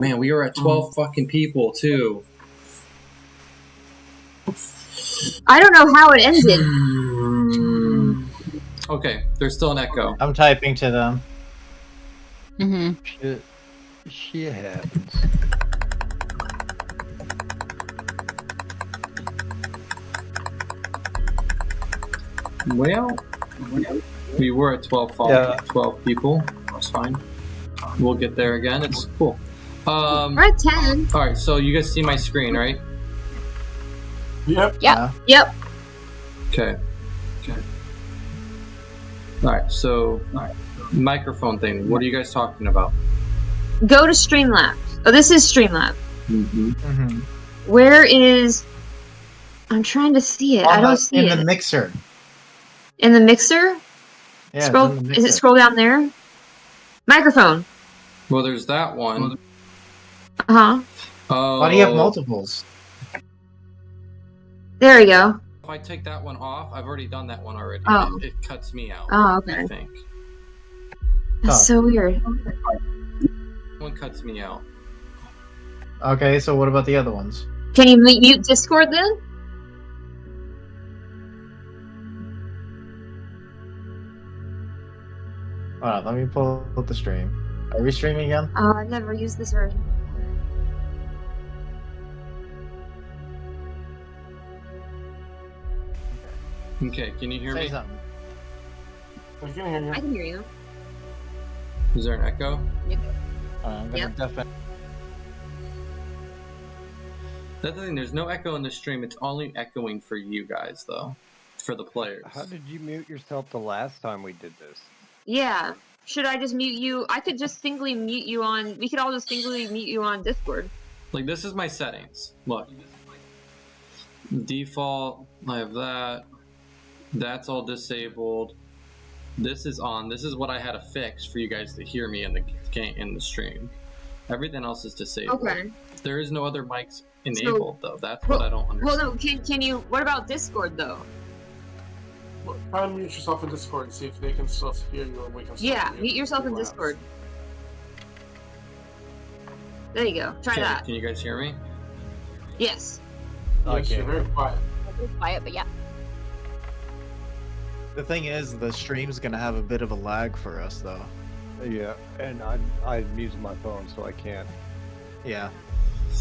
Man, we were at 12 fucking people too. I don't know how it ended. Okay, there's still an echo. I'm typing to them. Mm-hmm. Shit happens. Well, we were at 12 people. That's fine. We'll get there again. It's cool. We're at 10. All right, so you guys see my screen, right? Yep. Yep. Okay. All right, so microphone thing. What are you guys talking about? Go to Streamlabs. Oh, this is Streamlabs. Mm-hmm. Where is... I'm trying to see it. I don't see it. In the mixer. In the mixer? Yeah, Scroll. it's in the Is it mixer. scroll down there? Microphone. Well, there's that one. Uh-huh. Oh. Why do you have multiples? There we go. If I take that one off, I've already done that one already. Oh. It cuts me out. Oh, okay. I think. That's so weird. One cuts me out. Okay, so what about the other ones? Can you mute Discord then? Hold on, let me pull up the stream. Are we streaming again? I've never used this version. Okay, can you hear Say me? something. I can hear you. I can hear you. Is there an echo? I'm gonna Yep. definitely. That's the thing, there's no echo in the stream. It's only echoing for you guys, though. For the players. How did you mute yourself the last time we did this? Yeah. Should I just mute you? I could just singly mute you on... We could all just singly mute you on Discord. Like, this is my settings. Look. Default, I have that. That's all disabled. This is on. This is what I had to fix for you guys to hear me in the stream. Everything else is disabled. Okay. There is no other mics enabled, though. That's what I don't understand. Well, no, can you... What about Discord, though? Try and mute yourself in Discord and see if they can still hear you and we can still Yeah, hear you. mute yourself in Discord. There you go. Try Okay, that. can you guys hear me? Yes. Yes, you're very quiet. It's quiet, but yeah. The thing is, the stream's gonna have a bit of a lag for us, though. Yeah, and I'm using my phone, so I can't. Yeah.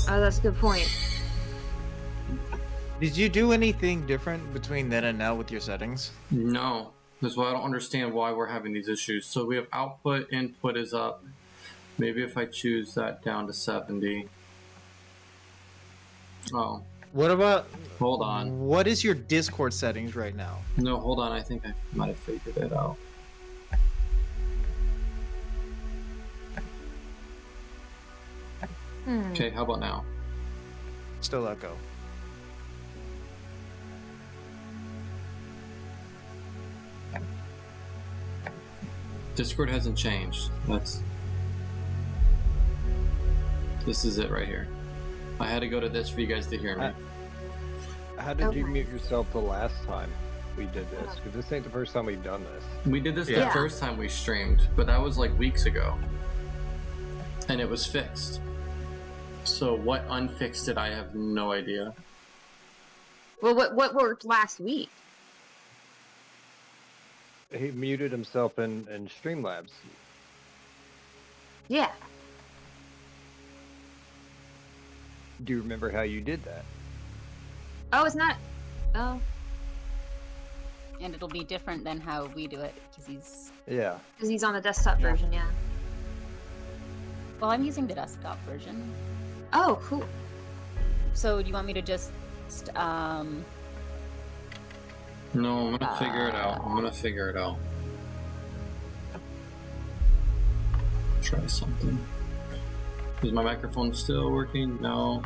Oh, that's a good point. Did you do anything different between then and now with your settings? No. That's why I don't understand why we're having these issues. So we have output, input is up. Maybe if I choose that down to 70. Oh, What about? hold on. What is your Discord settings right now? No, hold on. I think I might have figured it out. Okay, how about now? Still echo. Discord hasn't changed. This is it right here. I had to go to this for you guys to hear me. How did you Okay. mute yourself the last time we did this? Because this ain't the first time we've done this. We did this the Yeah. first time we streamed, but that was like weeks ago. And it was fixed. So what unfixed it, I have no idea. Well, what worked last week? He muted himself in Streamlabs. Yeah. Do you remember how you did that? Oh, it's not... Oh, And it'll be different than how we do it, because he's... Yeah. because he's on the desktop version, yeah. Well, I'm using the desktop version. Oh, cool. So do you want me to just... No, I'm gonna figure it out. I'm gonna figure it out. Try something. Is my microphone still working? No.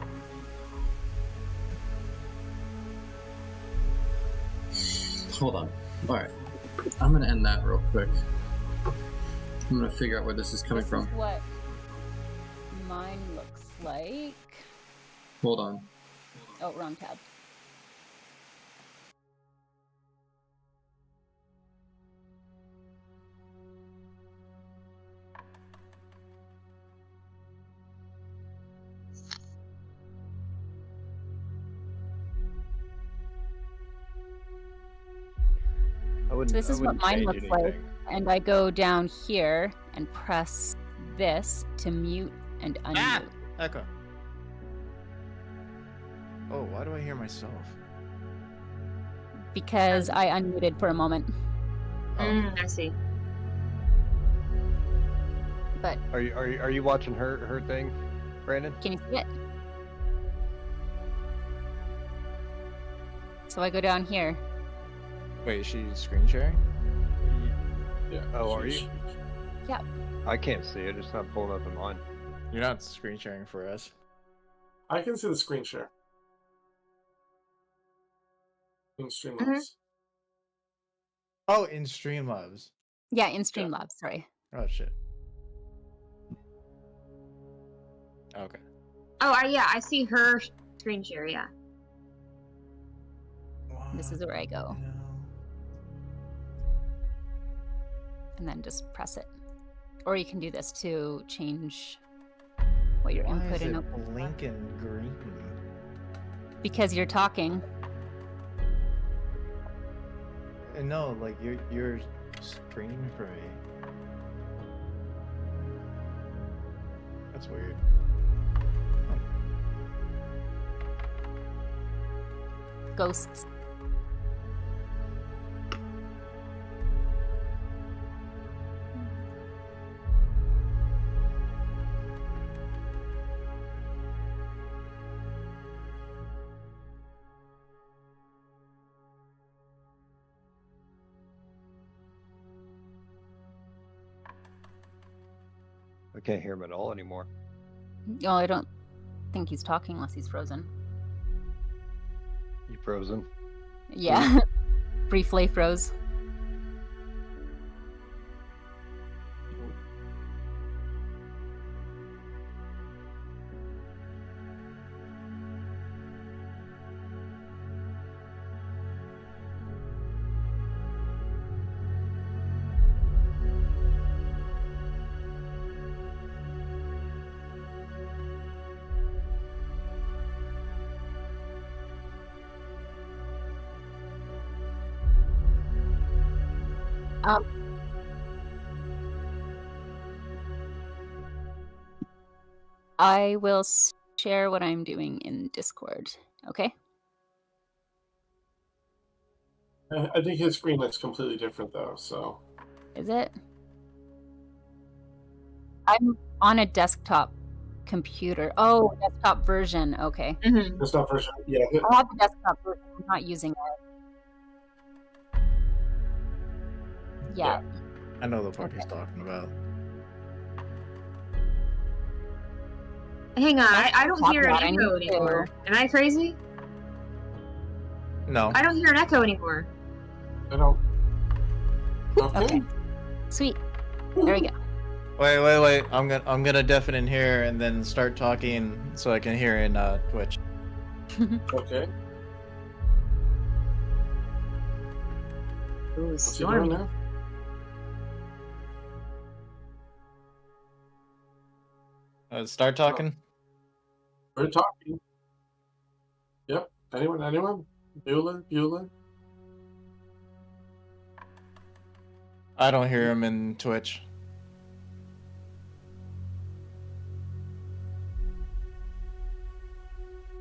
Hold on. Alright. I'm gonna end that real quick. I'm gonna figure out where this is coming this from. is what mine looks like. Hold on. Oh, wrong tab. wouldn't. this I is what wouldn't mine change looks like. anything. And I go down here and press this to mute and unmute. Ah! Echo. Oh, why do I hear myself? Because I unmuted for a moment. Oh. I see. But Are you watching her thing, Brandon? can you see it? So I go down here. Wait, is she screen sharing? Yeah. Oh, are she's- you? I can't see it. It's not pulling up in mine. You're not screen sharing for us. I can see the screen share. In Streamlabs. Oh, in Streamlabs. Yeah, in Streamlabs, sorry. Oh shit. Okay. Oh, yeah, I see her screen share. Yeah. This is where I go. No. And then just press it. Or you can do this to change what your Why input is and it output are. blinking green? Because you're talking. No, like you're screening for me. That's weird. Ghosts. I can't hear him at all anymore. Oh, I don't think he's talking unless he's frozen. You frozen? Yeah. Briefly froze. I will share what I'm doing in Discord. Okay? I think his screen looks completely different though, so Is it? I'm on a desktop computer. Oh, desktop version. Okay. Mm-hmm. it's not version. Yeah, I have the desktop version. I'm not using it. Yeah. I know the part he's talking about. Hang on, I don't Talk hear an about it. I echo need to- anymore. Am I crazy? No. I don't hear an echo anymore. I don't. Okay. Okay. Sweet. There we go. Wait. I'm gonna deafen in here and then start talking so I can hear in Twitch. Okay. Ooh, What's he doing stormy. now? Start talking. We're talking. Yep. Anyone? Bueller? I don't hear him in Twitch.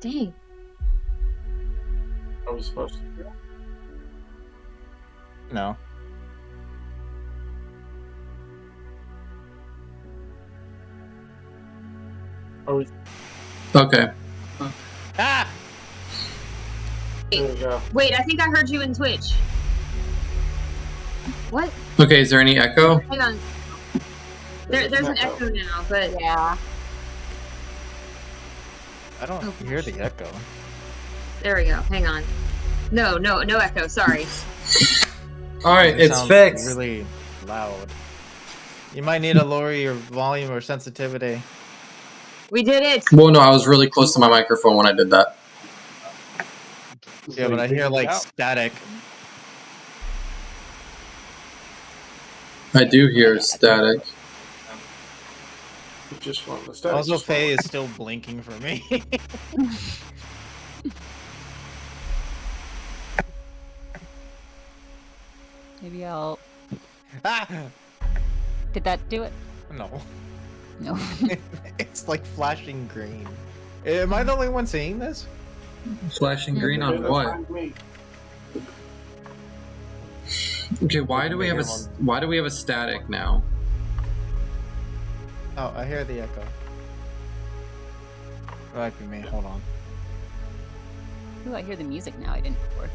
Dang. Are we supposed to do? No. Are we? Okay. Ah! There we go. Wait, I think I heard you in Twitch. What? Okay, is there any echo? Hang on. There's an echo now, but Yeah. I don't Oh, hear the echo. there we go. Hang on. No echo. Sorry. Alright, It it's sounds fixed. really loud. You might need to lower your volume or sensitivity. We did it. Well, no, I was really close to my microphone when I did that. Yeah, but I hear like static. I do hear static. We just won the status. Also, Faye is still blinking for me. Maybe I'll. Ah! Did that do it? No. No. It's like flashing green. Am I the only one seeing this? Flashing green on That's what? fine with me. Okay, why do we have a static now? Oh, I hear the echo. That might be me. Hold on. Ooh, I hear the music now. I didn't before.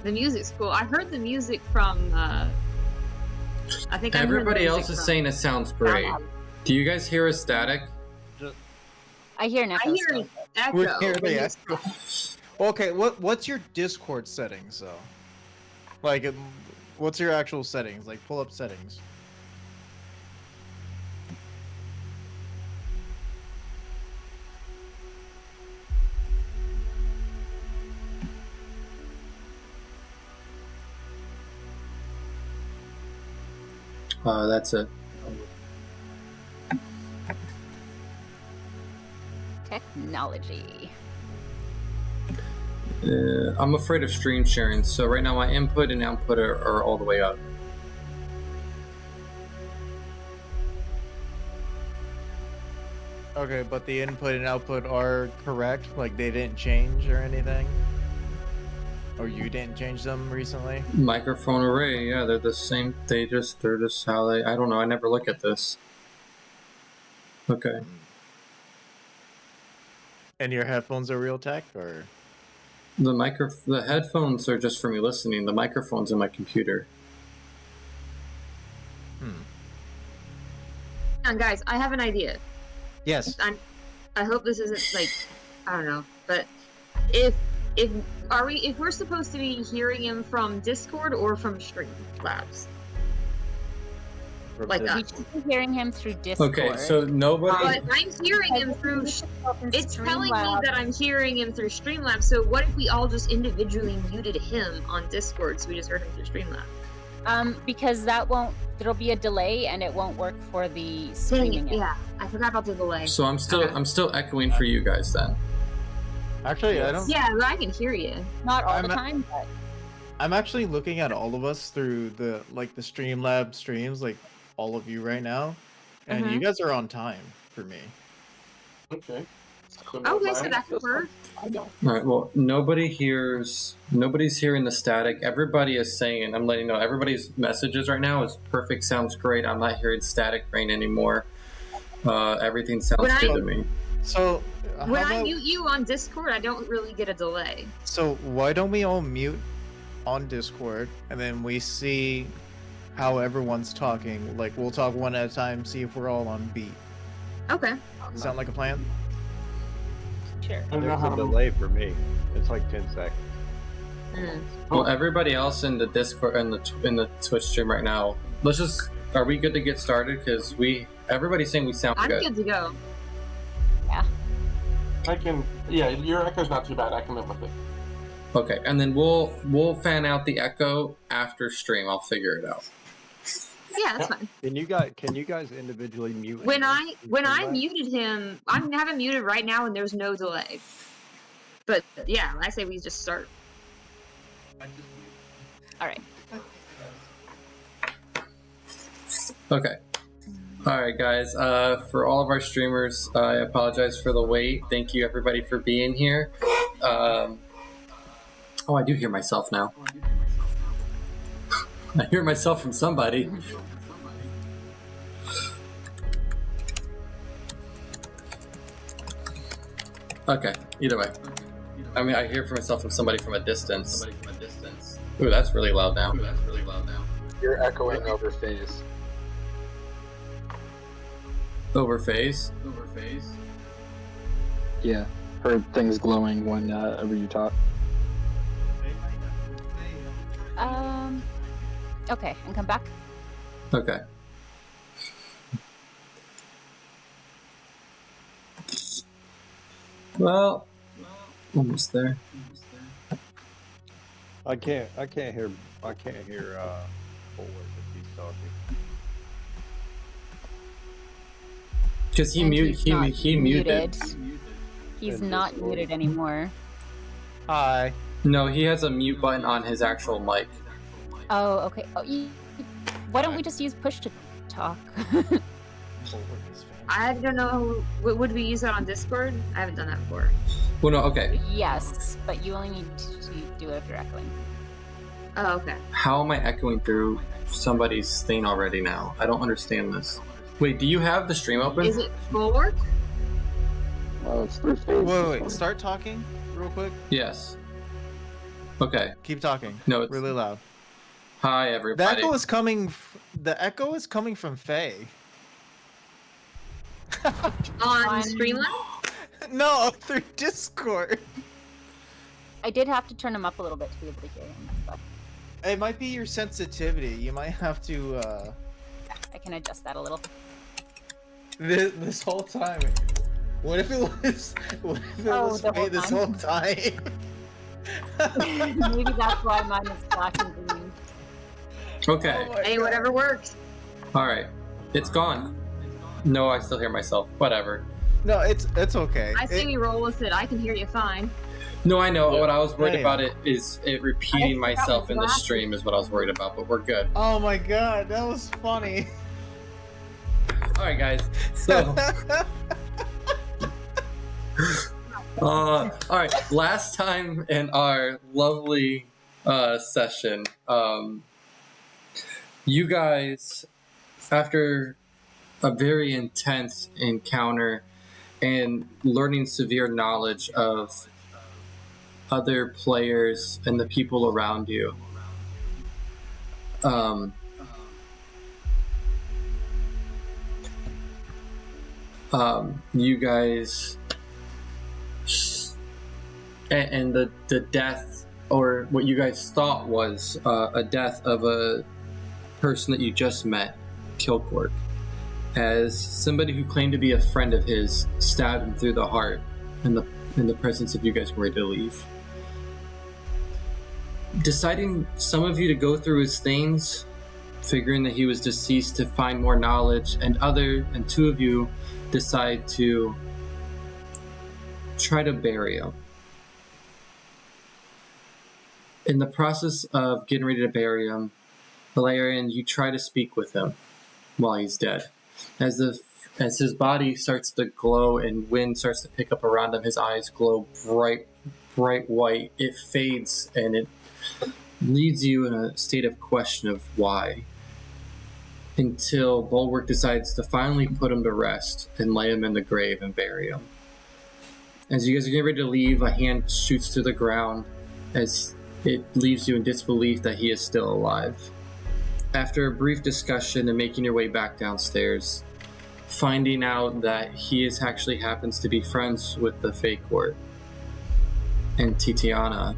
The music's cool. I heard the music from. I think I heard the Everybody else music is from saying it sounds great. SoundCloud. Do you guys hear a static? I hear an echo. I hear still. an echo. We hear when the it's- echo. Okay, what's your Discord settings though? Like, what's your actual settings? Like, pull up settings. That's it. Technology. I'm afraid of stream sharing, so right now my input and output are all the way up. Okay, but the input and output are correct? Like, they didn't change or anything? Or you didn't change them recently? Microphone array, yeah, they're the same. They're just how they. I don't know. I never look at this. Okay. And your headphones are Realtek, or? The headphones are just for me listening. The microphone's in my computer. Hang on, guys, I have an idea. Yes. I hope this isn't like, I don't know, but if we're supposed to be hearing him from Discord or from Streamlabs? Like We that. should be hearing him through Discord. Okay, so nobody. But I'm hearing him through. It's telling me that I'm hearing him through Streamlabs. So what if we all just individually muted him on Discord so we just heard him through Streamlabs? Because there'll be a delay and it won't work for the Dang streaming. it, yeah, I forgot about the delay. So I'm Okay. still echoing for you guys then. Actually, I don't. Yeah, but I can hear you. Not all the I'm- time, but I'm actually looking at all of us through the Streamlabs streams, like all of you right now, and you guys are on time for me. Okay. Okay, so that could work. All right. Well, nobody's hearing the static. Everybody is saying. I'm letting you know. Everybody's messages right now is perfect. Sounds great. I'm not hearing static rain anymore. Everything sounds When good to me. So, When how I about- mute you on Discord, I don't really get a delay. so why don't we all mute on Discord, and then we see how everyone's talking? Like, we'll talk one at a time, see if we're all on beat. Okay. Sound like a plan? sure. I don't know There's how a to. delay for me. It's like 10 seconds. Well, everybody else in the Discord in the Twitch stream right now. Are we good to get started? Because everybody's saying we sound I'm good. good to go. I can. Yeah, your echo's not too bad. I can live with it. Okay, and then we'll fan out the echo after stream. I'll figure it out. Yeah, that's fine. Can you guys individually mute? When him I in when I Streamlabs? muted him, I have him muted right now, and there's no delay. But yeah, I say we just start. All right. Okay. All right, guys. For all of our streamers, I apologize for the wait. Thank you, everybody, for being here. Oh, I do hear myself now. I hear myself from somebody. Okay. Either way. I mean, I hear from myself from somebody from a distance. Ooh, that's really loud now. You're echoing over phase. Over phase. Yeah. Heard things glowing whenever you talk. Okay, and come back. Okay. Well, almost there. I can't hear Forward if he's talking. Because he And muted. he's He, not he muted. He's In not Discord. muted anymore. Hi. No, he has a mute button on his actual mic. Oh, okay. Oh, why don't we just use push to talk? I don't know. Would we use that on Discord? I haven't done that before. Well, no, okay. Yes, but you only need to do it if you're echoing. Oh, okay. How am I echoing through somebody's thing already now? I don't understand this. Wait, do you have the stream open? Is it Bulwark? It's through phase. Wait. Start talking real quick. Yes. Okay. Keep talking. No, it's Really loud. Hi, The everybody. echo is coming. The echo is coming from Faye. On Streamlabs? No, through Discord. I did have to turn him up a little bit to be able to hear him. But It might be your sensitivity. You might have to. I can adjust that a little. This whole time. What if it was? What if it was the whole Faye this whole time? Maybe that's why mine is black and green. Okay. Oh my Hey, God. whatever works. All right. It's gone. No, I still hear myself. Whatever. No, it's okay. I say we roll with it. I can hear you fine. No, I know. What I was worried Yeah. about is it repeating I forgot myself in the glasses. stream is what I was worried about, but we're good. Oh my God, that was funny. All right, guys. So, all right. Last time in our lovely session, you guys, after a very intense encounter and learning severe knowledge of other players and the people around you, you guys, and the death, or what you guys thought was a death of a person that you just met, Kilcourt, as somebody who claimed to be a friend of his stabbed him through the heart in the presence of you guys ready to leave. Deciding some of you to go through his things, figuring that he was deceased to find more knowledge, and two of you decide to try to bury him. In the process of getting ready to bury him, Valerian, you try to speak with him while he's dead. As his body starts to glow and wind starts to pick up around him, his eyes glow bright white. It fades and it leaves you in a state of question of why. Until Bulwark decides to finally put him to rest and lay him in the grave and bury him. As you guys are getting ready to leave, a hand shoots to the ground as it leaves you in disbelief that he is still alive. After a brief discussion and making your way back downstairs, finding out that he actually happens to be friends with the Fey Court and Titiana,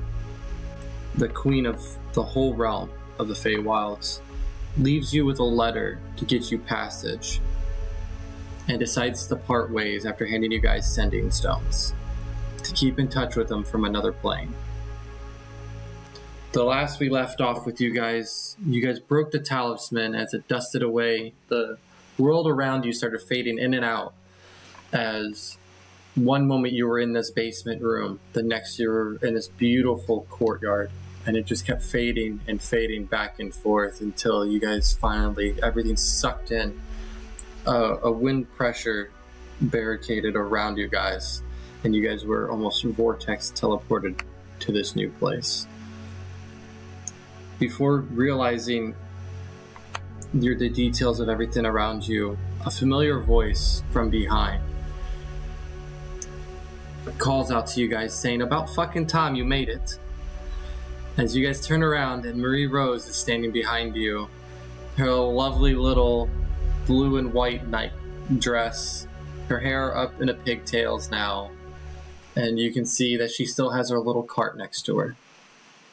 the queen of the whole realm of the Fey Wilds, leaves you with a letter to get you passage and decides to part ways after handing you guys sending stones to keep in touch with them from another plane. The last we left off with you guys broke the talisman as it dusted away. The world around you started fading in and out as one moment you were in this basement room, the next you were in this beautiful courtyard, and it just kept fading and fading back and forth until you guys finally, everything sucked in. A wind pressure barricaded around you guys, and you guys were almost vortex teleported to this new place. Before realizing the details of everything around you, a familiar voice from behind calls out to you guys saying, "About fucking time you made it." As you guys turn around and Marie Rose is standing behind you, her lovely little blue and white night dress, her hair up in a pigtails now, and you can see that she still has her little cart next to her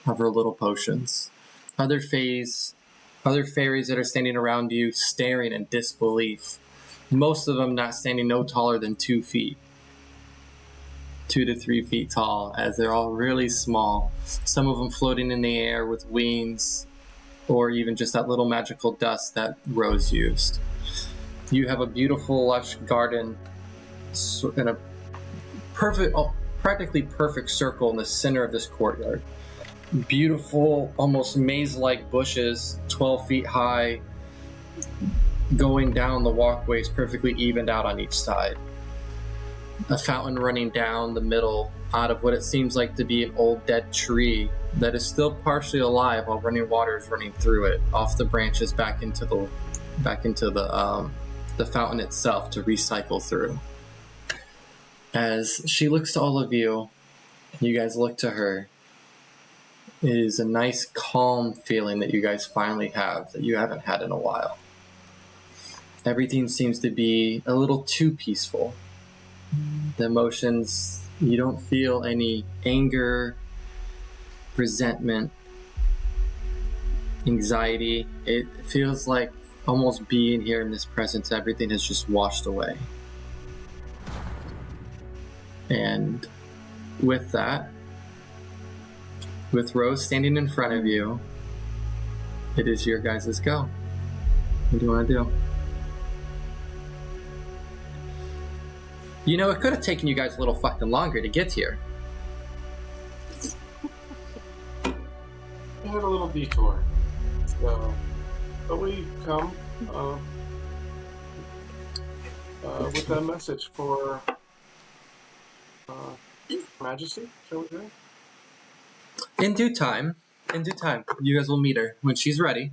of her little potions. Other fairies that are standing around you staring in disbelief, most of them not standing no taller than 2 feet. 2 to 3 feet tall, as they're all really small. Some of them floating in the air with wings, or even just that little magical dust that Rose used. You have a beautiful, lush garden in a practically perfect circle in the center of this courtyard. beautiful, almost maze-like bushes, 12 feet high, going down the walkways, perfectly evened out on each side. A fountain running down the middle out of what it seems like to be an old dead tree that is still partially alive while running water is running through it, off the branches back into the fountain itself to recycle through. As she looks to all of you, you guys look to her. It is a nice, calm feeling that you guys finally have that you haven't had in a while. Everything seems to be a little too peaceful. The emotions, you don't feel any anger, resentment, anxiety. It feels like almost being here in this presence, everything has just washed away. And with that, with Rose standing in front of you, it is your guys' go. What do you want to do? You know, it could have taken you guys a little fucking longer to get here. We had a little detour. So, but we come with that message for Majesty, shall we say? In due time, you guys will meet her when she's ready.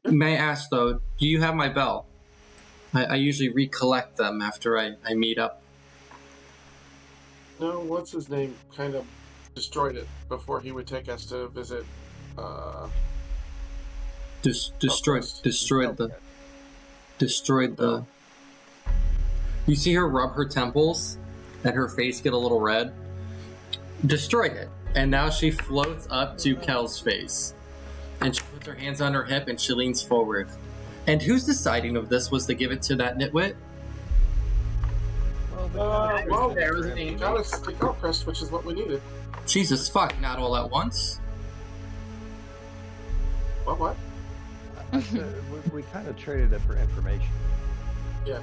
May I ask, though, do you have my bell? I usually recollect them after I meet up. No, what's his name kind of destroyed it before he would take us to visit. Destroyed the. You see her rub her temples, and her face get a little red. Destroyed it, and now she floats up to Kel's face, and she puts her hands on her hip and she leans forward. And who's deciding if this was to give it to that nitwit? Well, there was an got us the crest, which is what we needed. Jesus fuck, not all at once. What? We kind of traded it for information. Yeah.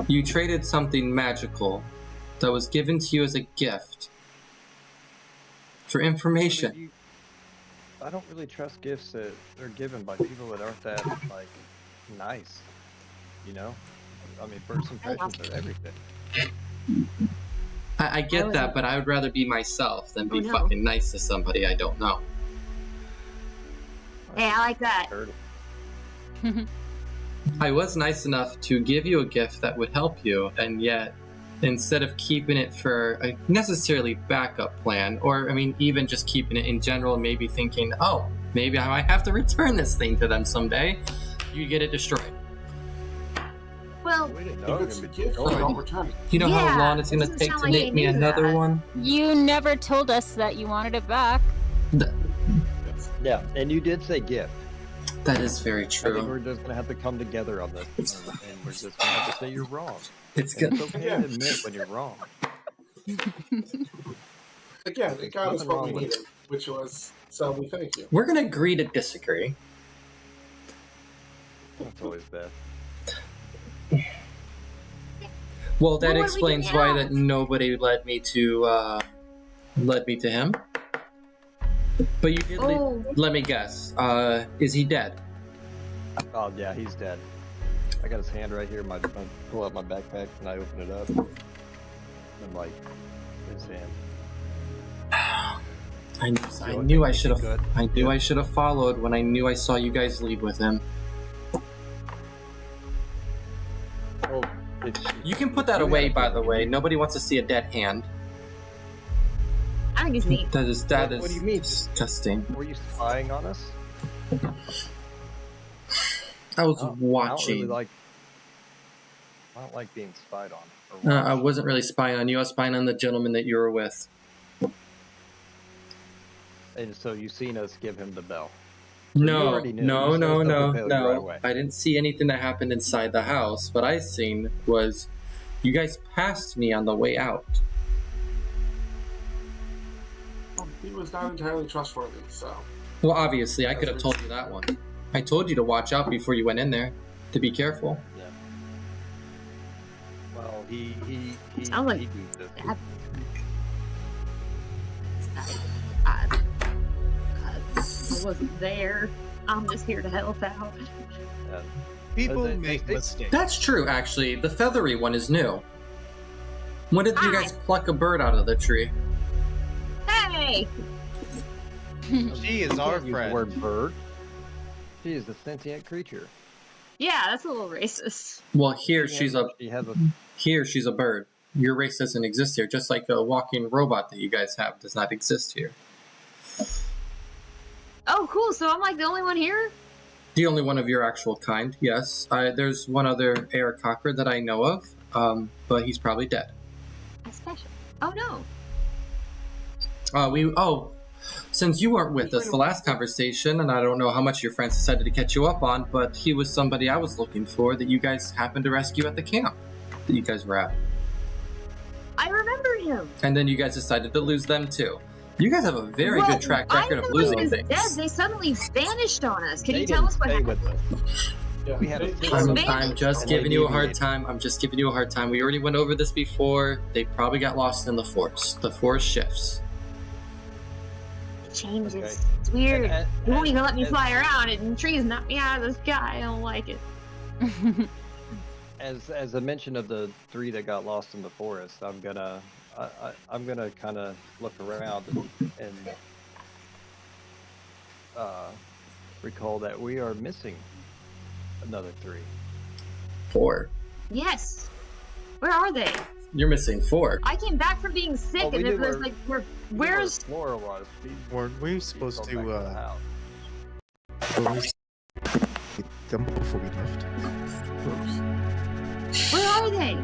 You traded something magical that was given to you as a gift for information. I don't really trust gifts that are given by people that aren't that, like, nice. You know? I mean, first impressions are everything. I get that, but I would rather be myself than be fucking nice to somebody I don't know. Hey, I like that. I was nice enough to give you a gift that would help you, and yet, instead of keeping it for a necessarily backup plan, or, I mean, even just keeping it in general, maybe thinking, oh, maybe I might have to return this thing to them someday, you get it destroyed. Well, We didn't know It's it a was gift, going to don't be return it. You know Yeah, how long it's going to doesn't take sound to like make I me knew another that. one? You never told us that you wanted it back. Yeah, and you did say gift. That is very I think true. we're just going to have to come together on this, and we're just going to have to say you're wrong. It's And good. it's okay to admit when you're wrong. Again, it got us Nothing what wrong we with needed, which was, so we thank you. We're going to agree to disagree. That's always bad. Well, that Well, what do we explains do why now? that nobody led me to him. But you did let me guess. Is he dead? Oh, yeah, he's dead. I got his hand right here. I pull out my backpack and I open it up. And, like, his hand. I knew I should have. Good. I knew I should have followed when I knew I saw you guys leave with him. Well, You can put that away, by the way. Nobody wants to see a dead hand. I think it's neat. That is What do you mean? disgusting. Were you spying on us? I was I don't watching. really I don't like being spied on. Or I watched. wasn't really spying on you. I was spying on the gentleman that you were with. And so you seen us give him the bell. No, already knew. no, You no, said no, something failed right no. away. I didn't see anything that happened inside the house. What I seen was you guys passed me on the way out. He was not entirely trustworthy, so. Well, obviously, I could have told you that one. I told you to watch out before you went in there, to be careful. Yeah. Well, he Sounds like he used this. I wasn't there. I'm just here to help out. People make mistakes. That's true, actually. The feathery one is new. When did you guys pluck a bird out of the tree? Hey! She is our Use the friend. word bird. She is a sentient creature. Yeah, that's a little racist. Well, here she's a bird. Your race doesn't exist here, just like a walking robot that you guys have does not exist here. Oh, cool. So I'm like the only one here? The only one of your actual kind, yes. There's one other Aarakocra that I know of, but he's probably dead. That's special. Oh, no. Since you weren't with us the last conversation, and I don't know how much your friends decided to catch you up on, but he was somebody I was looking for that you guys happened to rescue at the camp that you guys were at. I remember him. And then you guys decided to lose them too. You guys have a very good track record of losing he was things. dead. They suddenly vanished on us. Can They you tell us what didn't happened? stay with us. Yeah. We had a I'm just And they giving you a hard deviated. time. I'm just giving you a hard time. We already went over this before. They probably got lost in the forest. The forest shifts. It changes. Okay. It's weird. And- They won't even let me and- fly around, and trees knock me out of the sky. I don't like it. As a mention of the 3 that got lost in the forest, I'm gonna kind of look around and recall that we are missing another 3. 4. Yes. Where are they? You're missing 4. I came back from being sick, Well, we and knew it was where- like, where's? Flora was? Were we supposed to them before we left? Where are they?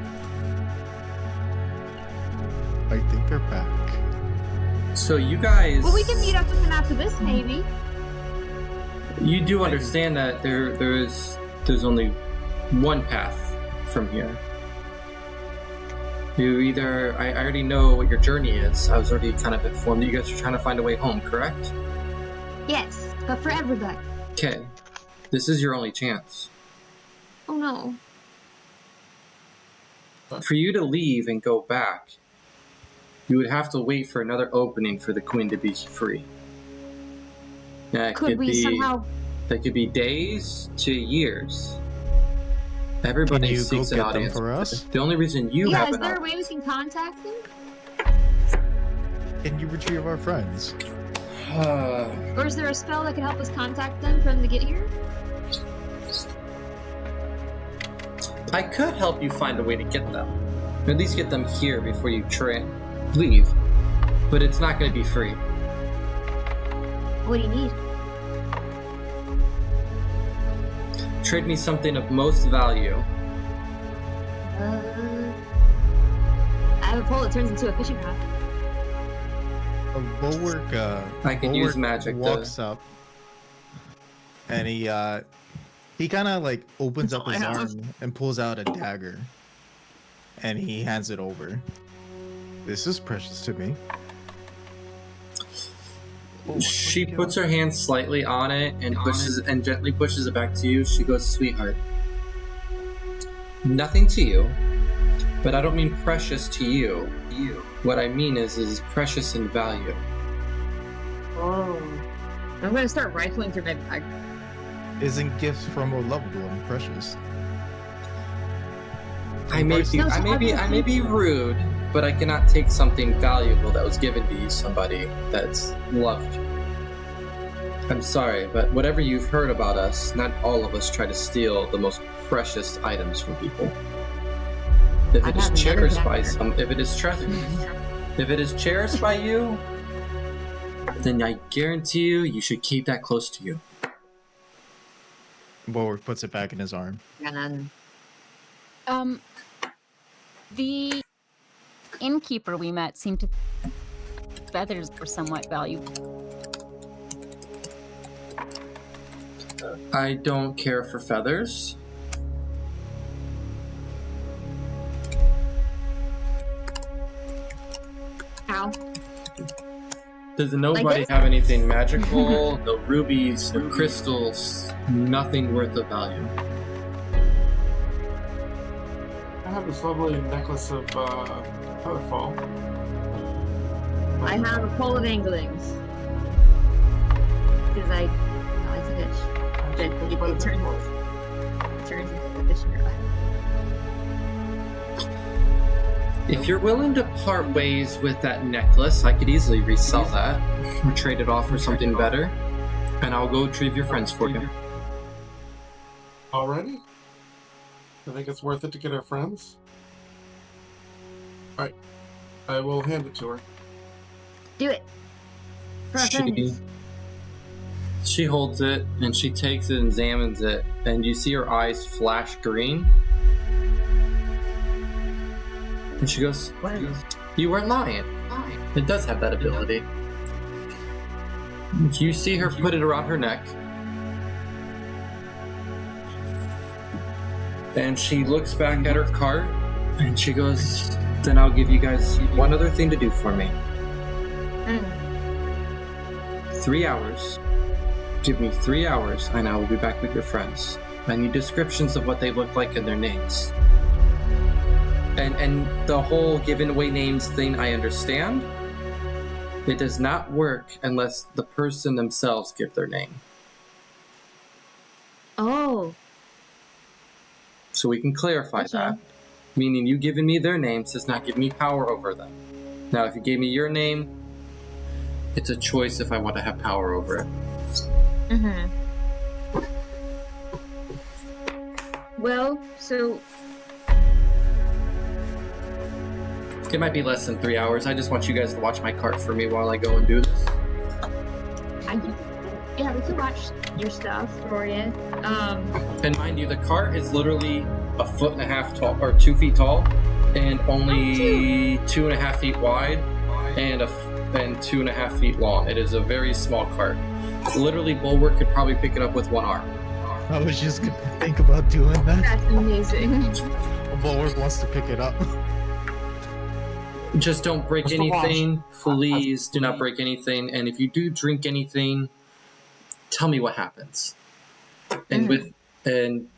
I think they're back. So you guys, Well, we can meet up with them after this, maybe. you do understand that there's only one path from here. You either, I already know what your journey is. I was already kind of informed that you guys are trying to find a way home, correct? Yes, but for everybody. Okay. This is your only chance. Oh no. For you to leave and go back, you would have to wait for another opening for the queen to be free. That Could we be, somehow? That could be days to years. Can Everybody you go seeks an get them audience. for us? The only reason you Yeah, have is an there a audience. way we can contact them? Can you retrieve our friends? Or is there a spell that could help us contact them for them to get here? I could help you find a way to get them. Or at least get them here before you leave. But it's not going to be free. What do you need? Trade me something of most value. I have a pole that turns into a fishing rod. Bulwark, I can use Bulwark magic to- walks up, and he kind of like opens That's up all his I have. arm and pulls out a dagger, and he hands it over. This is precious to me. She puts her hand slightly on it and gently pushes it back to you. She goes, "Sweetheart, nothing to you, but I don't mean precious to you. What I mean is precious in value." Oh. I'm gonna start rifling through my bag. Isn't gifts from a loved one precious? I may be rude, but I cannot take something valuable that was given to you, somebody that's loved. I'm sorry, but whatever you've heard about us, not all of us try to steal the most precious items from people. If I it is have another cherished by dagger. if it is cherished by you, then I guarantee you should keep that close to you. Bulwark puts it back in his arm. And then The innkeeper we met seemed to feathers were somewhat valuable. I don't care for feathers. how? Does nobody Like this? have anything magical? No rubies, no crystals, nothing worth of value. I have this lovely necklace of Featherfall. I have a pole of anglings. Because I like to fish. But it turns into the fishing rod. If you're willing to part ways with that necklace, I could easily resell that or trade it off for something better, and I'll go retrieve your friends for you. Already? I think it's worth it to get our friends. Alright. I will hand it to her. Do it. For our friends. She holds it, and she takes it and examines it, and you see her eyes flash green. And she goes, you weren't lying. It does have that ability. You see her put it around her neck. And she looks back at her cart, and she goes, then I'll give you guys one other thing to do for me. 3 hours. Give me 3 hours, and I will be back with your friends. I need descriptions of what they look like and their names. And the whole giving away names thing, I understand. It does not work unless the person themselves give their name. Oh. So we can clarify that. Meaning you giving me their names does not give me power over them. Now, if you gave me your name, it's a choice if I want to have power over it. Mm-hmm. Well, so... It might be less than 3 hours. I just want you guys to watch my cart for me while I go and do this. Yeah, we can watch your stuff for you. And mind you, the cart is literally 1.5 feet tall, or 2 feet tall, and only 2.5 feet wide, and 2.5 feet long. It is a very small cart. Literally, Bulwark could probably pick it up with one arm. I was just gonna think about doing that. That's amazing. Bulwark wants to pick it up. Just don't break anything. Please do not break anything. And if you do drink anything, tell me what happens. And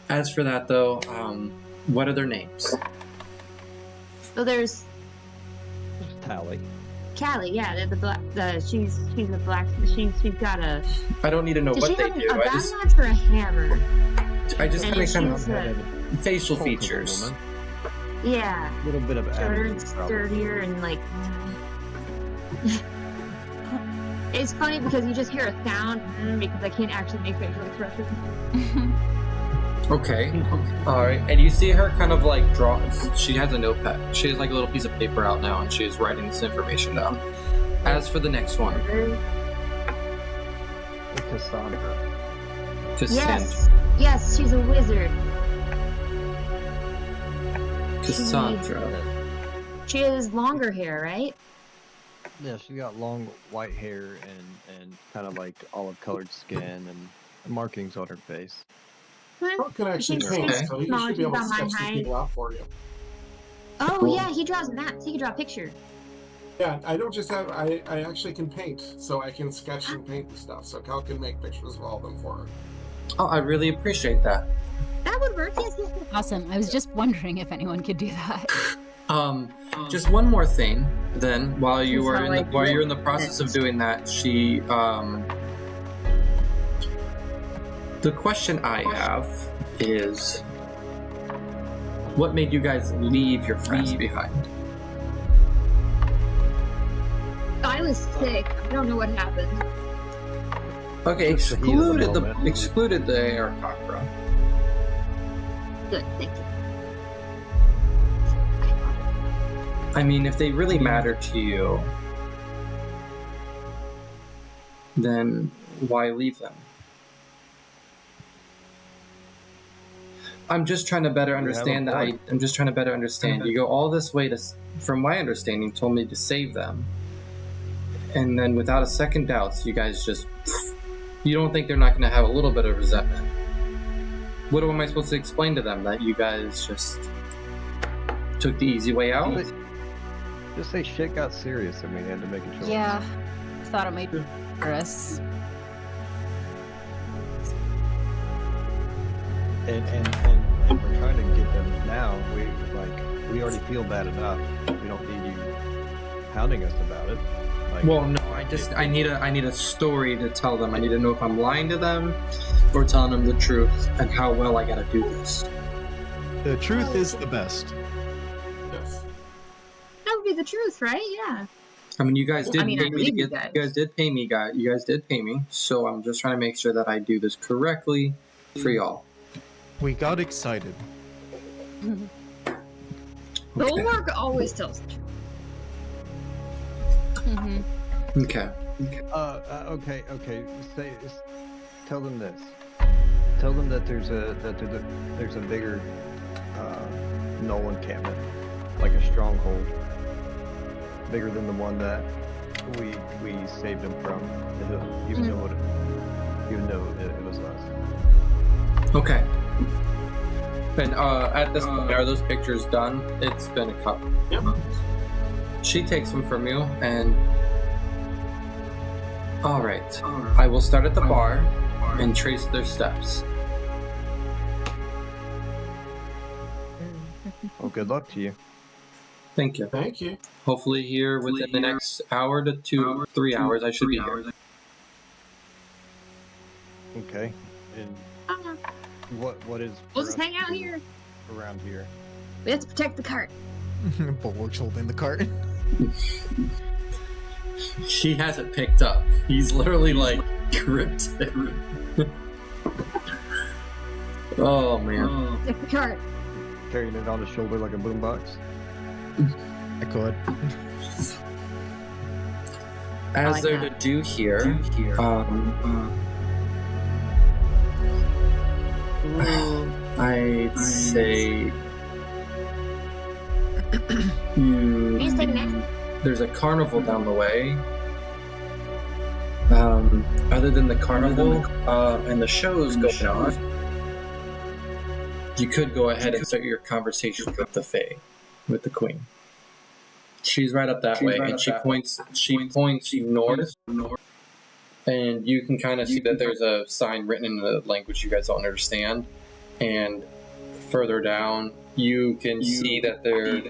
as for that though, what are their names? Well, there's Tally. Callie, yeah, she's a black. She's got a. I don't need to know what they do. A battle for a hammer. I just kind of facial Cool features. woman. Yeah. A little bit of Shorter, attitude, probably. sturdier, and like. It's funny because you just hear a sound because I can't actually make facial expressions. Okay. Alright. And you see her kind of like draw. She has a notepad. She has like a little piece of paper out now, and she is writing this information down. As for the next one, Cassandra. Yes, she's a wizard. Cassandra. She has longer hair, right? Yeah, she got long white hair and kind of like olive colored skin and markings on her face. Carl can actually paint, so he should be able to sketch these people out for you. Oh yeah, he draws maps. He can draw a picture. Yeah, I don't just have. I actually can paint, so I can sketch and paint and stuff. So Cal can make pictures of all of them for her. Oh, I really appreciate that. That would work. Yes. Awesome. I was just wondering if anyone could do that. Just one more thing. Then, while you're in the process of doing that, the question I have is, what made you guys leave your friends behind? I was sick. I don't know what happened. Okay, excluded the Aarakocra. Good, thank you. I mean, if they really matter to you, then why leave them? I'm just trying to better understand that. I'm just trying to better understand. You go all this way to, from my understanding, told me to save them, and then without a second doubts, you guys just. You don't think they're not going to have a little bit of resentment? What am I supposed to explain to them? That you guys just took the easy way out? Just say shit got serious and we had to make a choice. Yeah, I thought it might be dangerous. And we're trying to get them now. We already feel bad enough. We don't need you hounding us about it. Like, Well, no, I need a story to tell them. I need to know if I'm lying to them or telling them the truth and how well I gotta do this. The truth is the best. Yes. That would be the truth, right? Yeah. I mean, you guys did I mean, I pay me to believe you get. guys. You guys did pay me, guys. You guys did pay me. So I'm just trying to make sure that I do this correctly for y'all. We got excited. Bulwark always tells the truth. Mm-hmm. Okay. Okay. Tell them this. Tell them that there's a bigger Null encampment, like a stronghold, bigger than the one that we saved him from. Even though it was us. Okay. And at this point, are those pictures done? It's been a couple. Yep. She takes them from you, and all right. I will start at the bar and trace their steps. Well, good luck to you. Thank you. Thank you. Hopefully, here within the next hour to 3 hours, I should be here. Okay. And what is We'll just hang out here. around here? We have to protect the cart. Bulwark's holding the cart. She has it picked up. He's literally like gripped it. Oh man. Protect the cart. Carrying it on his shoulder like a boombox. I could. As like they're that. to do here, I'd say Please take next. there's a carnival down the way. Other than the carnival and the shows going on, you could go ahead and start your conversation with the Fae, with the Queen. She's right up that way, and she points north, and you can kind of see that there's a sign written in a language you guys don't understand. And further down, you can see that they're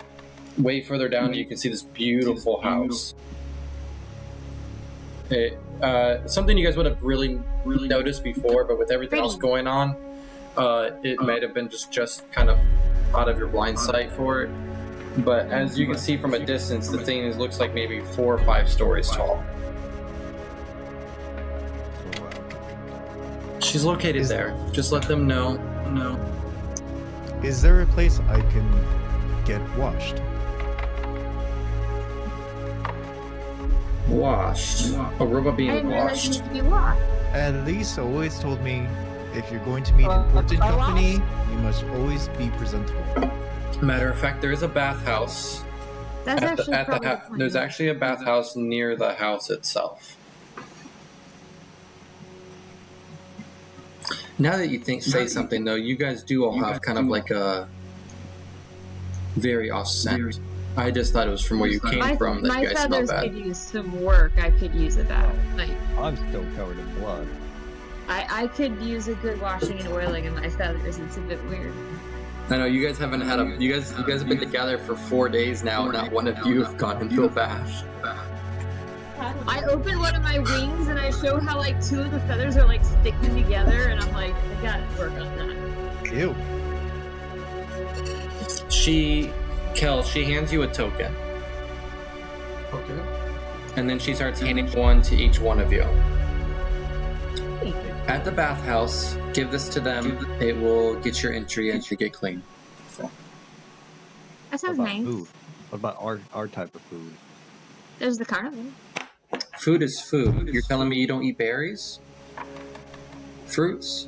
way further down. You can see this beautiful house. Something you guys would have really noticed before, but with everything else going on, it might have been just kind of out of your blind sight for it. But as you can see from a distance, the thing looks like maybe 4 or 5 stories tall. She's located there. Just let them know. Is there a place I can get washed? Washed. A robot I being didn't realize you washed. need to be washed. At least always told me if you're going to meet important company, you must always be presentable. Matter of fact, there is a bathhouse. That's actually probably the There's plan. actually a bathhouse near the house itself. Now that you say something though, you guys do all have kind of like a very off scent. I just thought it was from where you came from that my you guys smell feathers bad. could use some work. I could use a bath. Like I'm still covered in blood. I could use a good washing and oiling of my feathers. It's a bit weird. I know you guys haven't had a. You guys have been together for 4 days now. Not one of you have gone into a bath. I open one of my wings and I show how like 2 of the feathers are like sticking together, and I'm like, I gotta work on that. Ew. She hands you a token, Okay. and then she starts handing one to each one of you. At the bathhouse, give this to them. It will get your entry and to get clean. That What sounds about nice. food? What about our type of food? There's the carnival. Food is food. You're telling me you don't eat berries? Fruits?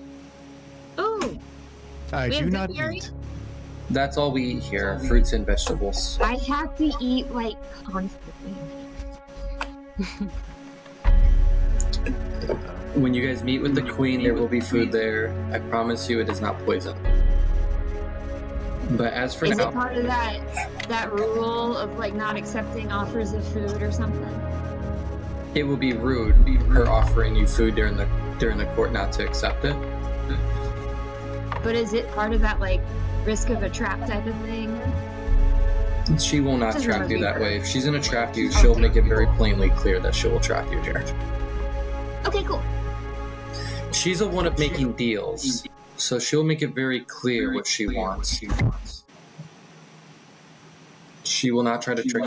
Ooh, I We have do good not berries? eat. That's all we eat here. Fruits and vegetables. I have to eat like constantly. When you guys meet with the queen, there will be food there. I promise you it is not poison. But as for Is now, it part of that rule of like not accepting offers of food or something? it will be rude her offering you food during the court not to accept it. But is it part of that like risk of a trap type of thing? She will not Doesn't trap really you that matter. way. If she's gonna trap you, she'll Okay. make it very plainly clear that she will trap you here. Okay, cool. She's a one of making deals, so she'll make it very clear what she wants. She will not try to trick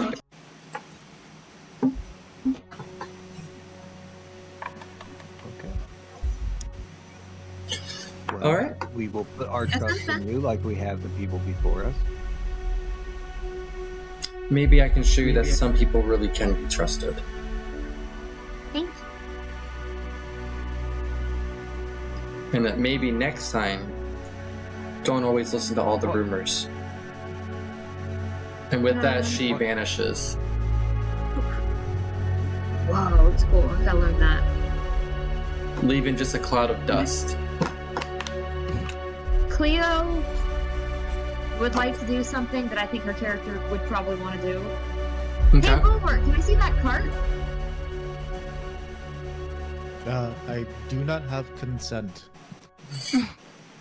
you. Okay. Well, All right. We will put our That's trust not in you like we have the people before us. Maybe I can show you that some people really can be trusted. Thanks. And that maybe next time, don't always listen to all the rumors. And with that, she vanishes. Whoa, it's cool. I gotta learn that. Leaving just a cloud of dust. Cleo would like to do something that I think her character would probably want to do. Okay. Hey, Bulwark, can I see that cart? I do not have consent.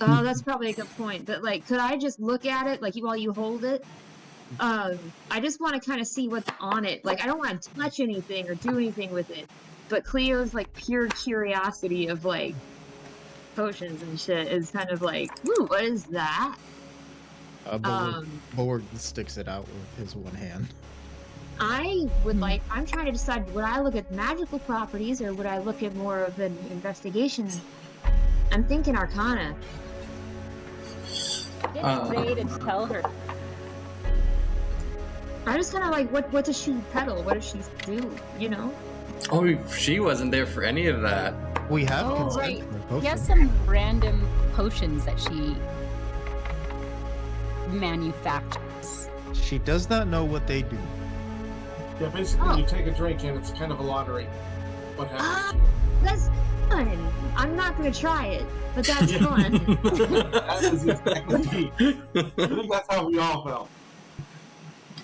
Oh, that's probably a good point. But like, could I just look at it like while you hold it? I just want to kind of see what's on it. Like, I don't want to touch anything or do anything with it. But Cleo's like pure curiosity of like potions and shit is kind of like, ooh, what is that? Bulwark sticks it out with his one hand. I would like. I'm trying to decide: would I look at magical properties or would I look at more of an investigation? I'm thinking Arcana. Get Ray to tell her. I just kind of like, what does she peddle? What does she do? You know? Oh, she wasn't there for any of that. We have Oh, consent right. for the potion. He has some random potions that she manufactures. She does not know what they do. Yeah, basically, Oh. you take a drink and it's kind of a lottery. What happens to you? That's fun. I'm not gonna try it, but that's fun. That is exactly. I think that's how we all felt.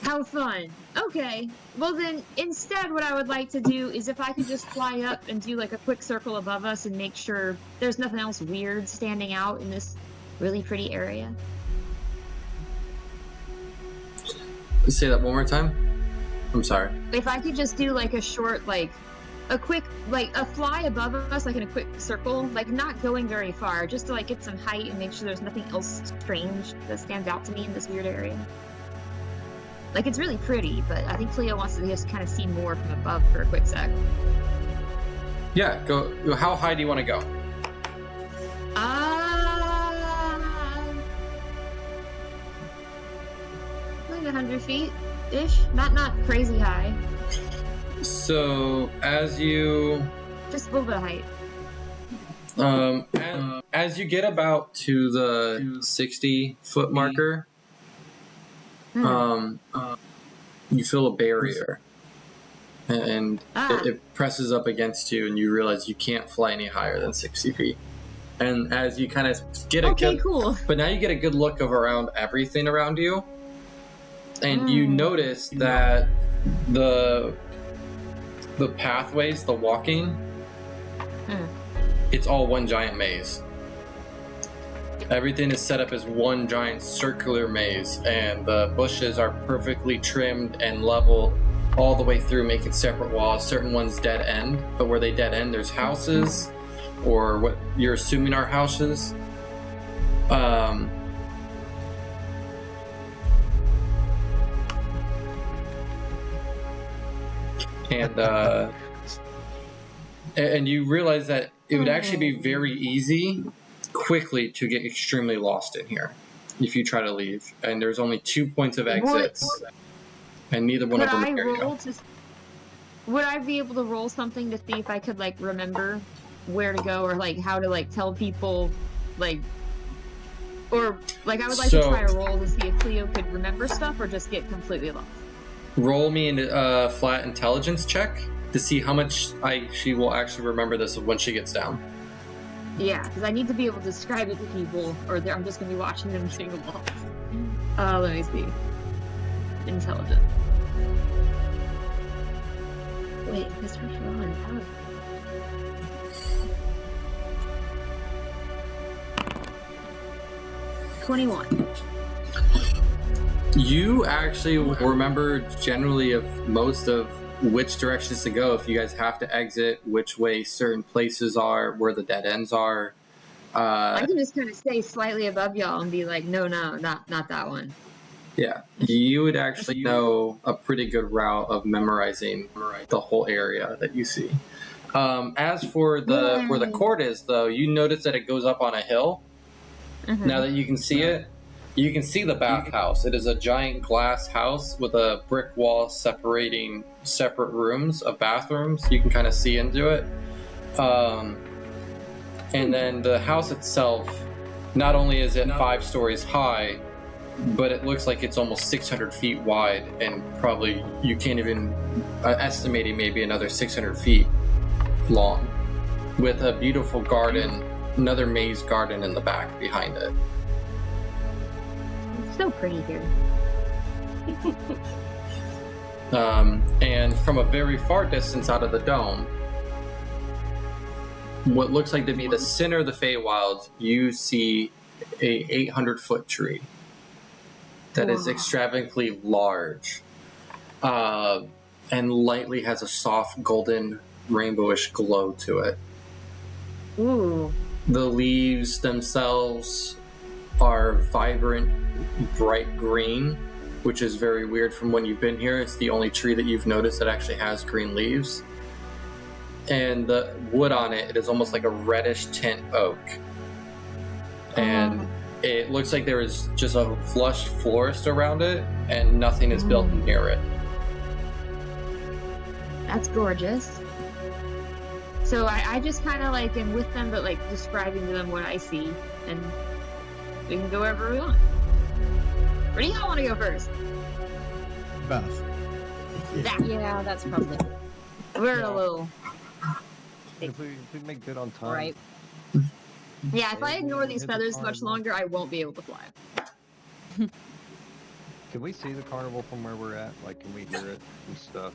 How fun. Okay. Well then, instead what I would like to do is if I could just fly up and do like a quick circle above us and make sure there's nothing else weird standing out in this really pretty area. Say that one more time. I'm sorry. If I could just do like a short, like a quick, like a fly above us, like in a quick circle, like not going very far, just to like get some height and make sure there's nothing else strange that stands out to me in this weird area. Like, it's really pretty, but I think Cleo wants to just kind of see more from above for a quick sec. Yeah, go. How high do you want to go? Like 100 feet-ish. Not crazy high. So as you Just a little bit of height. as you get about to the 60-foot marker, you feel a barrier, and it presses up against you, and you realize you can't fly any higher than 60 feet. And as you kind of get a good, Cool. but now you get a good look of around everything around you, and you notice that the pathways, the walking, it's all one giant maze. Everything is set up as one giant circular maze, and the bushes are perfectly trimmed and level all the way through, making separate walls. Certain ones dead end, but where they dead end, there's houses, or what you're assuming are houses. And you realize that it would actually be very easy quickly to get extremely lost in here if you try to leave, and there's only 2 points of exits, and neither one of them are near you. Would I be able to roll something to see if I could like remember where to go, or like how to like tell people, like, or like I would like to try a roll to see if Cleo could remember stuff or just get completely lost. Roll me a flat intelligence check to see how much she will actually remember this when she gets down. Yeah, because I need to be able to describe it to people, or I'm just going to be watching them getting lost. Let me see. Intelligence. Wait, Mr. Sharon, how? 21. You actually remember generally of most of which directions to go if you guys have to exit, which way certain places are, where the dead ends are. I can just kind of stay slightly above y'all and be like, no, not that one. Yeah, you would actually know a pretty good route of memorizing the whole area that you see. As for where the court is, though, you notice that it goes up on a hill. Now that you can see it, you can see the bathhouse. It is a giant glass house with a brick wall separating separate rooms of bathrooms. You can kind of see into it. And then the house itself, not only is it 5 stories high, but it looks like it's almost 600 feet wide, and probably you can't even estimating maybe another 600 feet long, with a beautiful garden, another maze garden in the back behind it. It's so pretty here. And from a very far distance out of the dome, what looks like to be the center of the Feywilds, you see a 800-foot tree that is extravagantly large, and lightly has a soft golden rainbowish glow to it. Ooh. The leaves themselves are vibrant, bright green, which is very weird from when you've been here. It's the only tree that you've noticed that actually has green leaves. And the wood on it, it is almost like a reddish tint oak. And it looks like there is just a lush forest around it, and nothing is built near it. That's gorgeous. So I just kind of like am with them, but like describing to them what I see, and we can go wherever we want. Where do y'all want to go first? Beth. Yeah, that's probably We're a little. If we make good on time. right. Yeah, if I ignore these feathers much longer, I won't be able to fly. Can we see the carnival from where we're at? Like, can we hear it and stuff?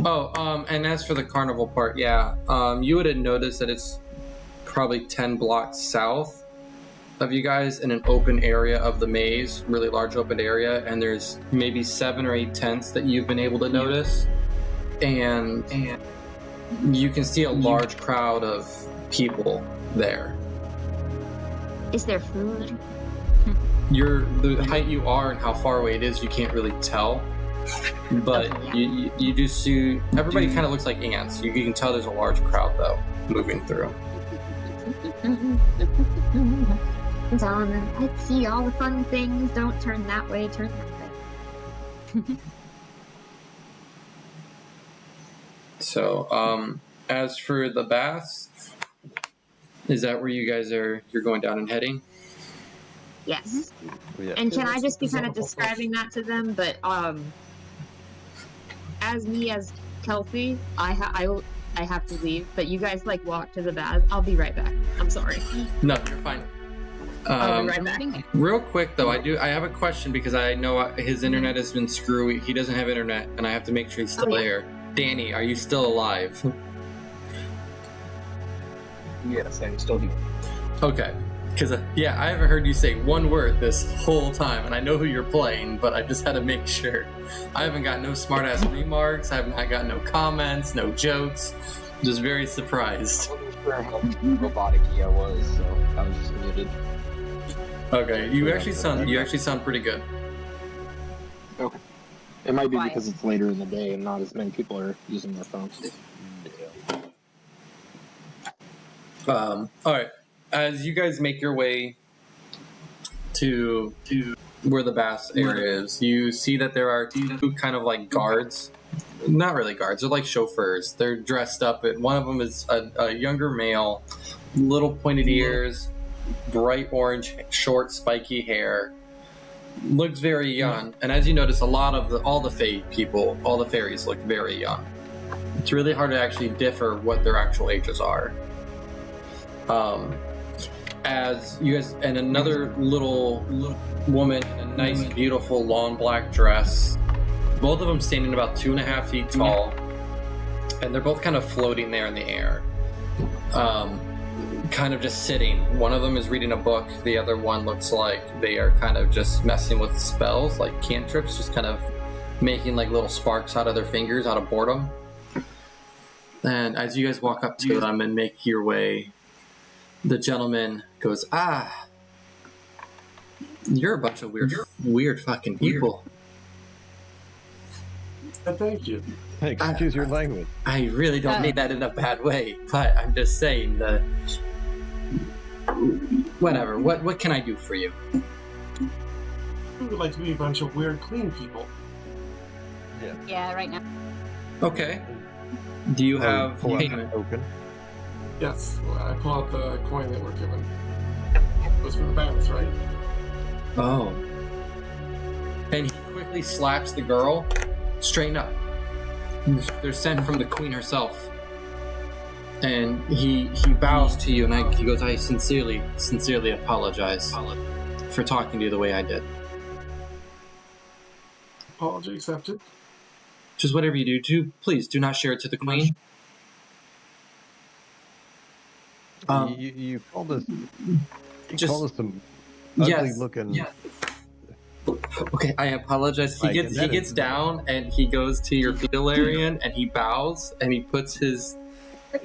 Oh, and as for the carnival part, yeah, you would have noticed that it's probably 10 blocks south of you guys in an open area of the maze, really large open area, and there's maybe 7 or 8 tents that you've been able to notice, and you can see a large crowd of people there. Is there food? The height you are and how far away it is, you can't really tell. But Okay, you do see everybody kind of looks like ants. You can tell there's a large crowd though moving through. I'm telling them, I see all the fun things. Don't turn that way, turn that way. So, as for the baths, is that where you guys you're going down and heading? Yes. Yeah. And can I just be kind of describing that to them? But as Kelsey, I have to leave. But you guys like walk to the baths. I'll be right back. I'm sorry. No, you're fine. I'll be right back. Real quick though, I have a question because I know his internet has been screwy. He doesn't have internet, and I have to make sure he's still there. Danny, are you still alive? Yes, I'm still here. Okay. Because, I haven't heard you say one word this whole time, and I know who you're playing, but I just had to make sure. I haven't got no smart-ass remarks, I haven't got no comments, no jokes. Just very surprised. I wasn't sure how robotic-y I was, so I was just muted. Okay, you actually sound pretty good. Okay. It might be Why? because it's later in the day and not as many people are using their phones. Alright. As you guys make your way to where the baths area is, you see that there are 2 kind of like guards. Not really guards, they're like chauffeurs. They're dressed up. One of them is a younger male, little pointed ears, bright orange, short, spiky hair. Looks very young. And as you notice, all the Fae people, all the fairies look very young. It's really hard to actually differ what their actual ages are. As you guys, and another little woman in a nice, beautiful, long black dress. Both of them standing about 2.5 feet tall, and they're both kind of floating there in the air. kind of just sitting. One of them is reading a book. The other one looks like they are kind of just messing with spells, like cantrips, just kind of making like little sparks out of their fingers out of boredom. And as you guys walk up to them and make your way, the gentleman goes, "Ah, you're a bunch of weird fucking people." Thank you. Hey, excuse your language. I really don't mean that in a bad way, but I'm just saying that. Whatever. What can I do for you? We would like to be a bunch of weird, clean people. Yeah, right now. Okay. Do you have Pull out payment? the token. Yes, well, I pull out the coin that we're given. It was for the bandits, right? Oh. And he quickly slaps the girl. Straighten up. They're sent from the queen herself. And he bows to you, and he goes, "I sincerely apologize for talking to you the way I did. Apology accepted. Just whatever you do, please do not share it to the queen." You called us. You just- called us some ugly Yes. looking. Yeah. Okay, I apologize. He Like, gets that he gets is- down and he goes to your fetal area and he bows and he puts his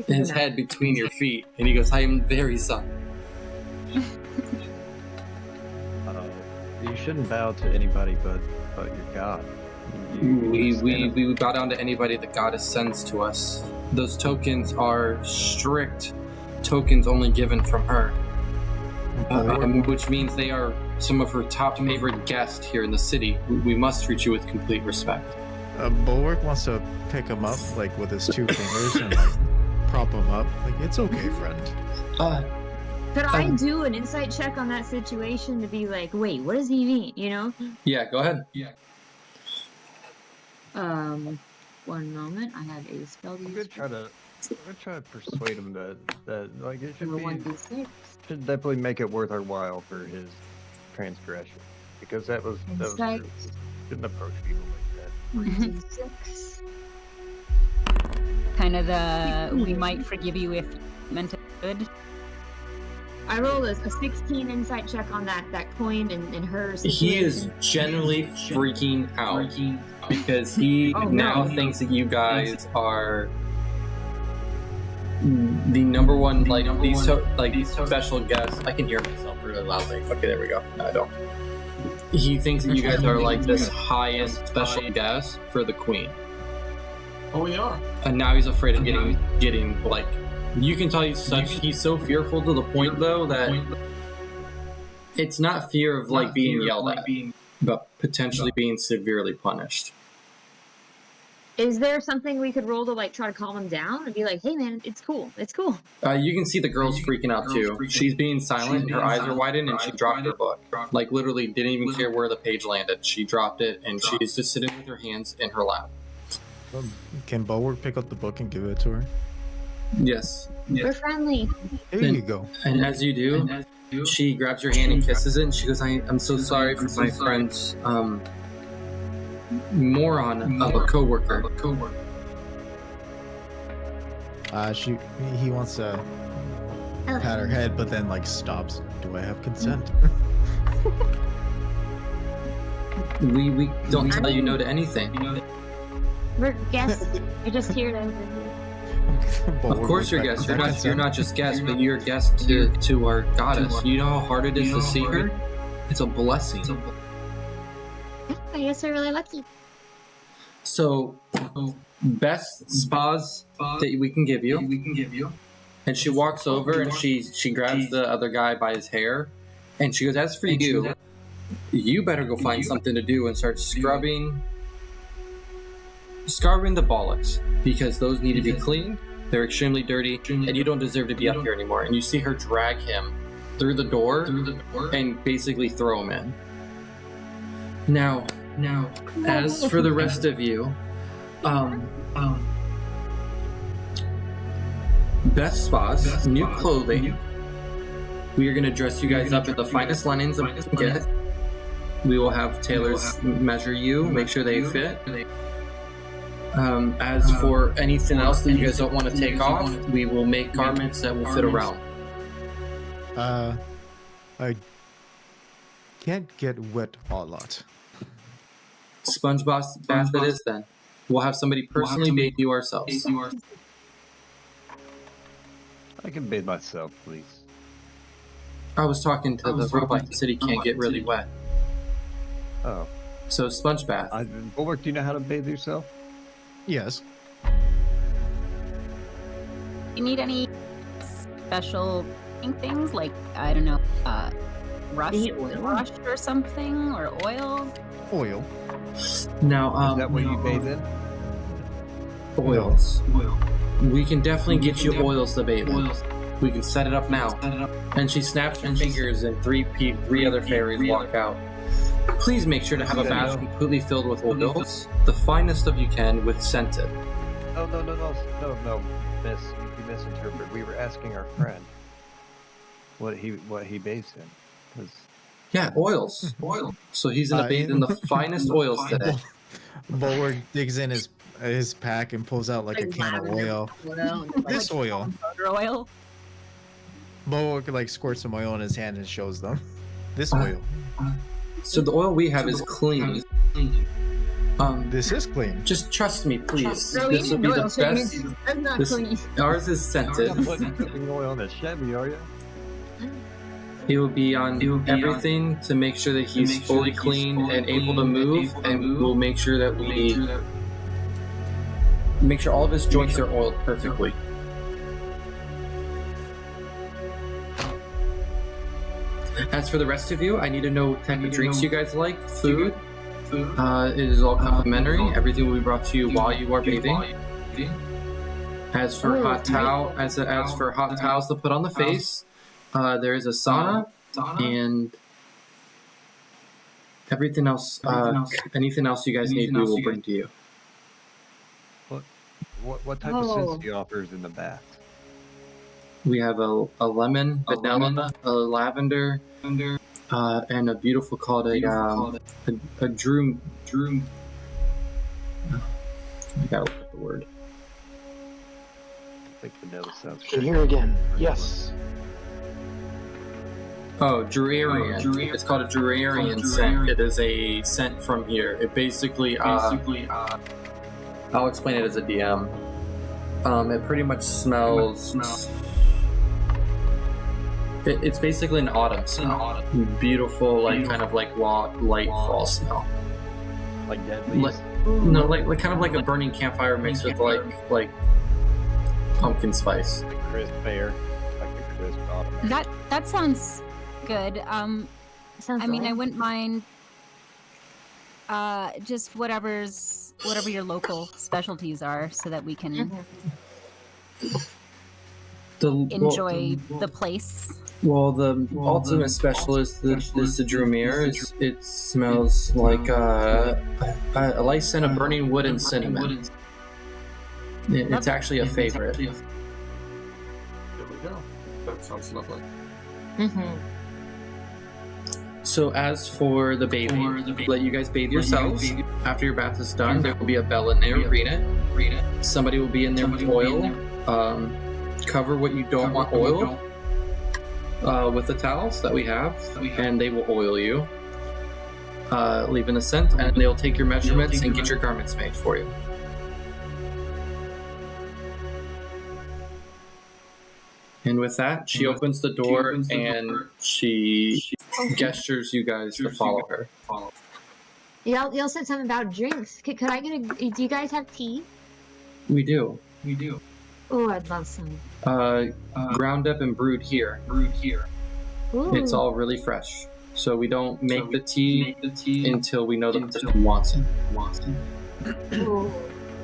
head between your feet and he goes, "I am very sorry." You shouldn't bow to anybody but your God. We bow down to anybody the goddess sends to us. Those tokens are strict tokens only given from her, which means they are some of her top favorite guests here in the city. We must treat you with complete respect. Bulwark wants to pick him up, like, with his 2 fingers and, like, prop him up. Like, it's okay, friend. Could I do an insight check on that situation to be like, wait, what does he mean? You know? Yeah, go ahead. Yeah. 1 moment. I have a spell to I'm use. gonna try to persuade him that like it should Number be 1d6. should definitely make it worth our while for his transgression, because that was Insight. true. Shouldn't approach people like that. 1d6. Kind of the we might forgive you if you meant it good. I rolled a 16 insight check on that coin and her situation. He is generally freaking out because he now thinks that you guys are the number one, like these special guests. I can hear myself really loudly. Okay, there we go. No, I don't. He thinks that you guys are like this high-end special guest for the queen, Oh, we are. and now he's afraid of getting like. You can tell he's so fearful to the point though that it's not fear of like being yelled at, but potentially being severely punished. Is there something we could roll to like try to calm him down and be like, hey man, it's cool. It's cool. You can see the girl's freaking out too. She's being silent, and her eyes are widened, and she dropped her book. Like literally didn't even care where the page landed. She dropped it, and she's just sitting with her hands in her lap. Can Bulwark pick up the book and give it to her? Yes. We're friendly. There Then- you go. And as you do, she grabs your hand and kisses it, and she goes, I'm so sorry for my friend's moron of a coworker. He wants to pat her head, but then like stops. Do I have consent? We don't tell you no to anything. We're guests. You're just here to. Of course you're guests. You're not just guests, but you're guests to our goddess. You know how hard it is to see her? It's a blessing. I guess we're really lucky. So, best spas that we can give you. And she walks over and she grabs the other guy by his hair, and she goes, "As for you, you better go find something to do and start scrubbing the bollocks, because those need to be cleaned. They're extremely dirty, and you don't deserve to be up here anymore." And you see her drag him through the door and basically throw him in. Now, as for the rest of you, best spas, new clothing. We are going to dress you guys up in the finest linens that we can get. We will have tailors measure you, make sure they fit. As for anything else that you guys don't want to take off, we will make garments that will fit around. I can't get wet a lot. Sponge bath it is then. We'll have somebody personally bathe you ourselves. I can bathe myself, please. I was talking to the robot. He said he can't get really wet. Oh. So sponge bath. Bulwark, do you know how to bathe yourself? Yes. You need any special things like, I don't know, rush or something, or oil? Oil. Now, Is that what you bathe in? oils. We can definitely get you oils to bathe in. We can set it up now. And she snaps her fingers, and three other fairies walk out. Please make sure to have a bath completely filled with oils, the finest of you can, with scented. No, miss, you misinterpreted. We were asking our friend what he bathes in, because Yeah, oils. So he's gonna bathe in the finest oils today. Bulwark digs in his pack and pulls out like a can of oil. This oil. Motor oil? Bulwark like squirts some oil in his hand and shows them. This oil. So the oil we have is clean. This is clean. Just trust me, please. Bro, This will be the best. That's not clean. Ours is scented. I'm not putting cooking oil on the Chevy, are you? He will be on everything to make sure that he's fully clean and able to move, and we'll make sure that make sure all of his joints are oiled perfectly. As for the rest of you, I need to know what type of drinks you guys like. Food. It is all complimentary. Everything will be brought to you while you are bathing. As for hot towels to put on the face, there is a sauna and everything else. Anything else you guys need, we will bring to you. What type of scents do you offers in the bath? We have a lemon, vanilla, a lavender, and a beautiful called a droom. I gotta look at the word. I think vanilla sounds Can you hear again? Yes. Oh, Drurian. It's called a Drurian scent. It is a scent from here. It basically, I'll explain it as a DM. It pretty much smells. It's basically an autumn smell. Beautiful, like kind of like light fall smell. like dead leaves. No, like kind of like a burning campfire mixed with like pumpkin spice. Like crisp air, like the crisp autumn. That sounds good. Sounds I mean, I good. wouldn't mind just whatever your local specialties are, so that we can enjoy the place. Well, the ultimate specialist is the Drumere. It smells like a light scent of burning wood and cinnamon. It's actually a favorite. There we go. That sounds lovely. So as for the bathing, let you guys bathe yourselves. After your bath is done, there will be a bell in there. Read it. Somebody will be in there with oil. Cover what you don't want oiled with the towels that we have, and they will oil you, leaving a scent, and they'll take your measurements and get your garments made for you. And with that, she opens the door and she gestures you guys to follow her. Y'all said something about drinks. Could I get do you guys have tea? We do. Oh, I'd love some. Ground up and brewed here. Ooh. It's all really fresh. So we don't make the tea until we know the person wants it. Ooh,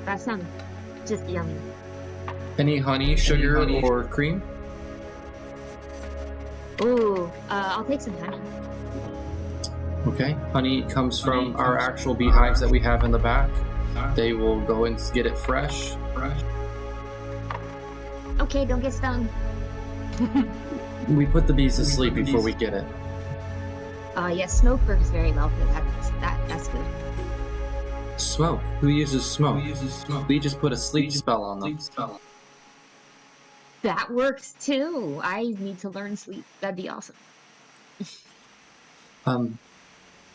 that sounds just yummy. Any honey, sugar, or cream? Ooh, I'll take some honey. Okay. Honey comes from our actual beehives that we have in the back. They will go and get it fresh. Okay, don't get stung. We put the bees to sleep before we get it. Yes, smoke works very well for that's good. Smoke? Who uses smoke? We just put a sleep spell on them. That works too. I need to learn sleep. That'd be awesome.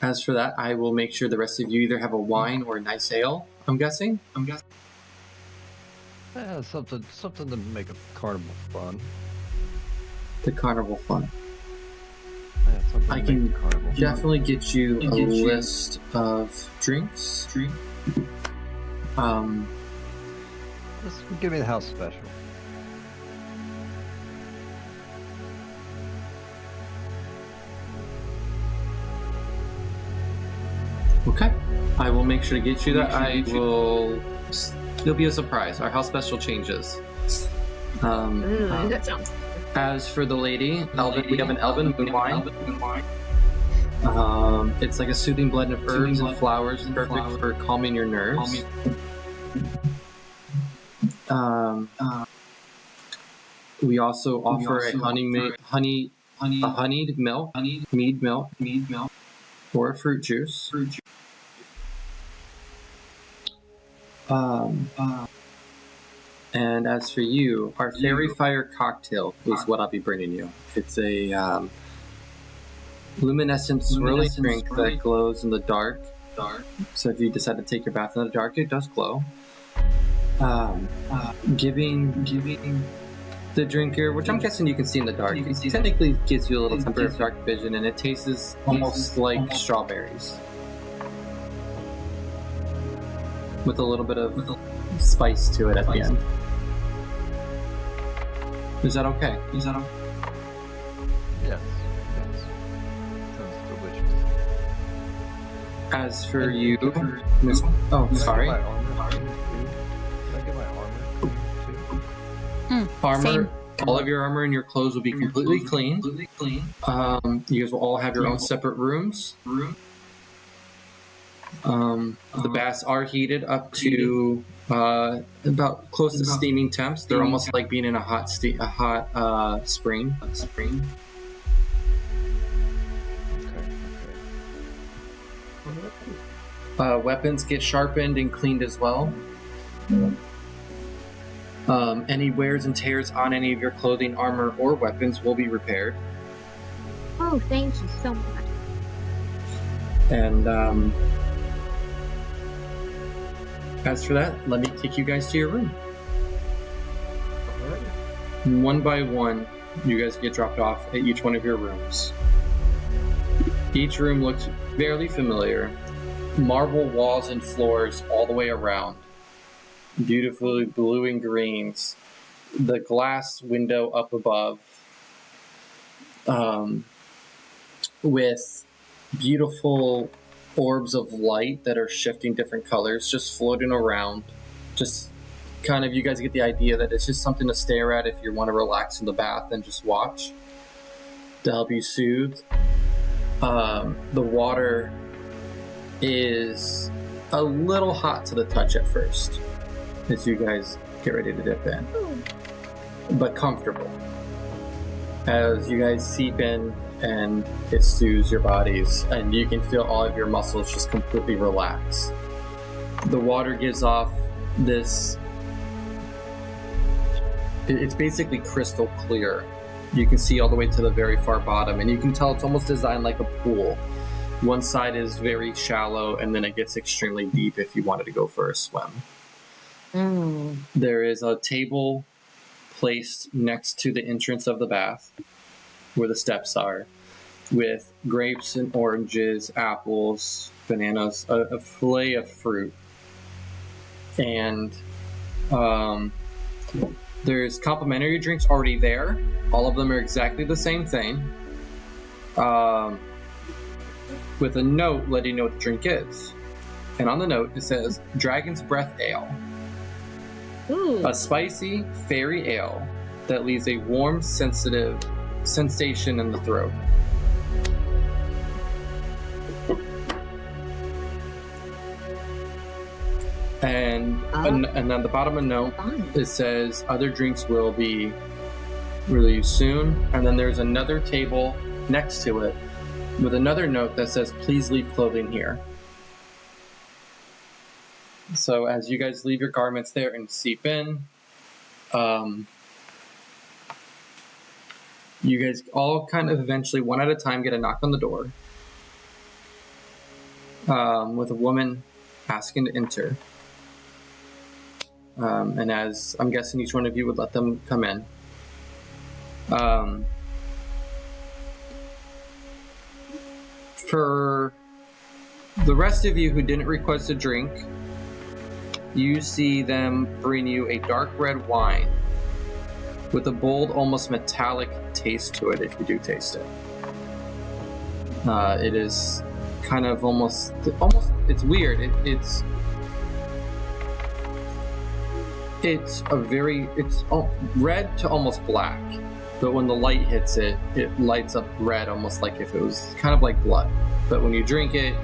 As for that, I will make sure the rest of you either have a wine or a nice ale. I'm guessing. Yeah, something to make a carnival fun. The carnival fun. Yeah, something I to can make the carnival fun. definitely get you a list of drinks. Just give me the house special. Okay. I will make sure to get you that. It'll be a surprise. Our house special changes. That sounds. As for the lady, Elven, we have an Elven moon wine. It's like a soothing blend of herbs and flowers, perfect for calming your nerves. We also offer a honeyed milk, mead milk, or a fruit juice. And as for you, our Fairy Fire cocktail is what I'll be bringing you. It's a luminescent swirly drink that glows in the dark. So if you decide to take your bath in the dark, it does glow. Giving the drinker, which I'm guessing you can see in the dark, it technically gives you a little temporary dark vision, and it tastes almost like strawberries. With a little bit of spice to it at the end. Is that okay? Yes. Sounds delicious. As for you, Miss... Oh, sorry. Can I get my armor too? Armor. Same. All of your armor and your clothes will be completely clean. You guys will all have your own separate rooms. The baths are heated up to about close to steaming temps. They're almost like being in a hot spring. Weapons get sharpened and cleaned as well. Any wears and tears on any of your clothing, armor, or weapons will be repaired. Oh, thank you so much. And as for that, let me take you guys to your room. One by one, you guys get dropped off at each one of your rooms. Each room looks fairly familiar. Marble walls and floors all the way around. Beautifully blue and greens. The glass window up above. With beautiful orbs of light that are shifting different colors, just floating around. Just kind of, you guys get the idea that it's just something to stare at if you want to relax in the bath and just watch to help you soothe. The water is a little hot to the touch at first as you guys get ready to dip in, but comfortable as you guys seep in, and it soothes your bodies, and you can feel all of your muscles just completely relax. The water gives off this, it's basically crystal clear. You can see all the way to the very far bottom, and you can tell it's almost designed like a pool. One side is very shallow, and then it gets extremely deep if you wanted to go for a swim. There is a table placed next to the entrance of the bath, where the steps are, with grapes and oranges, apples, bananas, a fillet of fruit. And there's complimentary drinks already there. All of them are exactly the same thing. With a note letting you know what the drink is. And on the note, it says, Dragon's Breath Ale. Ooh. A spicy, fairy ale that leaves a warm, sensitive sensation in the throat. And on the bottom of the note, it says, other drinks will be released soon. And then there's another table next to it with another note that says, please leave clothing here. So as you guys leave your garments there and seep in, You guys all kind of eventually, one at a time, get a knock on the door with a woman asking to enter. And as I'm guessing each one of you would let them come in. For the rest of you who didn't request a drink, you see them bring you a dark red wine with a bold, almost metallic taste to it if you do taste it. It is kind of almost it's weird. It's red to almost black, but when the light hits it, it lights up red almost like if it was kind of like blood. But when you drink it,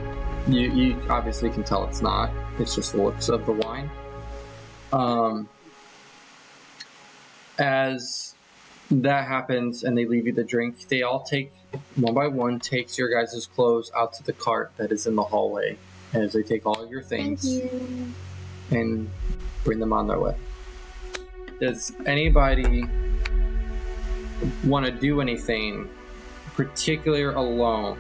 you obviously can tell it's not. It's just the looks of the wine. As that happens and they leave you the drink, they all take, one by one, takes your guys' clothes out to the cart that is in the hallway as they take all of your things and bring them on their way. Does anybody want to do anything particular alone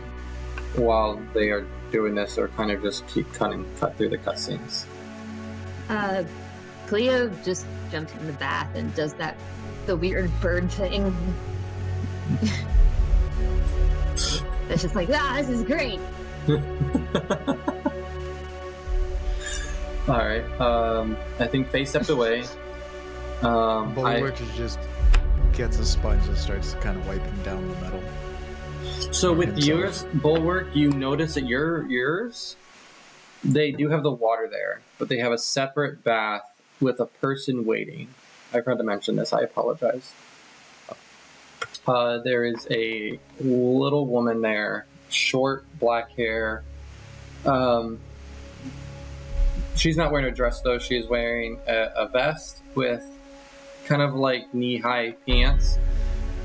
while they are doing this, or kind of just keep cut through the cutscenes? Cleo just jumps in the bath and does the weird bird thing. It's just like, this is great. All right. I think Faye stepped away. Bulwark just gets a sponge and starts kind of wiping down the metal. So with yours, Bulwark, you notice that yours, they do have the water there, but they have a separate bath with a person waiting. I forgot to mention this. I apologize. There is a little woman there, short black hair. She's not wearing a dress though. She is wearing a vest with kind of like knee-high pants,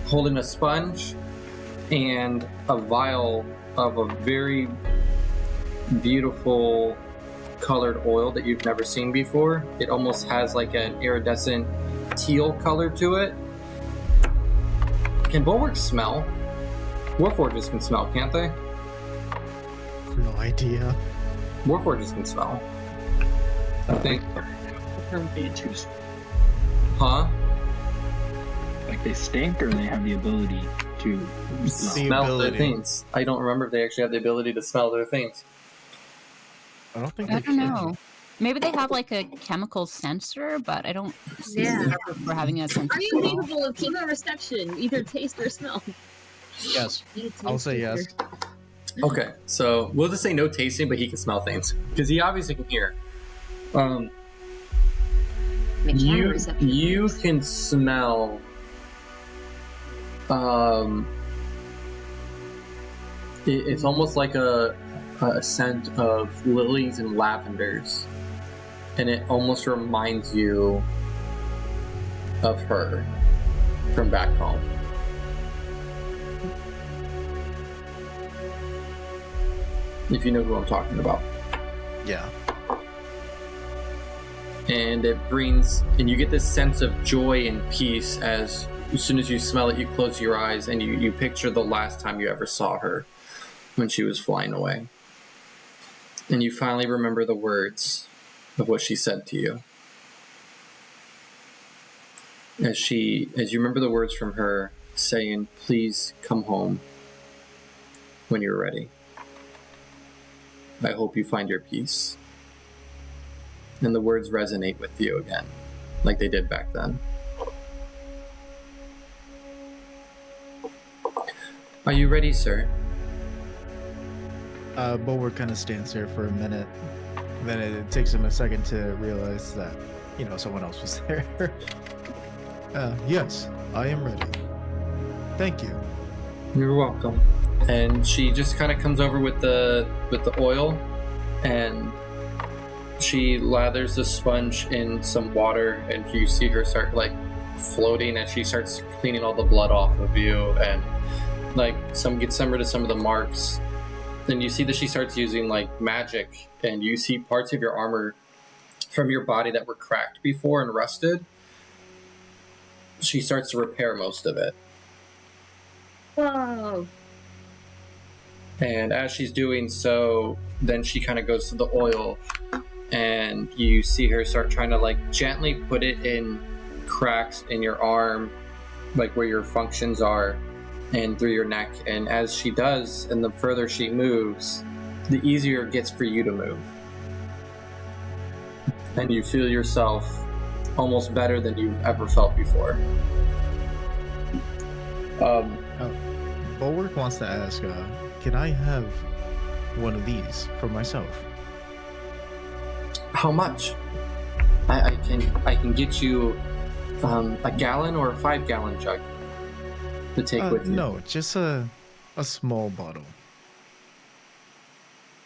holding a sponge and a vial of a very beautiful colored oil that you've never seen before. It almost has like an iridescent teal color to it. Can Bulwark smell? Warforges can smell, can't they? No idea. Warforges can smell. I think. Huh? Like they stink, or they have the ability to smell their things. I don't remember if they actually have the ability to smell their things. I don't think. I don't know. Maybe they have like a chemical sensor, but I don't see for having a sensor. Are you capable of chemoreception, either taste or smell? Yes. I'll say yes. Okay, so we'll just say no tasting, but he can smell things because he obviously can hear. You can smell. It's almost like a scent of lilies and lavenders, and it almost reminds you of her from back home. If you know who I'm talking about. Yeah. And it brings, and you get this sense of joy and peace as soon as you smell it, you close your eyes and you picture the last time you ever saw her when she was flying away. And you finally remember the words of what she said to you. As you remember the words from her saying, "Please come home when you're ready. I hope you find your peace." And the words resonate with you again, like they did back then. Are you ready, sir? Bulwark kind of stands there for a minute. Then it takes him a second to realize that, someone else was there. Yes, I am ready. Thank you. You're welcome. And she just kind of comes over with the oil, and she lathers the sponge in some water, and you see her start like floating as she starts cleaning all the blood off of you, and like gets some rid of some of the marks. Then you see that she starts using like magic, and you see parts of your armor from your body that were cracked before and rusted. She starts to repair most of it. Whoa. And as she's doing so, then she kind of goes to the oil, and you see her start trying to like gently put it in cracks in your arm, like where your functions are, and through your neck. And as she does, and the further she moves, the easier it gets for you to move. And you feel yourself almost better than you've ever felt before. Bulwark wants to ask, can I have one of these for myself? How much? I can get you a gallon or a 5-gallon jug to take with you. No, just a small bottle.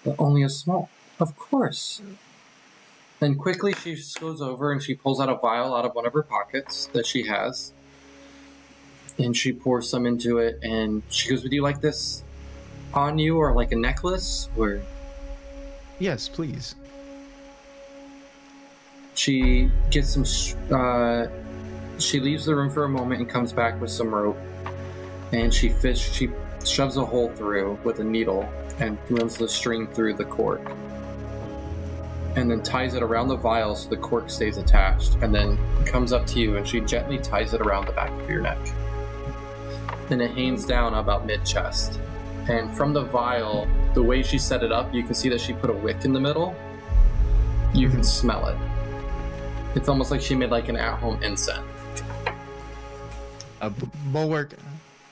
But only a small. Of course. Then quickly she just goes over and she pulls out a vial out of one of her pockets that she has. And she pours some into it, and she goes, would you like this on you, or like a necklace? Or Yes, please. she gets some she leaves the room for a moment and comes back with some rope, and she shoves a hole through with a needle and runs the string through the cork, and then ties it around the vial so the cork stays attached, and then comes up to you and she gently ties it around the back of your neck. Then it hangs down about mid-chest. And from the vial, the way she set it up, you can see that she put a wick in the middle. You can smell it. It's almost like she made like an at-home incense. Bulwark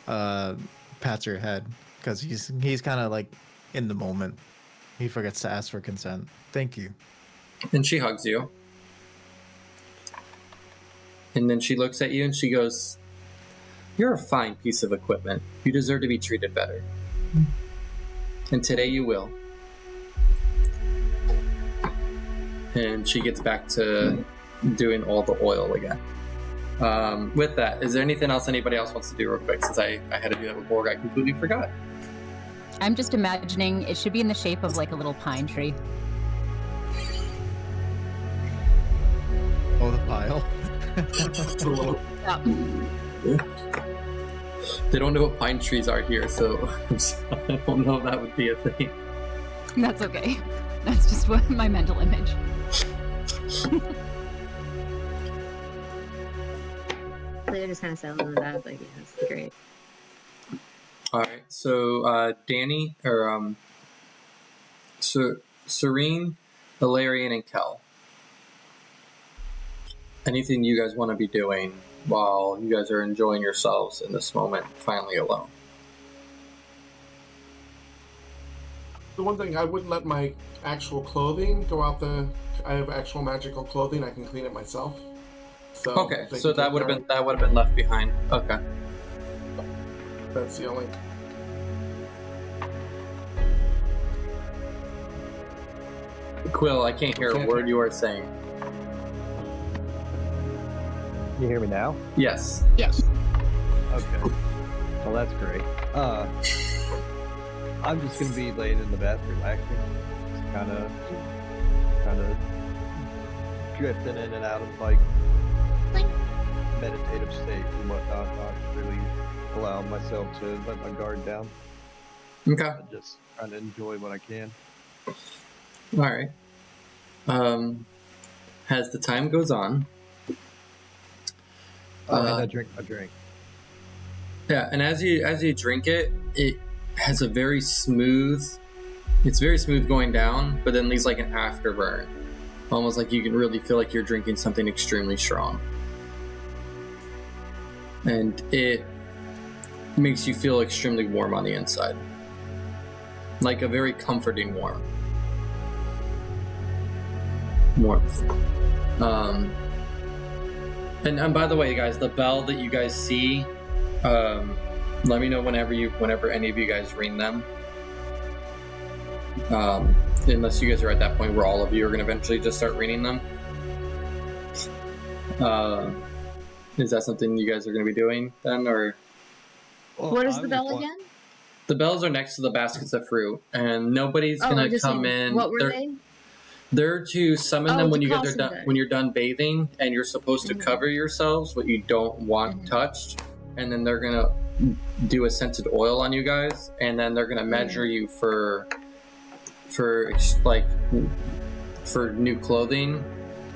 pats her head because he's kind of like in the moment. He forgets to ask for consent. Thank you. And she hugs you. And then she looks at you and she goes, you're a fine piece of equipment. You deserve to be treated better. And today you will. And she gets back to doing all the oil again. With that, is there anything else anybody else wants to do real quick? Since I had to do that with Borg, I completely forgot. I'm just imagining it should be in the shape of like a little pine tree. Oh, the pile. Yeah. They don't know what pine trees are here, so I don't know if that would be a thing. That's okay. That's just what my mental image. They're just kind of settling that, like, yeah, it's great. All right, so Danny, or Serene, Valerian, and Kel. Anything you guys want to be doing while you guys are enjoying yourselves in this moment, finally alone? The one thing, I wouldn't let my actual clothing go out I have actual magical clothing. I can clean it myself. So Okay, so that would have been left behind. Okay. That's the only. Quill, I can't hear a word you are saying. You hear me now? Yes. Yes. Okay. Well, that's great. I'm just gonna be laying in the bath relaxing, just kind of drifting in and out of like meditative state and whatnot, not really allowing myself to let my guard down. Okay. I'm just trying to enjoy what I can. All right. As the time goes on, And I drink my drink. yeah, and as you drink it, it has a very smooth. It's very smooth going down, but then leaves like an afterburn, almost like you can really feel like you're drinking something extremely strong, and it makes you feel extremely warm on the inside, like a very comforting warmth. And by the way, guys, the bell that you guys see, let me know whenever any of you guys ring them. Unless you guys are at that point where all of you are going to eventually just start ringing them. Is that something you guys are going to be doing then, or? Well, What is I the was bell wa- again? The bells are next to the baskets of fruit, and nobody's Oh, going I'm to just come saying, in. what were they? They're to summon Oh, them when to you call guys are done. somebody. When you're done bathing, and you're supposed to Mhm. cover yourselves, what you don't want Mhm. touched, and then they're gonna do a scented oil on you guys, and then they're gonna measure you for new clothing.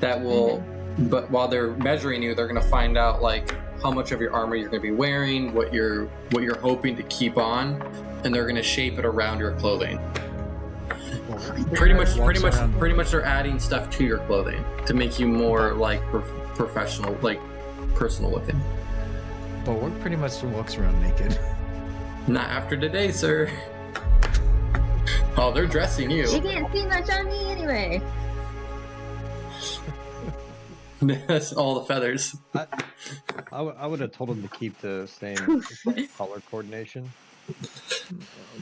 That will, but while they're measuring you, they're gonna find out like how much of your armor you're gonna be wearing, what you're hoping to keep on, and they're gonna shape it around your clothing. Pretty much they're adding stuff to your clothing to make you more like professional, like personal looking. But Orc pretty much walks around naked. Not after today, sir. Oh, they're dressing you. You can't see much on me anyway. That's all the feathers. I would have told him to keep the same color coordination.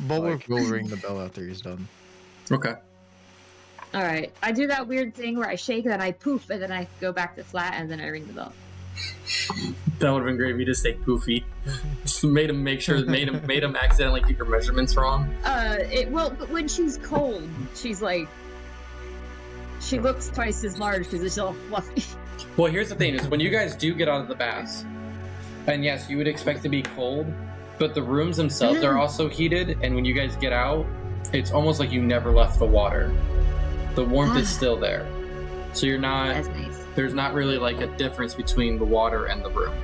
Bulwark will ring the bell after he's done. Okay. All right, I do that weird thing where I shake and then I poof and then I go back to flat and then I ring the bell. That would have been great if you just say poofy. Just made him accidentally get your measurements wrong. But when she's cold, she's like, she looks twice as large because it's all fluffy. Well, here's the thing: is when you guys do get out of the baths, and yes, you would expect to be cold, but the rooms themselves are also heated, and when you guys get out, it's almost like you never left the water. The warmth is still there, so you're not. That's nice. There's not really like a difference between the water and the room.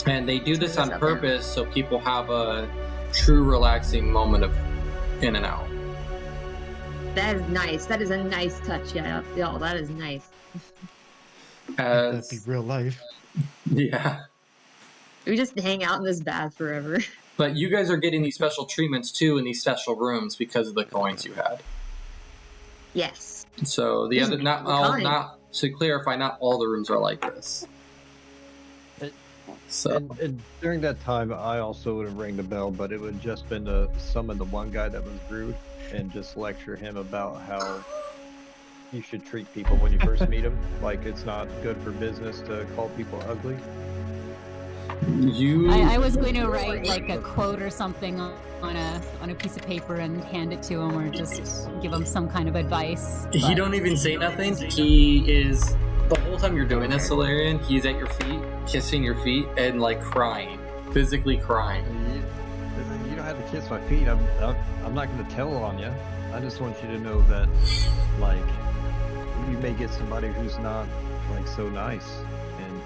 And they do this on purpose so people have a true relaxing moment of in and out. That is nice. That is a nice touch, y'all. That is nice. That'd be real life. Yeah. We just hang out in this bath forever. But you guys are getting these special treatments too in these special rooms because of the coins you had. Yes. So the other, not to clarify, not all the rooms are like this. So And during that time, I also would have rang the bell, but it would have just been to summon the one guy that was rude and just lecture him about how you should treat people when you first meet them. Like, it's not good for business to call people ugly. I was going to write like a quote or something on a piece of paper and hand it to him, or just give him some kind of advice. He don't even say nothing. He is, the whole time you're doing this, Solarian, he's at your feet, kissing your feet, and like crying, physically crying. You don't have to kiss my feet. I'm not going to tell on you. I just want you to know that, like, you may get somebody who's not like so nice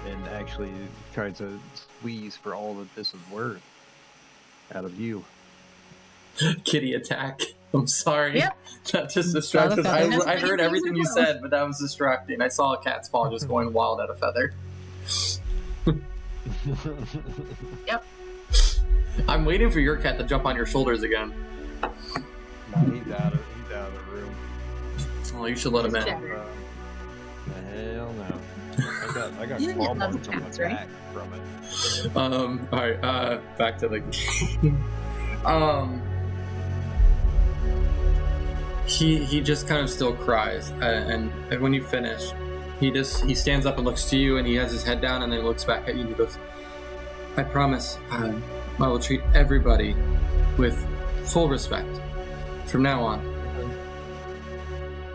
and actually tries to squeeze for all that this is worth out of you. Kitty attack. I'm sorry. Yep. That just distracted. I heard everything you said, but that was distracting. I saw a cat spawn just going wild at a feather. Yep. I'm waiting for your cat to jump on your shoulders again. No, he's out of the room. Oh, you should let him in. Hell no. I got You claw love marks on my cats, right? back from it. Alright, back to the game. He just kind of still cries, and when you finish, he stands up and looks to you, and he has his head down, and then looks back at you, and he goes, "I promise, I will treat everybody with full respect from now on."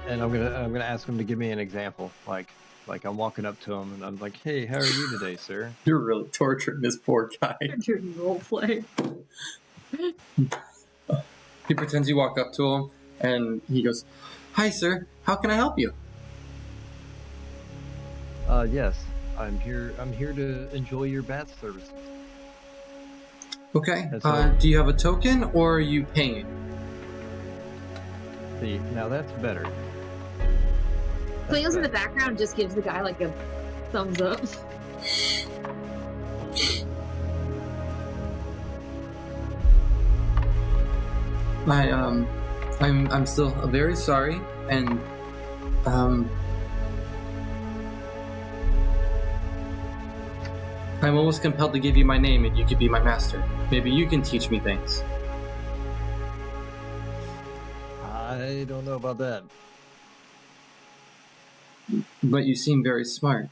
And I'm gonna ask him to give me an example, like I'm walking up to him and I'm like, "Hey, how are you today, sir?" You're really torturing this poor guy. Role play. He pretends you walk up to him, and he goes, "Hi, sir. How can I help you?" Yes, I'm here to enjoy your bath services. Okay. That's all. Do you have a token, or are you paying? See, now that's better. Cleo's in the background just gives the guy like a thumbs up. I'm still very sorry, and I'm almost compelled to give you my name, and you could be my master. Maybe you can teach me things. I don't know about that. But you seem very smart,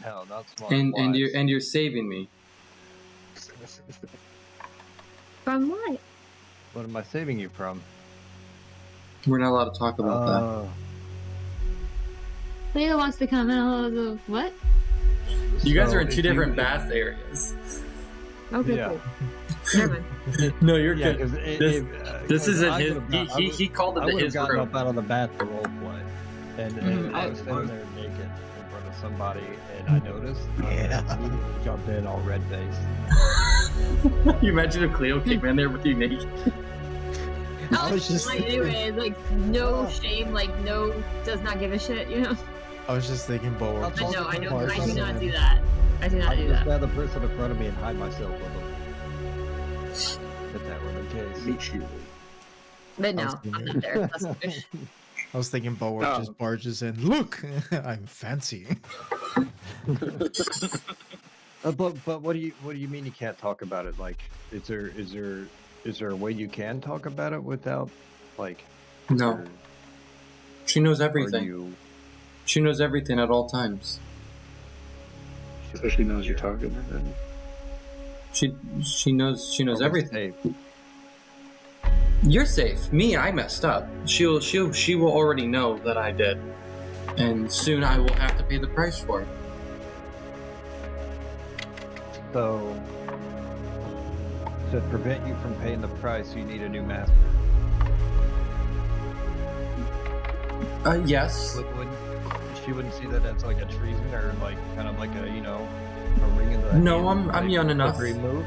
No, not smart. and wise. you're saving me. From what? What am I saving you from? We're not allowed to talk about that. Cleo wants to come in. What? You guys So are in if two you- different bath areas. Okay, Yeah. cool. Never mind. No, you're Yeah, good. because This isn't his. He called it I would have his gotten room. up out of the bath to role play, and Mhm, I I- was standing there naked in front of somebody, and I noticed. Yeah. I immediately jumped in all red faced. You imagine if Cleo came in there with you naked. I was just Anyways, like no shame, like no does not give a shit, you know. I was just thinking, Bo. I'll I talk know, I to know, I do Mark not and do that. I do not I'll do just that. grab the person in front of me and hide myself with them. If that were the case. But no, I was I'm thinking- not there. That's for sure. I was thinking Bo Oh. just barges in. Look, I'm fancy. But what do you mean you can't talk about it? Like, is there a way you can talk about it without, like, No, or she knows are everything. you? She knows everything at all times. So she knows you're talking to her. She knows are we everything. safe? You're safe. Me, I messed up. She will already know that I did, and soon I will have to pay the price for it. So, to prevent you from paying the price, you need a new master. Yes. She wouldn't see that as like a treason or like kind of like a a ring in the No, hand, I'm young enough. slippery move.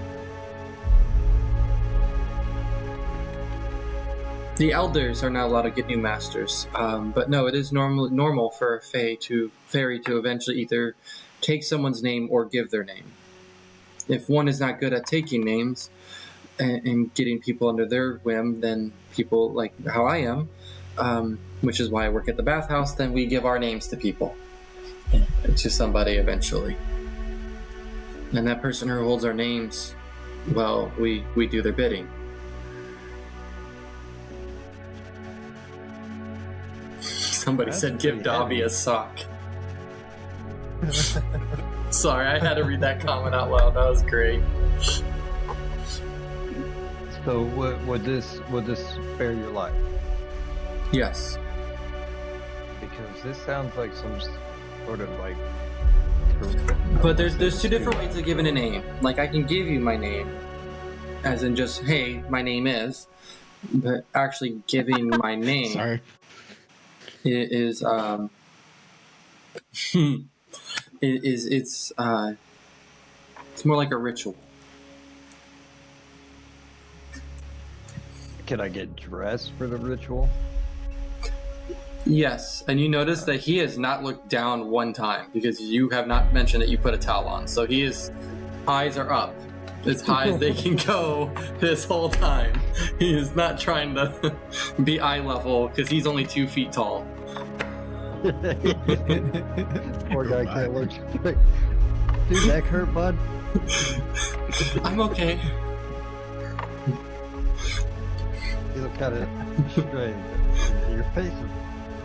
The elders are not allowed to get new masters, but no, it is normal for a fairy to eventually either take someone's name or give their name. If one is not good at taking names and getting people under their whim, then people like how I am, which is why I work at the bathhouse, then we give our names to people, to somebody eventually. And that person who holds our names, well, we do their bidding. Somebody That's said give pretty Dobby heavy. a sock. Sorry, I had to read that comment out loud. That was great. So would this spare your life? Yes. Because this sounds like some sort of like. But there's two different ways of giving a name. Like I can give you my name, as in just hey, my name is, but actually giving my name Sorry. is it's more like a ritual. Can I get dressed for the ritual? Yes, and you notice that he has not looked down one time because you have not mentioned that you put a towel on. So his eyes are up as high as they can go this whole time. He is not trying to be eye level because he's only 2 feet tall. Poor guy can't look straight. Dude, neck hurt, bud. I'm okay. You look kind of strange. Your face is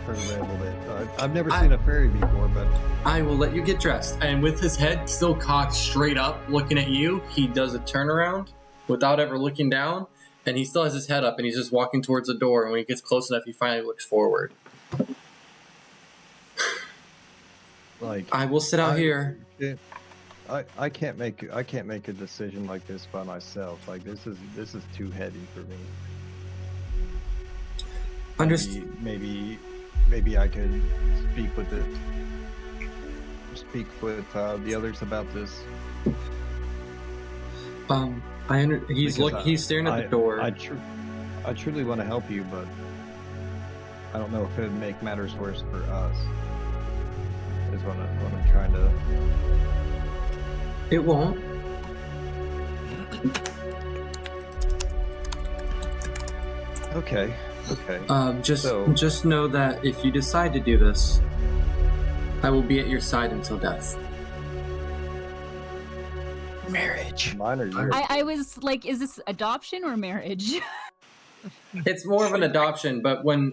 turned away a little bit. I've never seen a fairy before, but I will let you get dressed. And with his head still cocked straight up, looking at you, he does a turnaround without ever looking down. And he still has his head up and he's just walking towards the door. And when he gets close enough, he finally looks forward. like I will sit out here. I can't make a decision like this by myself. Like this is too heavy for me. Maybe I could speak with the others about this. He's staring at the door. I truly want to help you, but I don't know if it would make matters worse for us. Is what I'm trying to. It won't. Okay. Just know that if you decide to do this, I will be at your side until death. Marriage. Mine or yours? I was like, is this adoption or marriage? It's more of an adoption, but when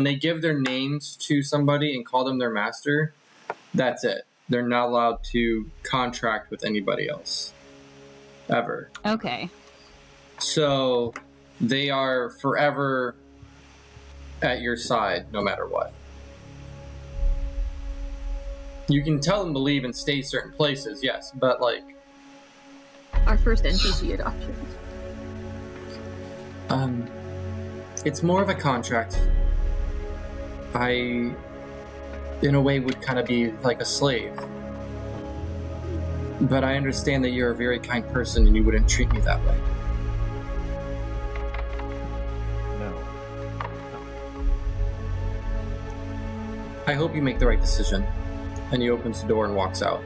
they give their names to somebody and call them their master, that's it. They're not allowed to contract with anybody else. Ever. Okay. So they are forever at your side, no matter what. You can tell them to leave and stay certain places, yes, but like Our first NPC adoption. it's more of a contract. I, in a way, would kind of be like a slave. But I understand that you're a very kind person and you wouldn't treat me that way. No. I hope you make the right decision. And he opens the door and walks out.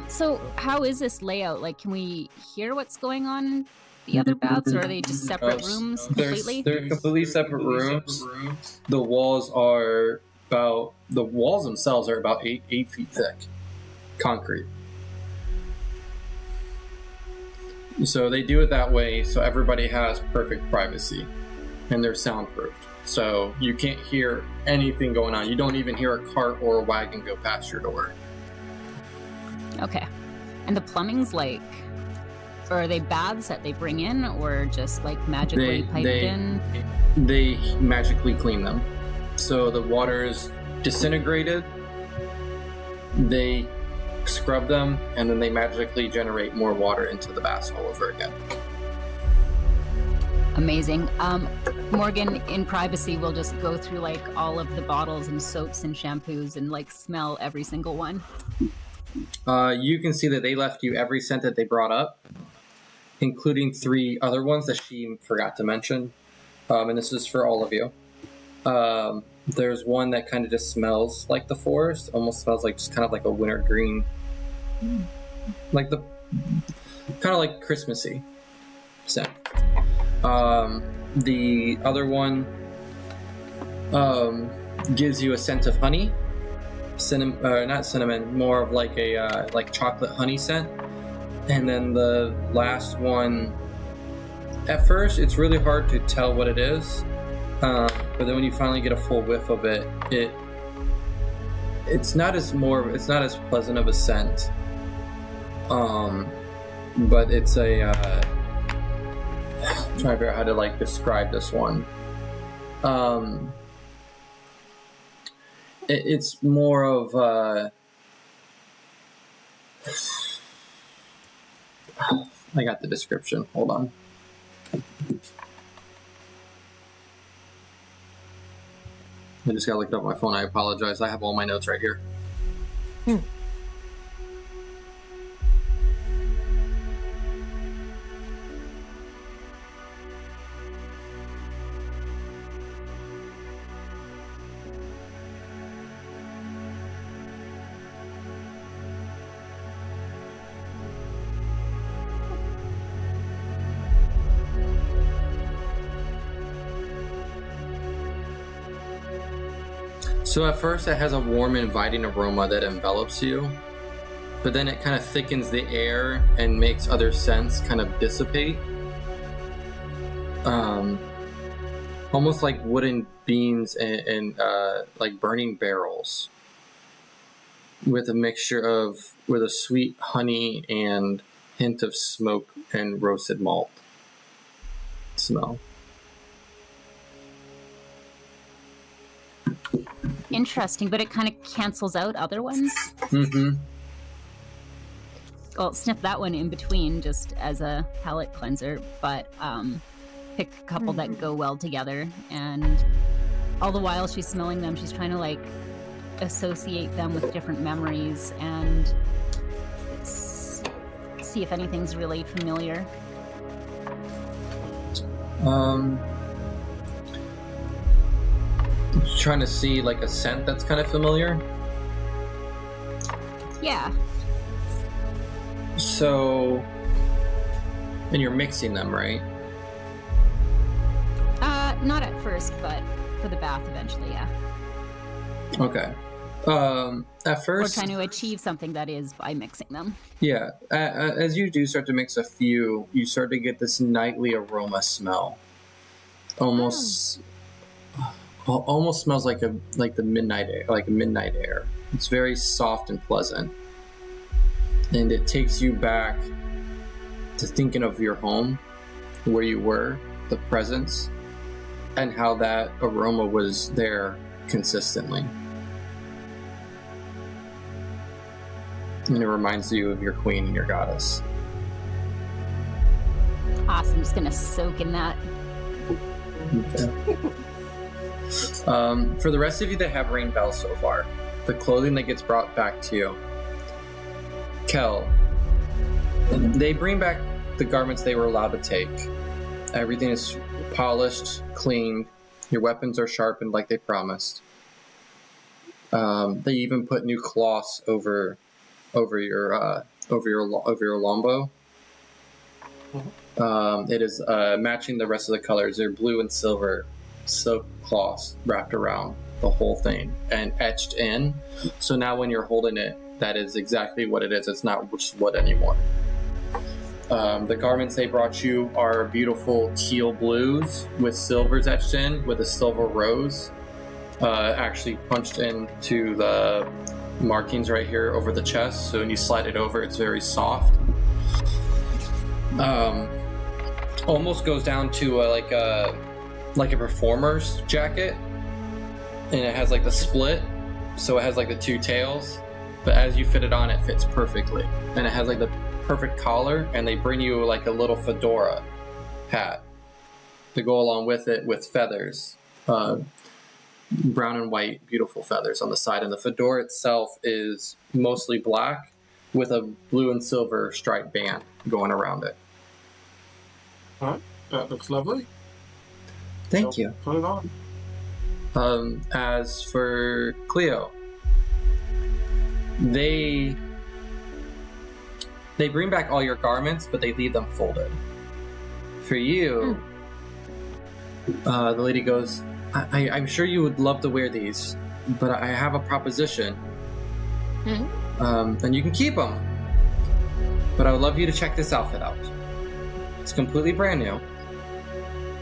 So how is this layout? Like, can we hear what's going on in the other baths, or are they just separate rooms completely? They're completely separate rooms. The walls themselves are about 8 feet thick. Concrete. So they do it that way so everybody has perfect privacy. And they're soundproofed. So you can't hear anything going on. You don't even hear a cart or a wagon go past your door. Okay. And the plumbing's like, or are they baths that they bring in, or just like magically piped in? They magically clean them. So the water is disintegrated. They scrub them, and then they magically generate more water into the baths all over again. Amazing. Morgan, in privacy, will just go through like all of the bottles and soaps and shampoos and like smell every single one. You can see that they left you every scent that they brought up, including 3 other ones that she forgot to mention. And this is for all of you. There's one that kind of just smells like the forest, almost smells like just kind of like a winter green, like the kind of like Christmassy scent. The other one gives you a scent of honey. Not cinnamon, more of like a like chocolate honey scent. And then the last one, at first it's really hard to tell what it is, but then when you finally get a full whiff of it, it's not as pleasant of a scent. But it's a I'm trying to figure out how to like describe this one. It's more of I got the description. Hold on. I just gotta look it up on my phone. I apologize. I have all my notes right here. So at first it has a warm, inviting aroma that envelops you, but then it kind of thickens the air and makes other scents kind of dissipate. Almost like wooden beams and like burning barrels with a mixture with a sweet honey and hint of smoke and roasted malt smell. Interesting, but it kind of cancels out other ones. Mm-hmm. Well, sniff that one in between just as a palate cleanser, but pick a couple that go well together. And all the while she's smelling them, she's trying to like associate them with different memories and see if anything's really familiar. Trying to see like a scent that's kind of familiar. Yeah. So, and you're mixing them, right? Not at first, but for the bath eventually, yeah. Okay. At first, or trying to achieve something that is by mixing them. Yeah. As you do start to mix a few, you start to get this nightly aroma smell. Almost smells like the midnight air, like midnight air. It's very soft and pleasant, and it takes you back to thinking of your home, where you were, the presence, and how that aroma was there consistently. And it reminds you of your queen and your goddess. Awesome. I'm just gonna soak in that. Okay. For the rest of you that have ring bells so far, the clothing that gets brought back to you, Kel, they bring back the garments they were allowed to take. Everything is polished, cleaned. Your weapons are sharpened like they promised. They even put new cloths over your lombo. It is matching the rest of the colors. They're blue and silver silk cloths wrapped around the whole thing and etched in. So now when you're holding it, that is exactly what it is. It's not just wood anymore. The garments they brought you are beautiful teal blues with silvers etched in, with a silver rose actually punched into the markings right here over the chest. So when you slide it over, it's very soft. Almost goes down to like a performer's jacket, and it has like the split, so it has like the two tails, but as you fit it on, it fits perfectly, and it has like the perfect collar, and they bring you like a little fedora hat to go along with it, with feathers, brown and white, beautiful feathers on the side, and the fedora itself is mostly black with a blue and silver striped band going around it. All right, that looks lovely. Thank So, you. Put it on. As for Cleo, they bring back all your garments, but they leave them folded. For you, the lady goes, I'm sure you would love to wear these, but I have a proposition. And you can keep them, but I would love you to check this outfit out. It's completely brand new,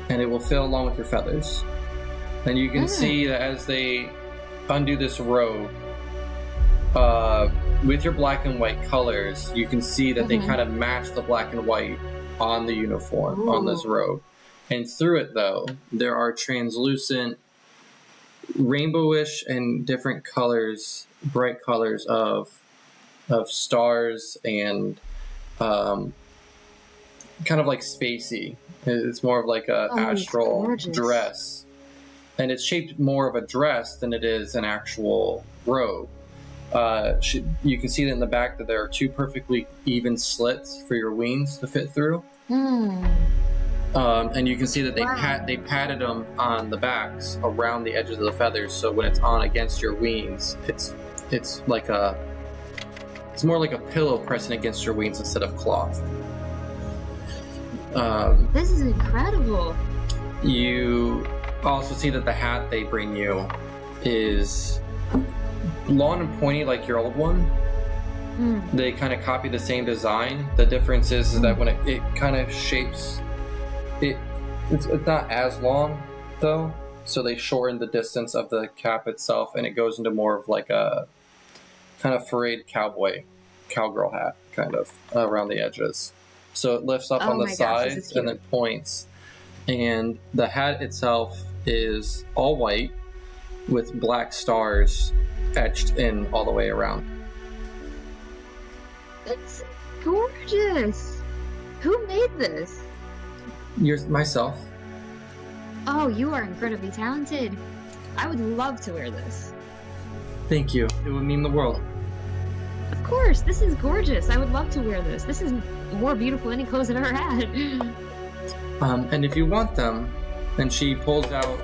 and it will fill along with your feathers. And you can see that as they undo this robe, with your black and white colors, you can see that they kind of match the black and white on the uniform, on this robe. And through it, though, there are translucent, rainbowish and different colors, bright colors of stars and kind of like spacey. It's more of like a astral dress, and it's shaped more of a dress than it is an actual robe. You can see that in the back that there are two perfectly even slits for your wings to fit through. And you can see that they padded them on the backs around the edges of the feathers, so when it's on against your wings, it's more like a pillow pressing against your wings instead of cloth. This is incredible. You also see that the hat they bring you is long and pointy like your old one. They kind of copy the same design. The difference is that when it kind of shapes, it's not as long though, so they shorten the distance of the cap itself, and it goes into more of like a kind of frayed cowgirl hat kind of around the edges. So it lifts up on the sides and then points. And the hat itself is all white with black stars etched in all the way around. It's gorgeous. Who made this? Myself. Oh, you are incredibly talented. I would love to wear this. Thank you. It would mean the world. Of course, this is gorgeous. I would love to wear this. This is more beautiful than any clothes I've ever had. And if you want them, then she pulls out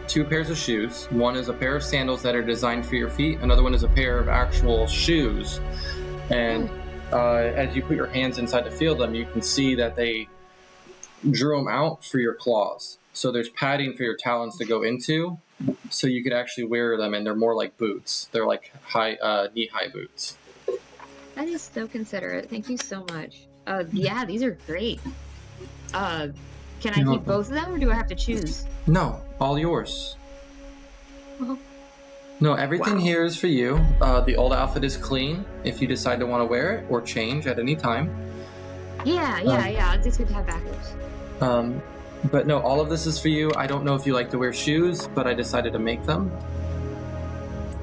two pairs of shoes. One is a pair of sandals that are designed for your feet. Another one is a pair of actual shoes. And as you put your hands inside to feel them, you can see that they drew them out for your claws. So there's padding for your talons to go into, so you could actually wear them, and they're more like boots. They're like knee-high boots. That is so considerate. Thank you so much. Yeah, these are great. Can I keep both of them, or do I have to choose? No, all yours. Oh. No, everything here is for you. The old outfit is clean if you decide to want to wear it or change at any time. Yeah. It's good to have backups. But no, all of this is for you. I don't know if you like to wear shoes, but I decided to make them.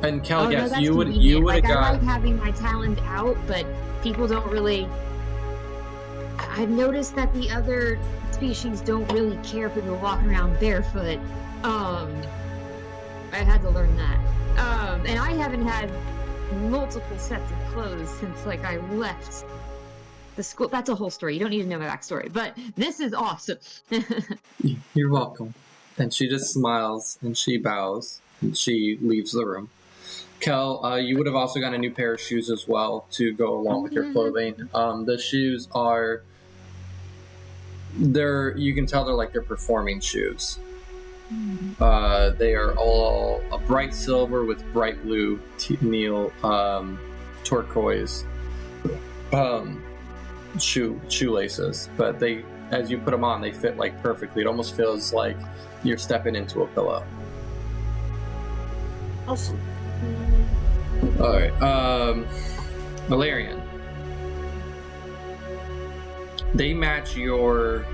And Kel, yes, that's you would convenient. have like, got. I like having my talent out, but people don't really. I've noticed that the other species don't really care for people walking around barefoot. I had to learn that. And I haven't had multiple sets of clothes since like I left the school. That's a whole story. You don't need to know my backstory, but this is awesome. You're welcome. And she just smiles and she bows and she leaves the room. Kel, you would have also got a new pair of shoes as well to go along with your clothing. The shoes are, you can tell they're performing shoes. They are all a bright silver with bright blue teal turquoise shoelaces, but they, as you put them on, they fit like perfectly. It almost feels like you're stepping into a pillow. Awesome. All right, Valerian. They match your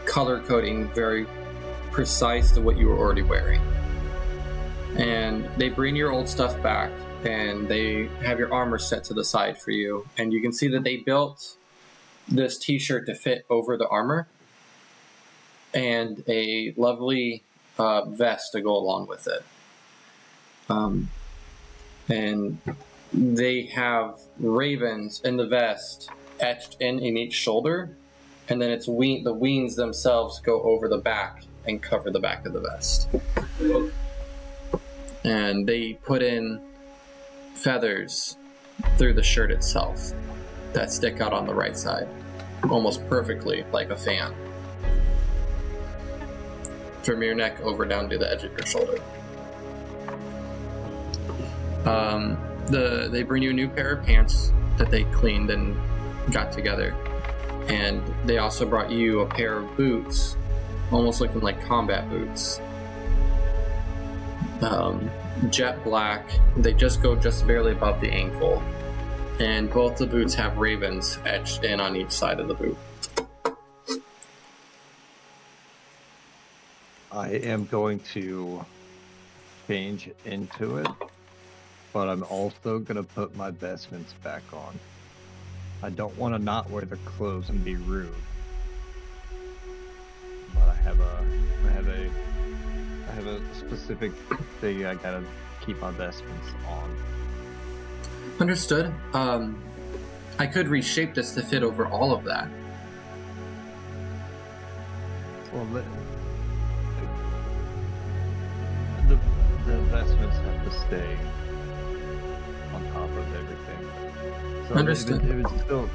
color coding very precise to what you were already wearing. And they bring your old stuff back and they have your armor set to the side for you. And you can see that they built this t-shirt to fit over the armor and a lovely vest to go along with it. And they have ravens in the vest etched in each shoulder, and then the wings themselves go over the back and cover the back of the vest. And they put in feathers through the shirt itself that stick out on the right side, almost perfectly like a fan, from your neck over down to the edge of your shoulder. They bring you a new pair of pants that they cleaned and got together, and they also brought you a pair of boots, almost looking like combat boots. Jet black. They just go just barely above the ankle, and both the boots have ravens etched in on each side of the boot. I am going to change into it, but I'm also going to put my vestments back on. I don't want to not wear the clothes and be rude. But I have a specific thing I gotta keep my vestments on. Understood. I could reshape this to fit over all of that. Well, the vestments have to stay on top of everything. So Understood. It would still.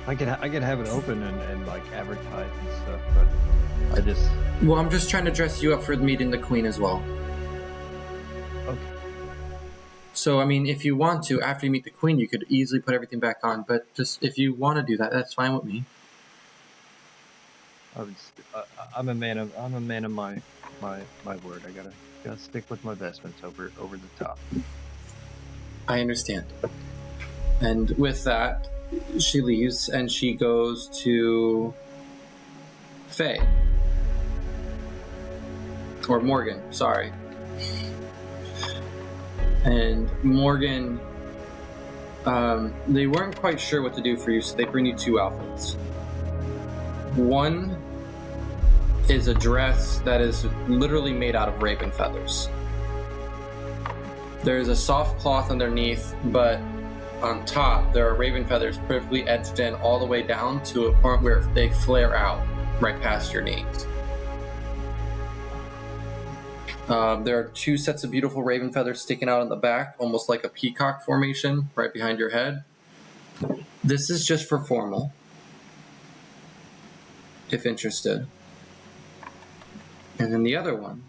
I could have it open and like advertise and stuff, but I just. Well, I'm just trying to dress you up for meeting the queen as well. Okay. So, I mean, if you want to, after you meet the queen, you could easily put everything back on. But just if you want to do that, that's fine with me. I'm a man of my word. I gotta stick with my vestments over the top. I understand. And with that, she leaves and she goes to Faye. Or Morgan, sorry. And Morgan, they weren't quite sure what to do for you, so they bring you two outfits. One is a dress that is literally made out of raven feathers. There's a soft cloth underneath, but on top there are raven feathers perfectly edged in all the way down to a point where they flare out right past your knees. There are two sets of beautiful raven feathers sticking out in the back, almost like a peacock formation right behind your head. This is just for formal, if interested. And then the other one,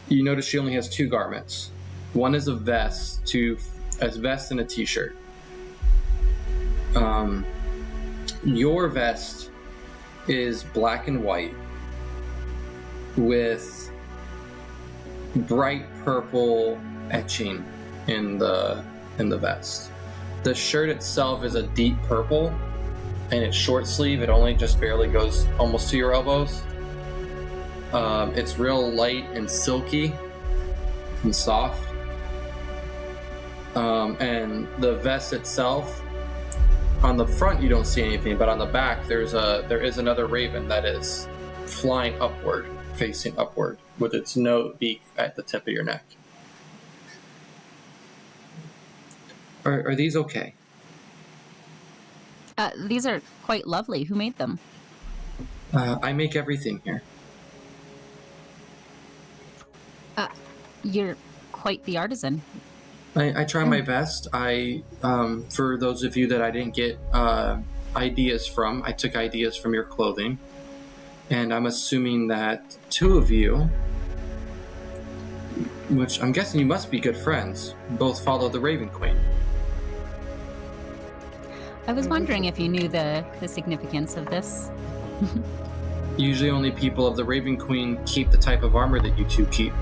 you notice she only has two garments. One is a vest, and a t-shirt. Your vest is black and white with bright purple etching in the vest. The shirt itself is a deep purple, and it's short sleeve. It only just barely goes almost to your elbows. It's real light and silky and soft. And the vest itself, on the front you don't see anything, but on the back there is another raven that is flying upward, facing upward, with its beak at the tip of your neck. Are these okay? These are quite lovely. Who made them? I make everything here. You're quite the artisan. I try my best. For those of you that I didn't get ideas from, I took ideas from your clothing. And I'm assuming that two of you, which I'm guessing you must be good friends, both follow the Raven Queen. I was wondering if you knew the significance of this. Usually only people of the Raven Queen keep the type of armor that you two keep.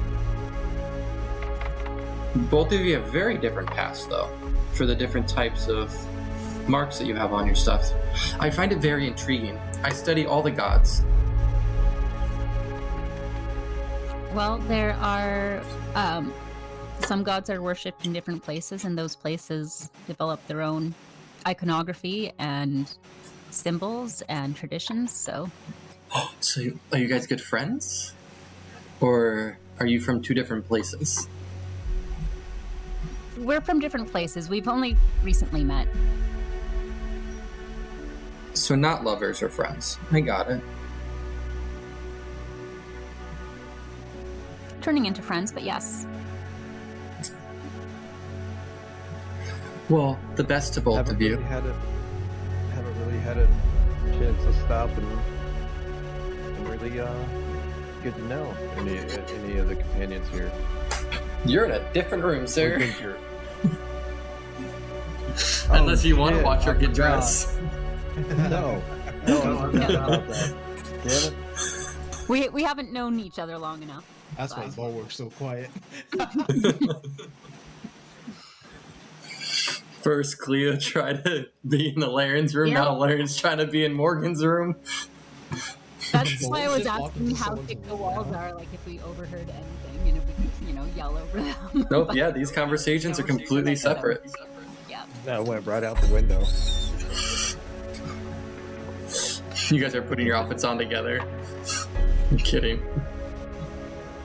Both of you have very different paths, though, for the different types of marks that you have on your stuff. I find it very intriguing. I study all the gods. Well, there are some gods are worshipped in different places, and those places develop their own iconography and symbols and traditions. So Are you guys good friends? Or are you from two different places? we're from different places. We've only recently met. So not lovers or friends. I got it. Turning into friends, but yes. Well, the best to both of you. Haven't really had a chance to stop and really get to know any of the companions here. You're in a different room, sir. I think you're- Unless you want to shit, watch her I get forgot. dressed. No, I forgot about that. Damn it. We haven't known each other long enough. That's why Bulwark's so quiet. First, Cleo tried to be in the Laren's room. Yeah. Now Laren's trying to be in Morgan's room. That's why I was Walk asking into how someone's thick the room walls now. are, like if we overheard anything and if we could, yell over them. Nope, But- yeah, these conversations are completely separate. Yeah. That went right out the window. You guys are putting your outfits on together. I'm kidding.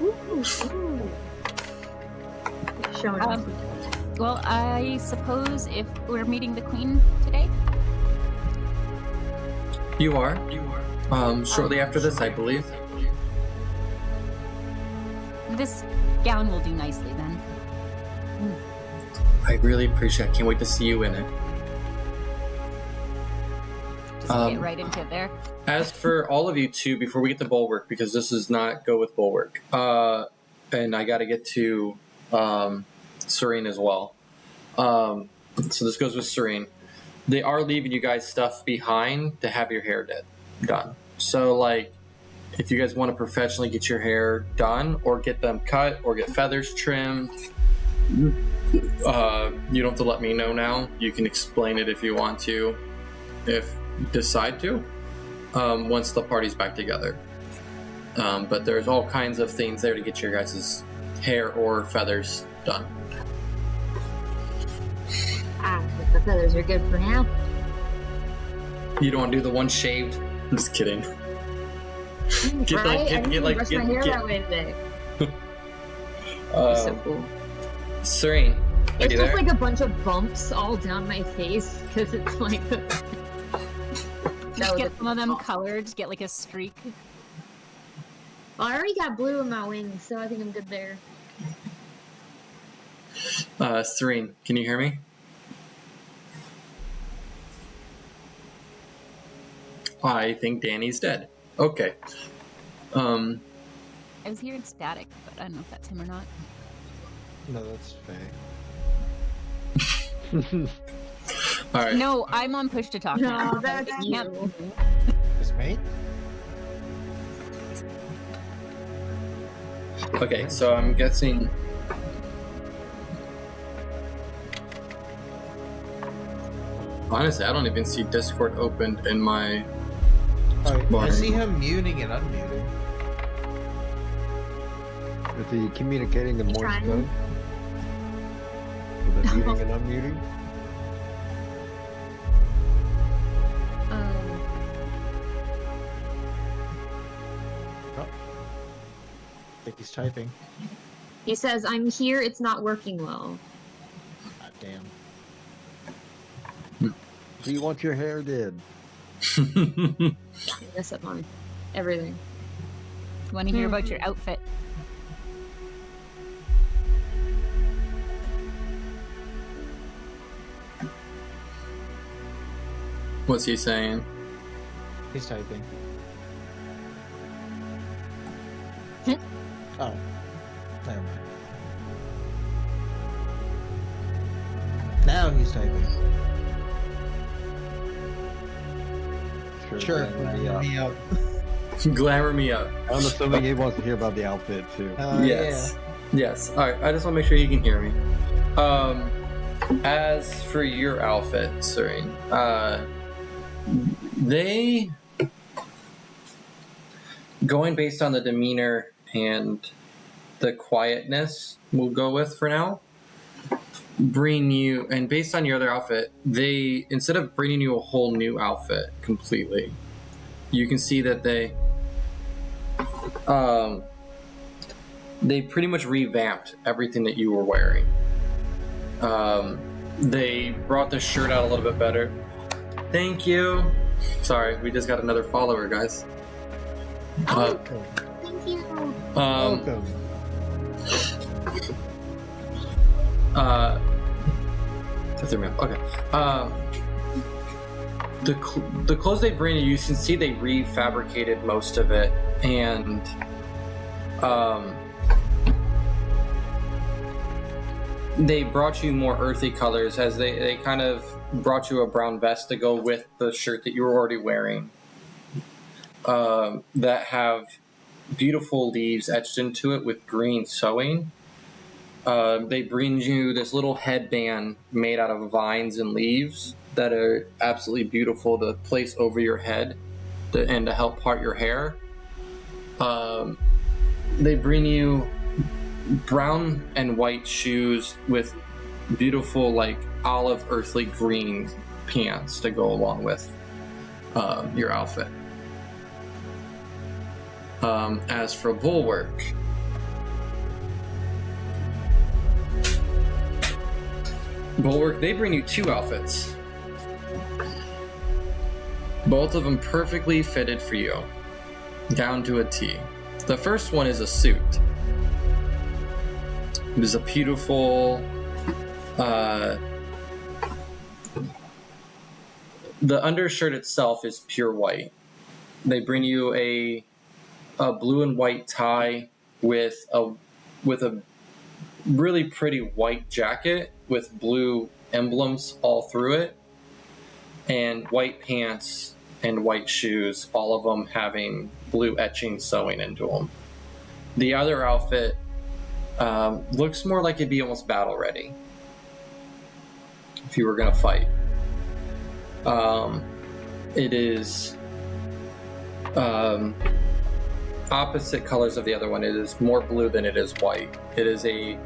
Ooh, ooh. Showing off. Well, I suppose if we're meeting the queen today, You are? Shortly after this, I believe. this gown will do nicely then. I really appreciate it. I can't wait to see you in it. Just get right into it there. As for all of you two, before we get to Bulwark, because this does not go with Bulwark, and I got to get to Serene as well. So this goes with Serene. They are leaving you guys stuff behind to have your hair done. So, like, if you guys want to professionally get your hair done, or get them cut, or get feathers trimmed, you don't have to let me know now. You can explain it if you want to, if you decide to, once the party's back together. But there's all kinds of things there to get your guys' hair or feathers done. But the feathers are good for now. You don't want to do the one shaved? I'm just kidding. Get Right? like, I get, didn't get like, brush my hair that way today. So cool. Serene, are It's you just there? like a bunch of bumps all down my face because it's like. Just get some of them colored, get like a streak. Well, I already got blue in my wings, so I think I'm good there. Serene, can you hear me? I think Danny's dead. Okay. I was hearing static, but I don't know if that's him or not. No, that's Faye. All right. No, I'm on push to talk now. No, that's Yep. you. It's me? Okay, so I'm guessing. Honestly, I don't even see Discord opened in my. I Bar. see him muting and unmuting. Is he communicating the He's Morse trying. code? With the muting and unmuting? I think he's typing. He says, "I'm here. It's not working well." God damn. Do you want your hair did? I mess up on everything. Want to hear about your outfit? What's he saying? He's typing. Hmm? Oh. Never mind. Now he's typing. Sure, glamour me up. me up. Glamour me up. I'm assuming he wants to hear about the outfit too. Yes. Yes. All right. I just want to make sure he can hear me. As for your outfit, Serene, they going based on the demeanor and the quietness we'll go with for now. Bring you, and based on your other outfit, they, instead of bringing you a whole new outfit completely, you can see that they pretty much revamped everything that you were wearing. They brought the shirt out a little bit better. Thank you. Sorry, we just got another follower, guys. Welcome. Thank you. Welcome. That threw me off. Okay. The clothes they bring you can see they refabricated most of it, and they brought you more earthy colors, as they kind of brought you a brown vest to go with the shirt that you were already wearing, that have beautiful leaves etched into it with green sewing. They bring you this little headband made out of vines and leaves that are absolutely beautiful to place over your head and to help part your hair. They bring you brown and white shoes with beautiful, like, olive earthly green pants to go along with your outfit. As for Bulwark, they bring you two outfits. Both of them perfectly fitted for you, down to a T. The first one is a suit. It is a beautiful, the undershirt itself is pure white. They bring you a blue and white tie with a really pretty white jacket with blue emblems all through it, and white pants and white shoes, all of them having blue etching sewing into them. The other outfit looks more like it'd be almost battle ready if you were going to fight. It is opposite colors of the other one. It is more blue than it is white. It is a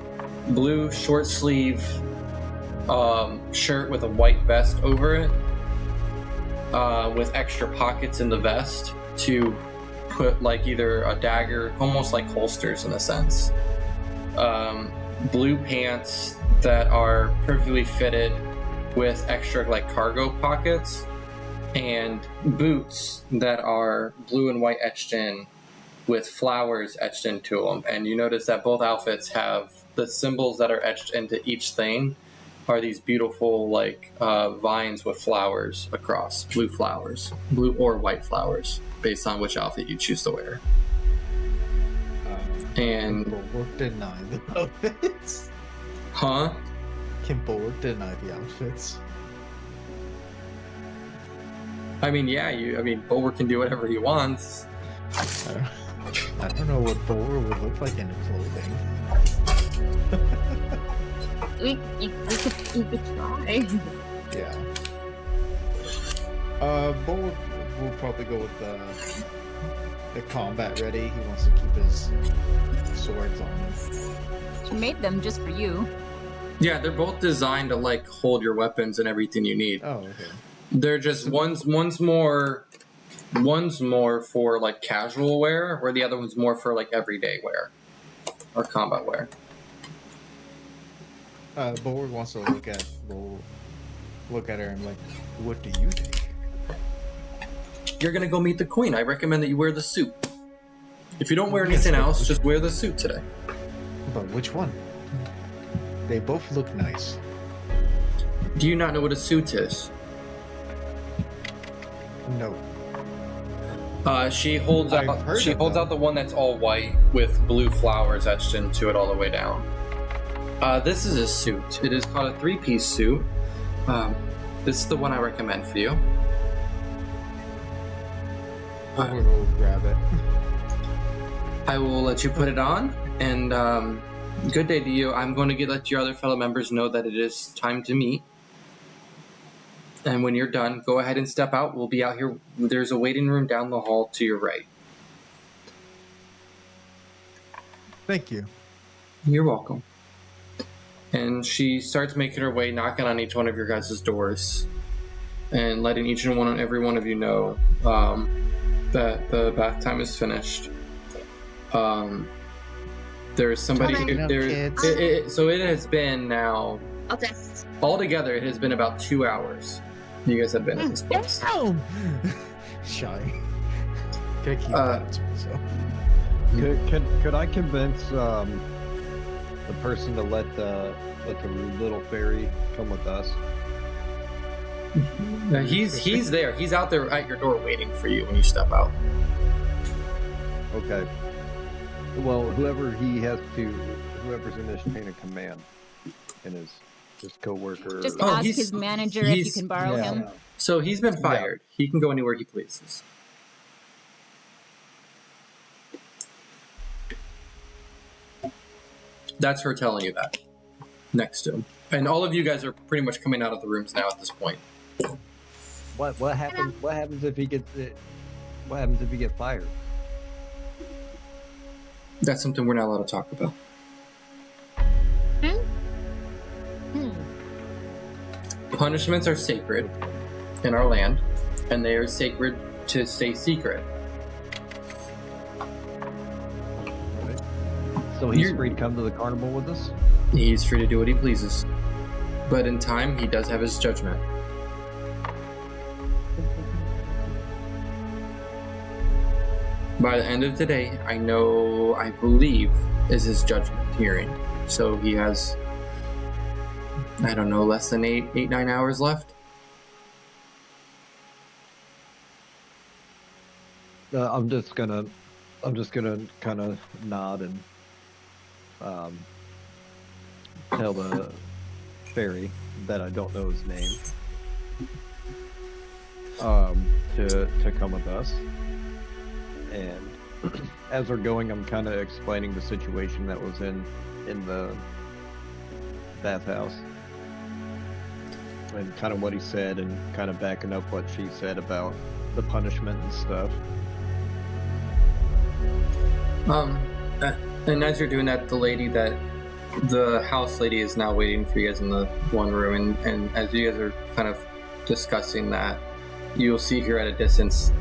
blue short sleeve shirt with a white vest over it, with extra pockets in the vest to put like either a dagger, almost like holsters in a sense. Blue pants that are perfectly fitted with extra like cargo pockets, and boots that are blue and white etched in with flowers etched into them. And you notice that both outfits have the symbols that are etched into each thing are these beautiful like vines with flowers across, blue or white flowers, based on which outfit you choose to wear. And Bulwark deny the outfits. huh? Can Bulwark deny the outfits? I mean, yeah, Bulwark can do whatever he wants. I don't know what Bulwark would look like in clothing. We could try. Yeah. Bull will probably go with the combat ready. He wants to keep his swords on him. She made them just for you. Yeah, they're both designed to like hold your weapons and everything you need. Oh, okay. They're just one's more for like casual wear, where the other one's more for like everyday wear or combat wear. Bulwark wants to look at her and like, what do you think? You're gonna go meet the queen. I recommend that you wear the suit. If you don't wear anything else, just wear the suit today. But which one? They both look nice. Do you not know what a suit is? No. She holds I've out. heard She of holds them. out the one that's all white with blue flowers etched into it all the way down. This is a suit. It is called a 3-piece suit. This is the one I recommend for you. We'll grab it. I will let you put it on, and good day to you. I'm going to let your other fellow members know that it is time to meet. And when you're done, go ahead and step out. We'll be out here. There's a waiting room down the hall to your right. Thank you. You're welcome. And she starts making her way, knocking on each one of your guys' doors, and letting each and every one of you know that the bath time is finished. There's somebody. Hold on. So it has been now. I'll test. Altogether, it has been about 2 hours. You guys have been at this place. Damn! Shy. Gotta keep that to myself. Could I convince the person to let the little fairy come with us? He's there. He's out there at your door waiting for you when you step out. Okay. Well, whoever's in his chain of command, and his co-worker. Just Oh, ask he's- his manager if you he's- can borrow yeah. him. So he's been fired. He can go anywhere he pleases. That's her telling you that. Next to him. And all of you guys are pretty much coming out of the rooms now at this point. What happens? What happens if he gets it? What happens if he gets fired? That's something we're not allowed to talk about. Punishments are sacred in our land, and they are sacred to stay secret. So he's You're- free to come to the carnival with us. He's free to do what he pleases. But in time, he does have his judgment. By the end of today, I believe, is his judgment hearing. So he has, I don't know, less than 9 hours left. I'm just gonna kind of nod and tell the fairy that I don't know his name to come with us. And as we're going, I'm kind of explaining the situation that was in the bathhouse and kind of what he said, and kind of backing up what she said about the punishment and stuff. And as you're doing that, the house lady is now waiting for you guys in the one room, and as you guys are kind of discussing that, you'll see her at a distance,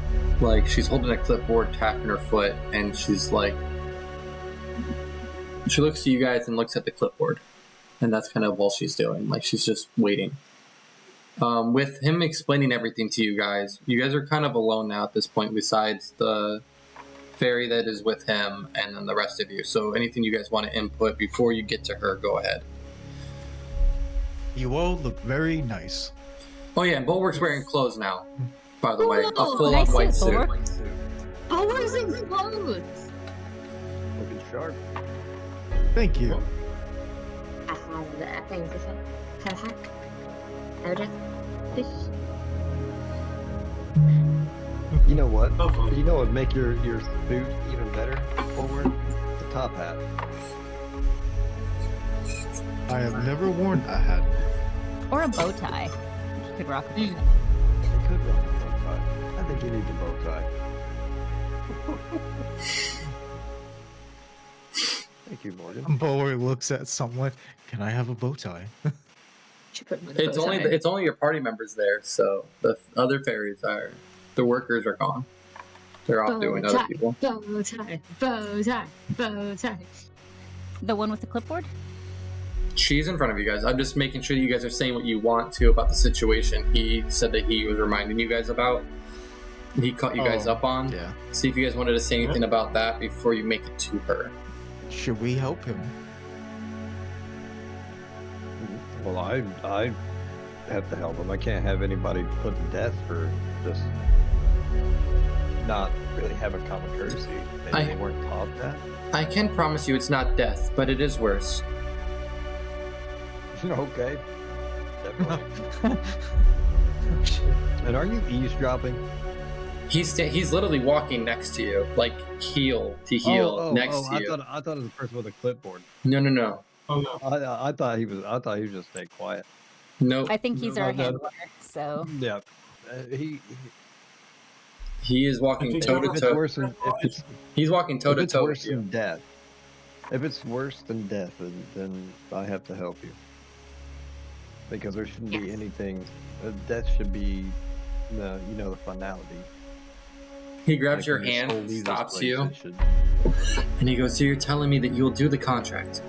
like she's holding a clipboard, tapping her foot, and she's like, she looks to you guys and looks at the clipboard, and that's kind of all she's doing, like she's just waiting. With him explaining everything to you guys are kind of alone now at this point, besides the fairy that is with him and then the rest of you. So anything you guys want to input before you get to her, go ahead. You all look very nice. Oh yeah, and Bulwark's wearing clothes now, by the way. A Oh, full-on nice white suit, suit. Bulwark. Bulwark's in clothes. Looking sharp. Thank you. I have things to say. Have a hack. Noted. Fish. You know what? Oh, fun. You know what would make your suit even better? Forward, the top hat. I have never worn a hat. Or a bow tie. You could rock a bow tie. It could run. You need the bow tie. Thank you, Morgan. Bower looks at someone. Can I have a bow tie? Should put him with a It's bow only tie. it's only your party members there, so the other fairies are the workers are gone. They're off doing other people. Bow tie, bow tie, bow tie. The one with the clipboard? She's in front of you guys. I'm just making sure that you guys are saying what you want to about the situation he said that he was reminding you guys about. He caught you guys Oh, up on. Yeah. See if you guys wanted to say anything about that before you make it to her. Should we help him? Well, I have to help him. I can't have anybody put to death for just not really having common courtesy. Maybe they weren't taught that. I can promise you it's not death, but it is worse. Okay. Definitely. And are you eavesdropping? He's literally walking next to you, like heel to heel next to you. I thought it was the person with a clipboard. No. Oh no. I thought he was just staying quiet. Nope. I think he's our No. handler, so Yeah. He is walking I think toe If to it's toe. worse than He's walking toe if to it's toe worse with you. than death. If it's worse than death, then I have to help you. Because there shouldn't be Yes. anything. Death should be the finality. He grabs Like, your when this soul hand, leaves this stops place, you, it should- and he goes, "So you're telling me that you'll do the contract?"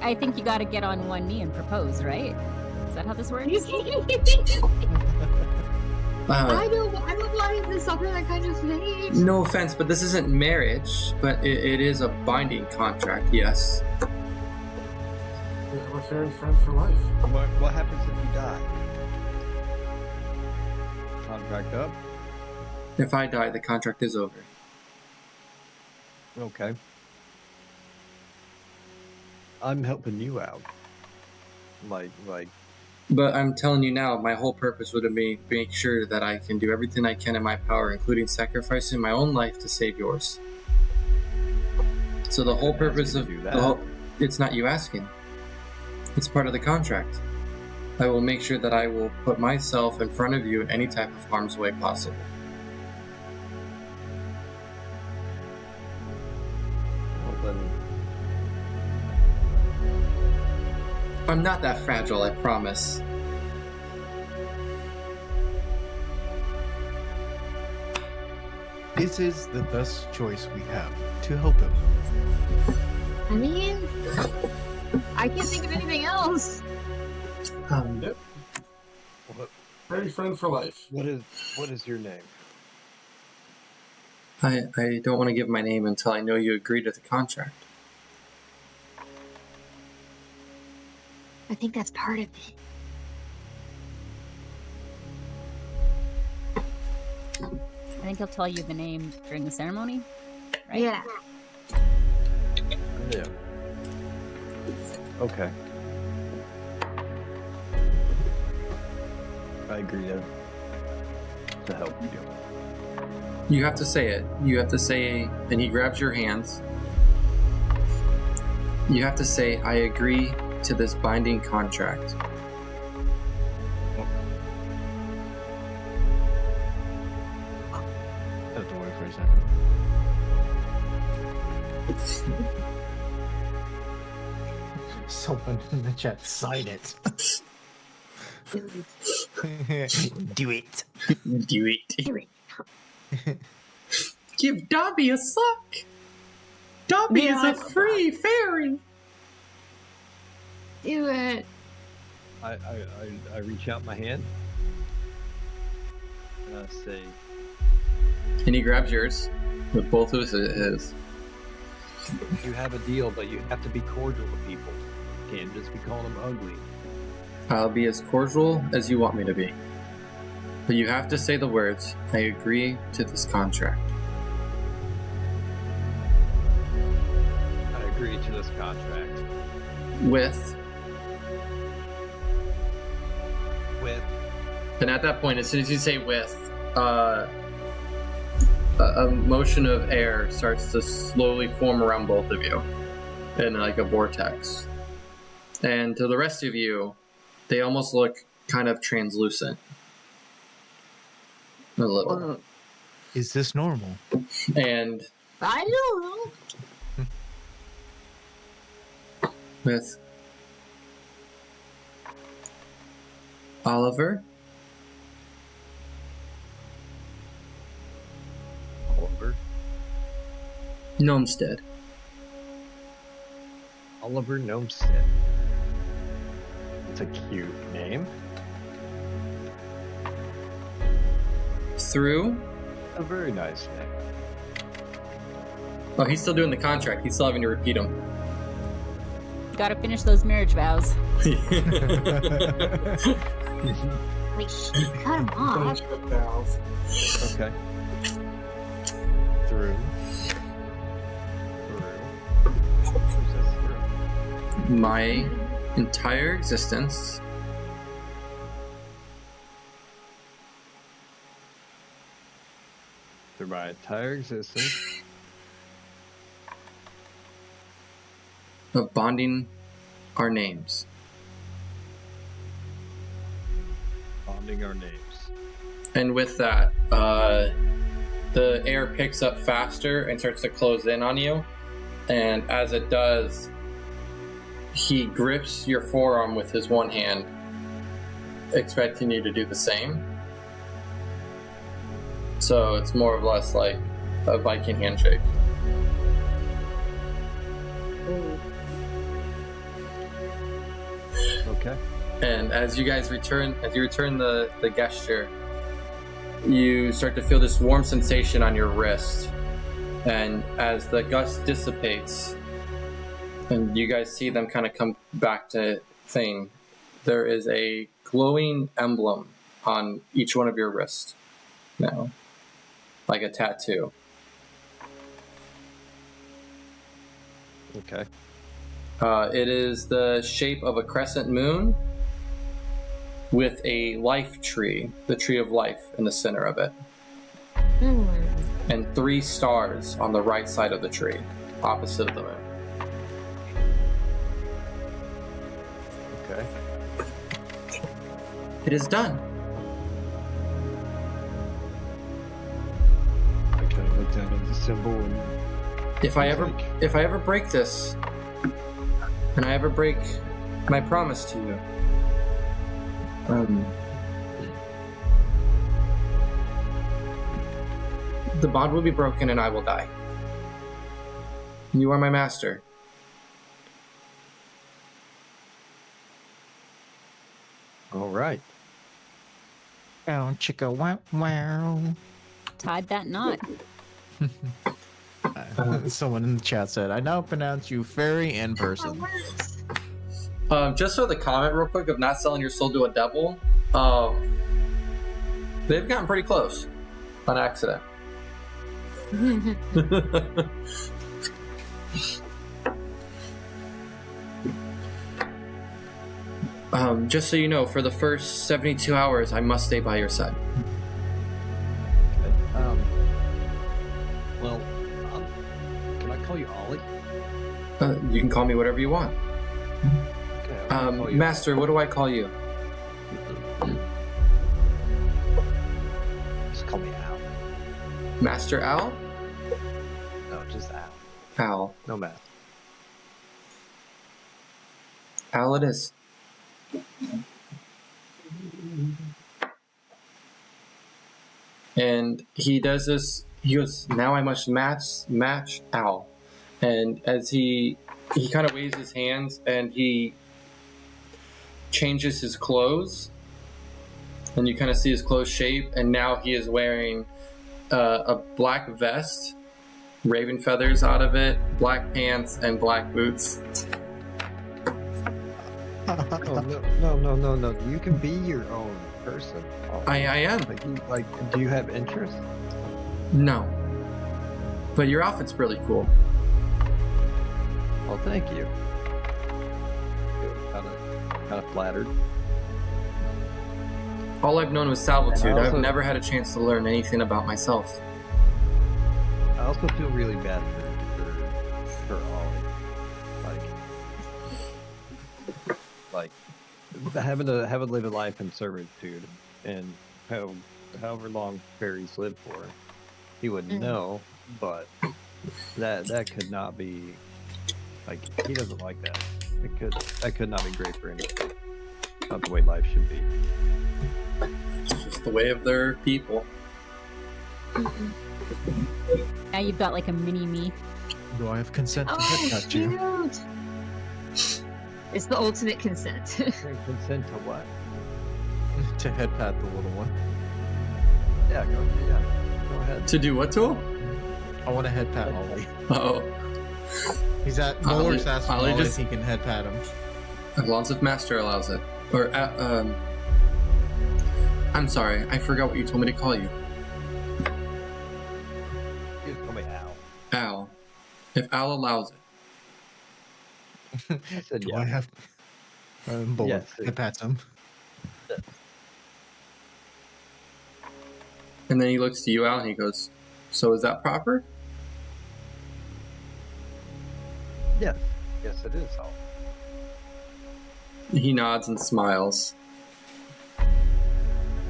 I think you got to get on one knee and propose, right? Is that how this works? I don't want him to suffer that kind of fate. No offense, but this isn't marriage, but it is a binding contract, yes. We're fairy friends for life. What happens if you die? Contract up? If I die, the contract is over. Okay. I'm helping you out. Like, But I'm telling you now, my whole purpose would be make sure that I can do everything I can in my power, including sacrificing my own life to save yours. So the whole Didn't ask purpose you of to do the that. whole, it's not you asking. It's part of the contract. I will make sure that I will put myself in front of you in any type of harm's way possible. well, then, I'm not that fragile, I promise. This is the best choice we have to help him. I mean, I can't think of anything else. Fairy friend for life. what is your name? I don't want to give my name until I know you agree to the contract. I think that's part of it. I think he'll tell you the name during the ceremony, right? Yeah. Yeah. Okay. I agree to help you. You have to say it. You have to say, and he grabs your hands. You have to say, I agree to this binding contract. Have to wait for a second. Someone in the chat, sign it. Do it. Do it. Do it. Give Dobby a suck. Dobby Yeah, is a free fairy. Do it. I reach out my hand and I say, And he grabs yours with both of his. you have a deal, but you have to be cordial to people. You can't just be calling them ugly. I'll be as cordial as you want me to be. But you have to say the words, I agree to this contract. I agree to this contract With, and at that point, as soon as you say with, a motion of air starts to slowly form around both of you in like a vortex. And to the rest of you, they almost look kind of translucent. A little. Whoa. Is this normal? And I don't know. with Oliver, Oliver. Gnomestead. Oliver Gnomestead. It's a cute name. Through. A very nice name. Oh, he's still doing the contract. He's still having to repeat them. Gotta finish those marriage vows. Like, cut him off. Friendship vows. Okay. Through. Who's this through? My entire existence. Through my entire existence. Of bonding our names. Bonding our names. And with that, the air picks up faster and starts to close in on you. And as it does, he grips your forearm with his one hand, expecting you to do the same. So it's more or less like a Viking handshake. Okay. And as you guys return, the gesture, you start to feel this warm sensation on your wrist. And as the gust dissipates, and you guys see them kind of come back to Thane, there is a glowing emblem on each one of your wrists now, like a tattoo. Okay. It is the shape of a crescent moon with a life tree, the tree of life, in the center of it. And 3 stars on the right side of the tree, opposite of the moon. Okay. It is done. I kind of look down at the symbol and If I ever break this, and I ever break my promise to you, the bond will be broken and I will die. You are my master. all right. Oh, chicka wow wow. Tied that knot. Someone in the chat said, "I now pronounce you fairy in person." Just for the comment real quick of not selling your soul to a devil, they've gotten pretty close on accident. Just so you know, for the first 72 hours, I must stay by your side. Okay. Well, can I call you Ollie? You can call me whatever you want. Okay. I'll call you Master, what do I call you? Just call me Al. Master Al? No, just Al. Al. No math. Al it is. And he does this, he goes, now I must match Al. And as he kind of waves his hands and he changes his clothes, and you kind of see his clothes shape, and now he is wearing a black vest, raven feathers out of it, black pants, and black boots. Oh, no. You can be your own person. I am. Do you have interest? No. But your outfit's really cool. Well, thank you. Kind of flattered. All I've known was Salvitude. And I also- I've never had a chance to learn anything about myself. I also feel really bad for Ollie. Like, like having to live a life in servitude, and however long fairies live for, he wouldn't know. But that could not be, like, he doesn't like that. That could not be great for anyone. Not the way life should be. It's just the way of their people. Now you've got like a mini me. Do I have consent to Oh, headbutt you? cute! It's the ultimate consent. Consent to what? To headpat the little one. Yeah, go ahead. To do what to him? I want to headpat Ollie. Oh, He's at Ollie- Muller's asking Ollie Ollie just- if he can headpat him. as long as Master allows it. Or, I'm sorry, I forgot what you told me to call you. You just call me Al. Al. If Al allows it. I said Do yeah. I have? Buller Yes. headpats him. And then he looks to you, Al, and he goes, so is that proper? Yes. Yes, it is, Al. He nods and smiles.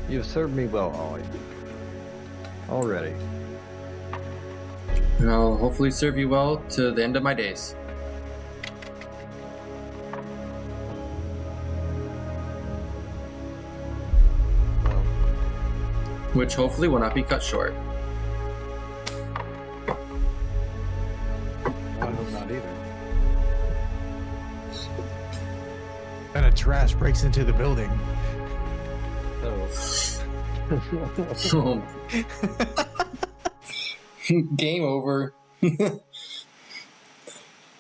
You have served me well, Ollie. Already. And I'll hopefully serve you well to the end of my days. Well, Which hopefully will not be cut short. I hope not either. And a trash breaks into the building. So, Game over. you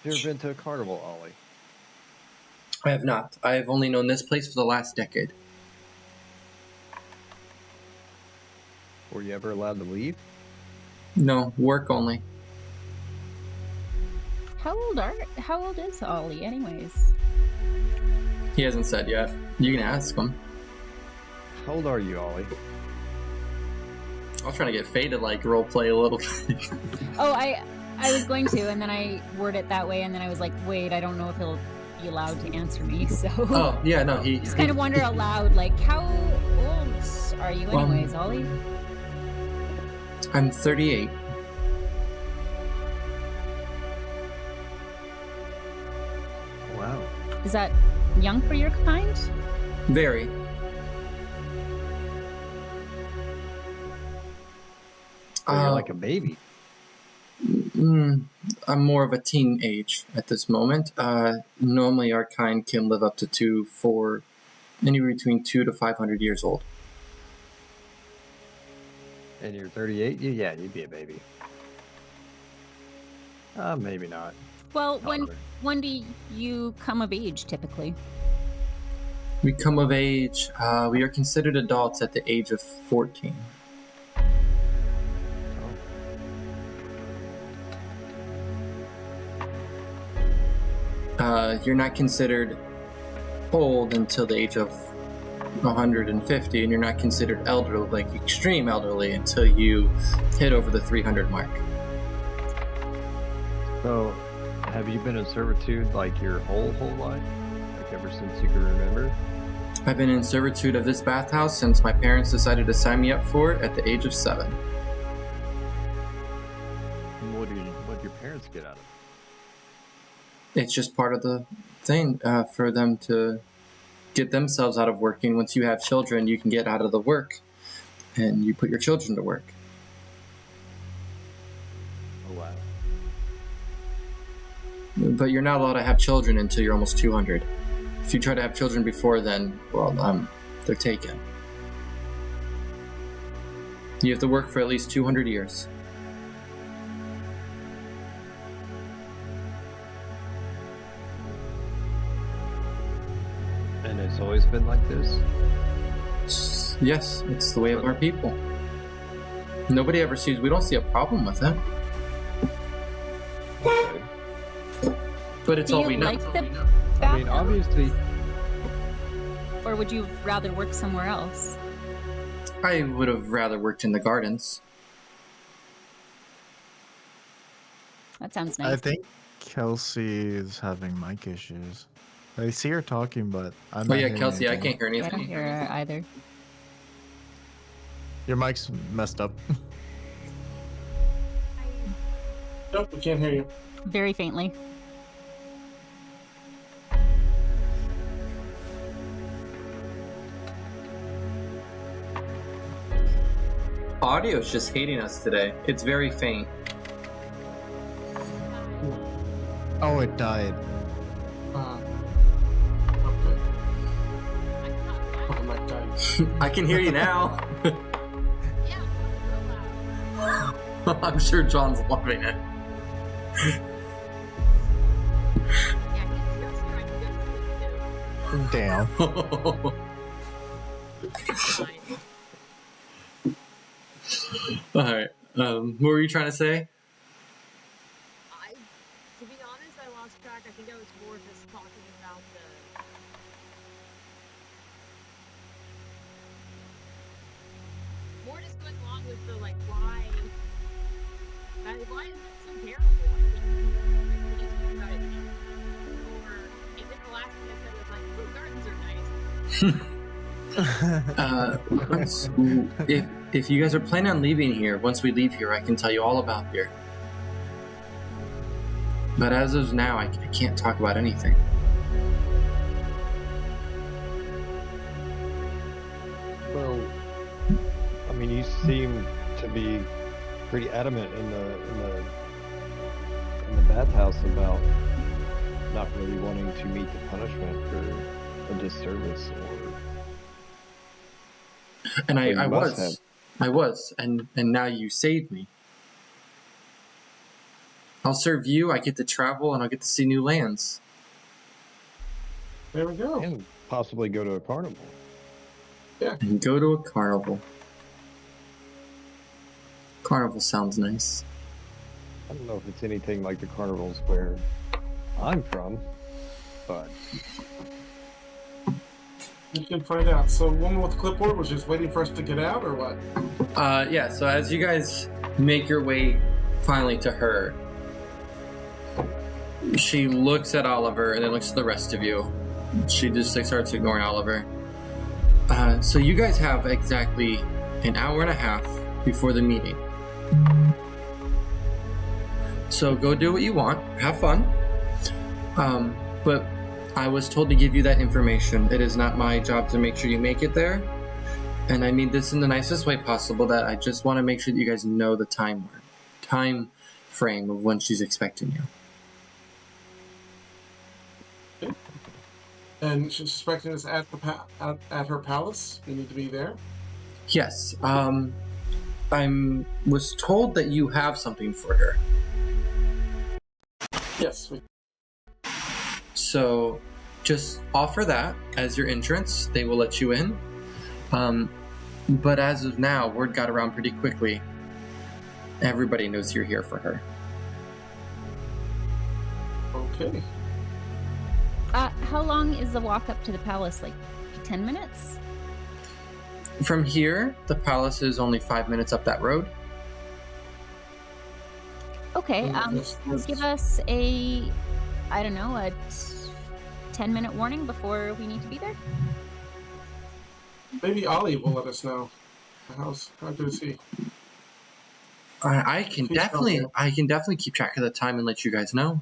ever been to a carnival, Ollie? I have not. I have only known this place for the last decade. Were you ever allowed to leave? No, work only. How old is Ollie anyways? He hasn't said yet. You can ask him. How old are you, Ollie? I was trying to get Faye to like roleplay a little bit. Oh, I was going to, and then I word it that way, and then I was like, wait, I don't know if he'll be allowed to answer me, so Oh, yeah, no, he just kind of wonder aloud, like, how old are you anyways, Ollie? I'm 38. Wow. Is that young for your kind? Very. So you're like a baby. I'm more of a teenage at this moment. Normally, our kind can live up to anywhere between 200 to 500 years old. And you're 38? Yeah, you'd be a baby. Maybe not. Well, Toddler. when do you come of age typically? We come of age. We are considered adults at the age of 14. You're not considered old until the age of 150, and you're not considered elderly, like extreme elderly, until you hit over the 300 mark. So, have you been in servitude like your whole life? Like ever since you can remember? I've been in servitude of this bathhouse since my parents decided to sign me up for it at the age of 7. And what did your parents get out of it? It's just part of the thing for them to get themselves out of working. Once you have children, you can get out of the work, and you put your children to work. Oh, wow. But you're not allowed to have children until you're almost 200. If you try to have children before then, well, they're taken. You have to work for at least 200 years. And it's always been like this? Yes, it's the way of our people. Nobody ever sees, we don't see a problem with it, Okay. but it's Do all you we know. like the I mean, bathhouse, obviously, or would you rather work somewhere else? I would have rather worked in the gardens. That sounds I nice. think Kelsey is having mic issues. I see her talking, but I'm Oh not yeah, hearing Kelsey, I anything. can't hear Yeah, I don't anything. hear her either. Your mic's messed up. Nope, we can't hear you. Very faintly. Audio's just hating us today. It's very faint. Oh, it died. Okay. Oh, my God. I can hear you now. I'm sure John's loving it. Damn. All right. What were you trying to say? To be honest, I lost track. I think I was more just talking about the. More just going along with the, like, why. Why is it so terrible? What do you think about it? Or if the last thing I said was like, oh, gardens are nice. If you guys are planning on leaving here, once we leave here, I can tell you all about here. But as of now, I can't talk about anything. Well, I mean, you seem to be pretty adamant in the bathhouse about not really wanting to meet the punishment for a disservice or. And Well, you I must was, and now you saved me. I'll serve you. I get to travel, and I'll get to see new lands. There we go. And possibly go to a carnival. And go to a carnival. Carnival sounds nice. I don't know if it's anything like the carnivals where I'm from, but You can find out. So, woman with clipboard was just waiting for us to get out, or what? Yeah, so as you guys make your way finally to her, she looks at Oliver and then looks at the rest of you. She just starts ignoring Oliver. So you guys have exactly an hour and a half before the meeting. So go do what you want, have fun. But I was told to give you that information. It is not my job to make sure you make it there. And I mean this in the nicest way possible, that I just want to make sure that you guys know the time frame of when she's expecting you. And she's expecting us at the at her palace. We need to be there. Yes, I was told that you have something for her. Yes. So just offer that as your entrance. They will let you in. But as of now, word got around pretty quickly. Everybody knows you're here for her. Okay. How long is the walk up to the palace? Like 10 minutes? From here, the palace is only 5 minutes up that road. Okay, Yes, yes. give us a 10-minute warning before we need to be there? Maybe Ollie will let us know. How good is he? I can Please definitely, don't. I can definitely keep track of the time and let you guys know.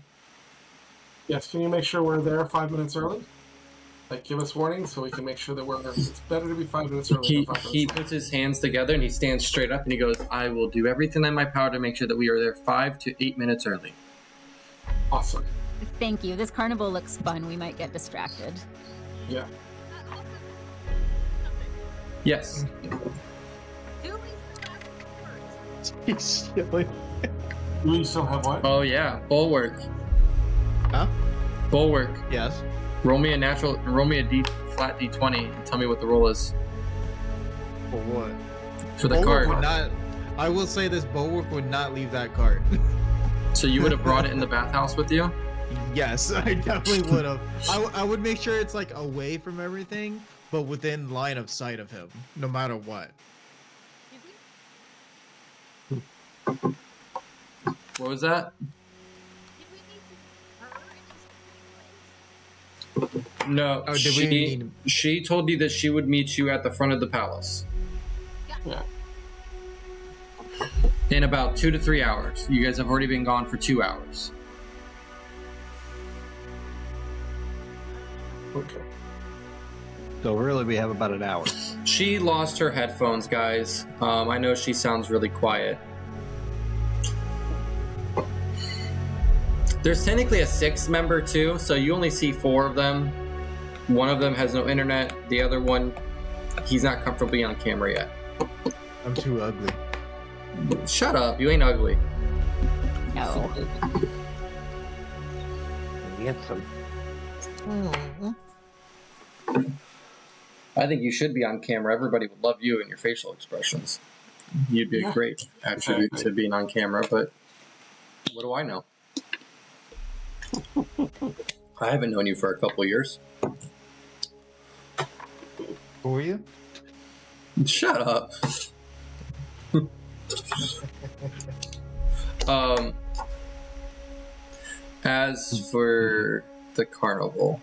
Yes. Can you make sure we're there 5 minutes early? Like, give us warning so we can make sure that we're. It's better to be 5 minutes early. He than 5 minutes late. puts his hands together and he stands straight up and he goes, "I will do everything in my power to make sure that we are there 5 to 8 minutes early." Awesome. Thank you. This carnival looks fun. We might get distracted. Yeah. Yes. He's chilling. Do we still have what? Oh yeah, bulwark. Huh? Bulwark. Yes. Roll me a flat d20 and tell me what the roll is For what? for the Bulwark card. would not. I will say this: Bulwark would not leave that cart. So you would have brought it in the bathhouse with you? Yes, I definitely would have. I would make sure it's like away from everything, but within line of sight of him, no matter what. What was that? Did we need to hurry? No, Oh, did we need- she told you that she would meet you at the front of the palace. Yeah. In about 2 to 3 hours. You guys have already been gone for 2 hours. Okay. So really, we have about an hour. She lost her headphones, guys. I know she sounds really quiet. There's technically a 6th member too, so you only see 4 of them. One of them has no internet. The other one, he's not comfortable being on camera yet. I'm too ugly. Shut up, you ain't ugly. No. Get some. I think you should be on camera. Everybody would love you and your facial expressions. You'd be a Yeah. great attribute to being on camera, but what do I know? I haven't known you for a couple years. Who are you? Shut up. As for the carnival,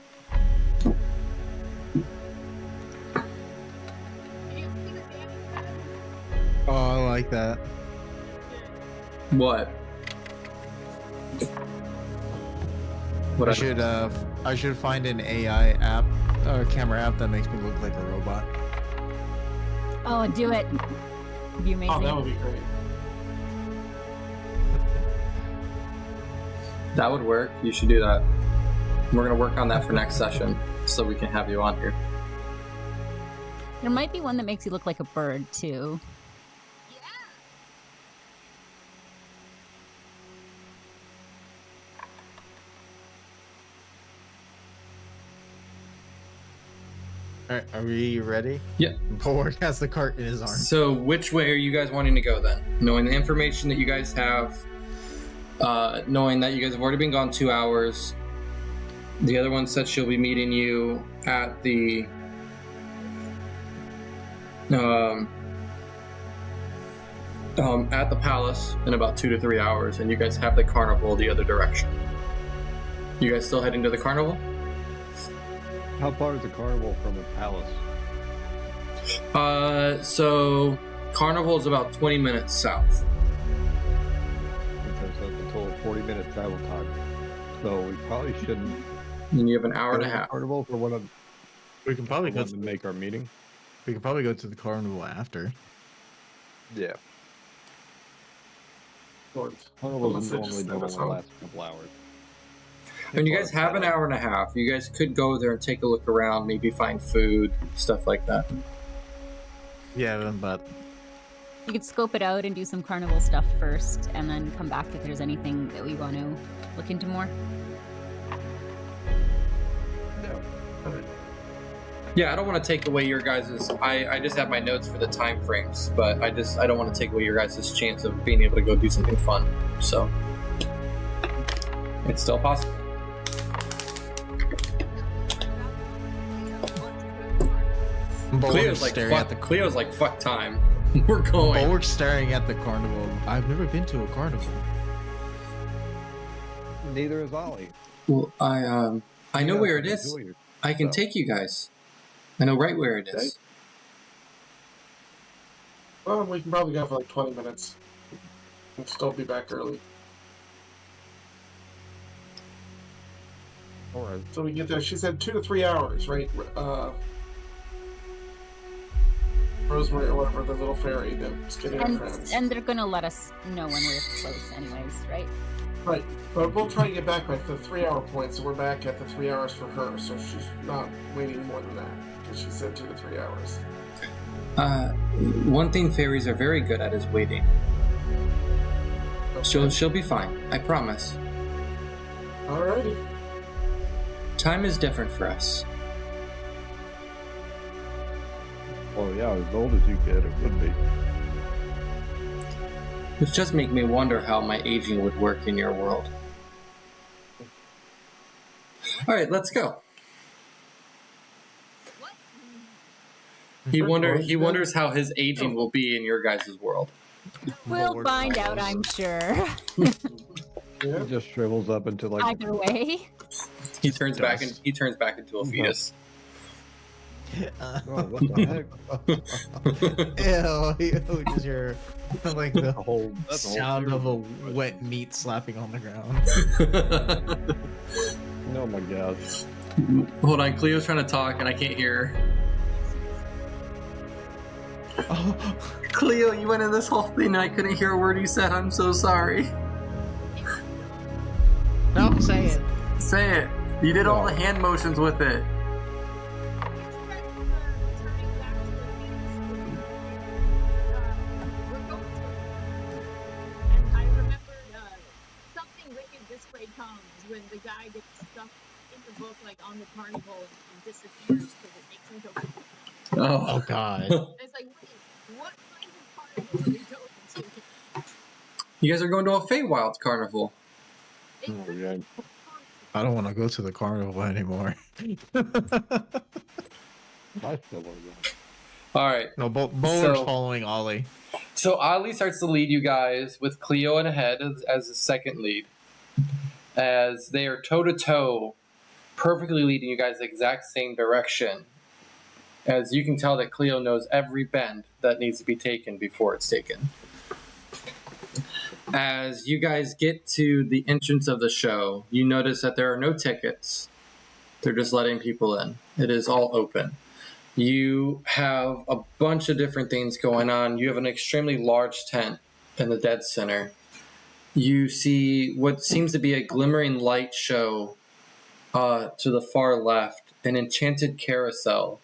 Oh, I like that. what? What I should find an AI app or camera app that makes me look like a robot. Oh, do it. It'd be amazing. Oh, that would be great. That would work. You should do that. We're gonna work on that for next session, so we can have you on here. There might be one that makes you look like a bird too. All right, are we ready? Yeah. Bulwark has the cart in his arm. So, which way are you guys wanting to go then? Knowing the information that you guys have, knowing that you guys have already been gone 2 hours. The other one said she'll be meeting you at the at the palace in about 2 to 3 hours, and you guys have the carnival the other direction. You guys still heading to the carnival? How far is the carnival from the palace? So carnival is about 20 minutes south. Because that's a total of 40-minute travel time. So we probably shouldn't. And you have an hour go and a to the half. Carnival for one of We can probably go. to make our meeting. We can probably go to the carnival after. Yeah. Lord. Carnival's Unless they normally just done let us over the know. last couple hours. And you guys have an hour and a half. You guys could go there and take a look around, maybe find food, stuff like that. Yeah, but We could scope it out and do some carnival stuff first, and then come back if there's anything that we want to look into more. Yeah, I don't want to take away your guys's. I just have my notes for the time frames, but I don't want to take away your guys' chance of being able to go do something fun. So it's still possible. Cleo's like fuck time. We're going. Bulwark's staring at the carnival. I've never been to a carnival. Neither is Ollie. Well, I know where it is. Enjoy your- I can take you guys. I know right where it is. Well, we can probably go for like 20 minutes. And still be back early. Alright. So we get there. She said 2 to 3 hours, right? Rosemary or whatever, the little fairy that's getting her friends. And they're gonna let us know when we're close, anyways, right? Right. But we'll try to get back by the 3-hour point, so we're back at the 3 hours for her, so she's not waiting more than that. Because she said 2 to 3 hours. One thing fairies are very good at is waiting. She'll be fine. I promise. Alrighty. Time is different for us. Well, yeah, as old as you get, it would be. Which just make me wonder how my aging would work in your world. Alright, let's go. He wonders how his aging will be in your guys' world. We'll Bulwark find out, follows. I'm sure. Yeah. It just shrivels up into like Either way. He turns back and he turns back into a fetus. Oh, what the heck? Ew, just hear like the That's a whole sound of a wet meat slapping on the ground. Oh my god. Hold on, Cleo's trying to talk and I can't hear her. Oh, Cleo, you went in this whole thing and I couldn't hear a word you said. I'm so sorry. no, say it. Say it. You did all the hand motions with it. And I remembered something wicked this way comes when the guy gets stuck in the book, like on the carnival, and disappears because it makes him go. Oh God. It's like, wait, what kind of carnival are we going to? You guys are going to a Feywild carnival. It Oh, could yeah. be I don't want to go to the carnival anymore. I still want to go. All right. No, Bowler's So- following Ollie. So Ollie starts to lead you guys with Cleo in ahead as the second lead. As they are toe to toe, perfectly leading you guys the exact same direction. As you can tell that Cleo knows every bend that needs to be taken before it's taken. As you guys get to the entrance of the show, you notice that there are no tickets. They're just letting people in. It is all open. You have a bunch of different things going on. You have an extremely large tent in the dead center. You see what seems to be a glimmering light show to the far left, an enchanted carousel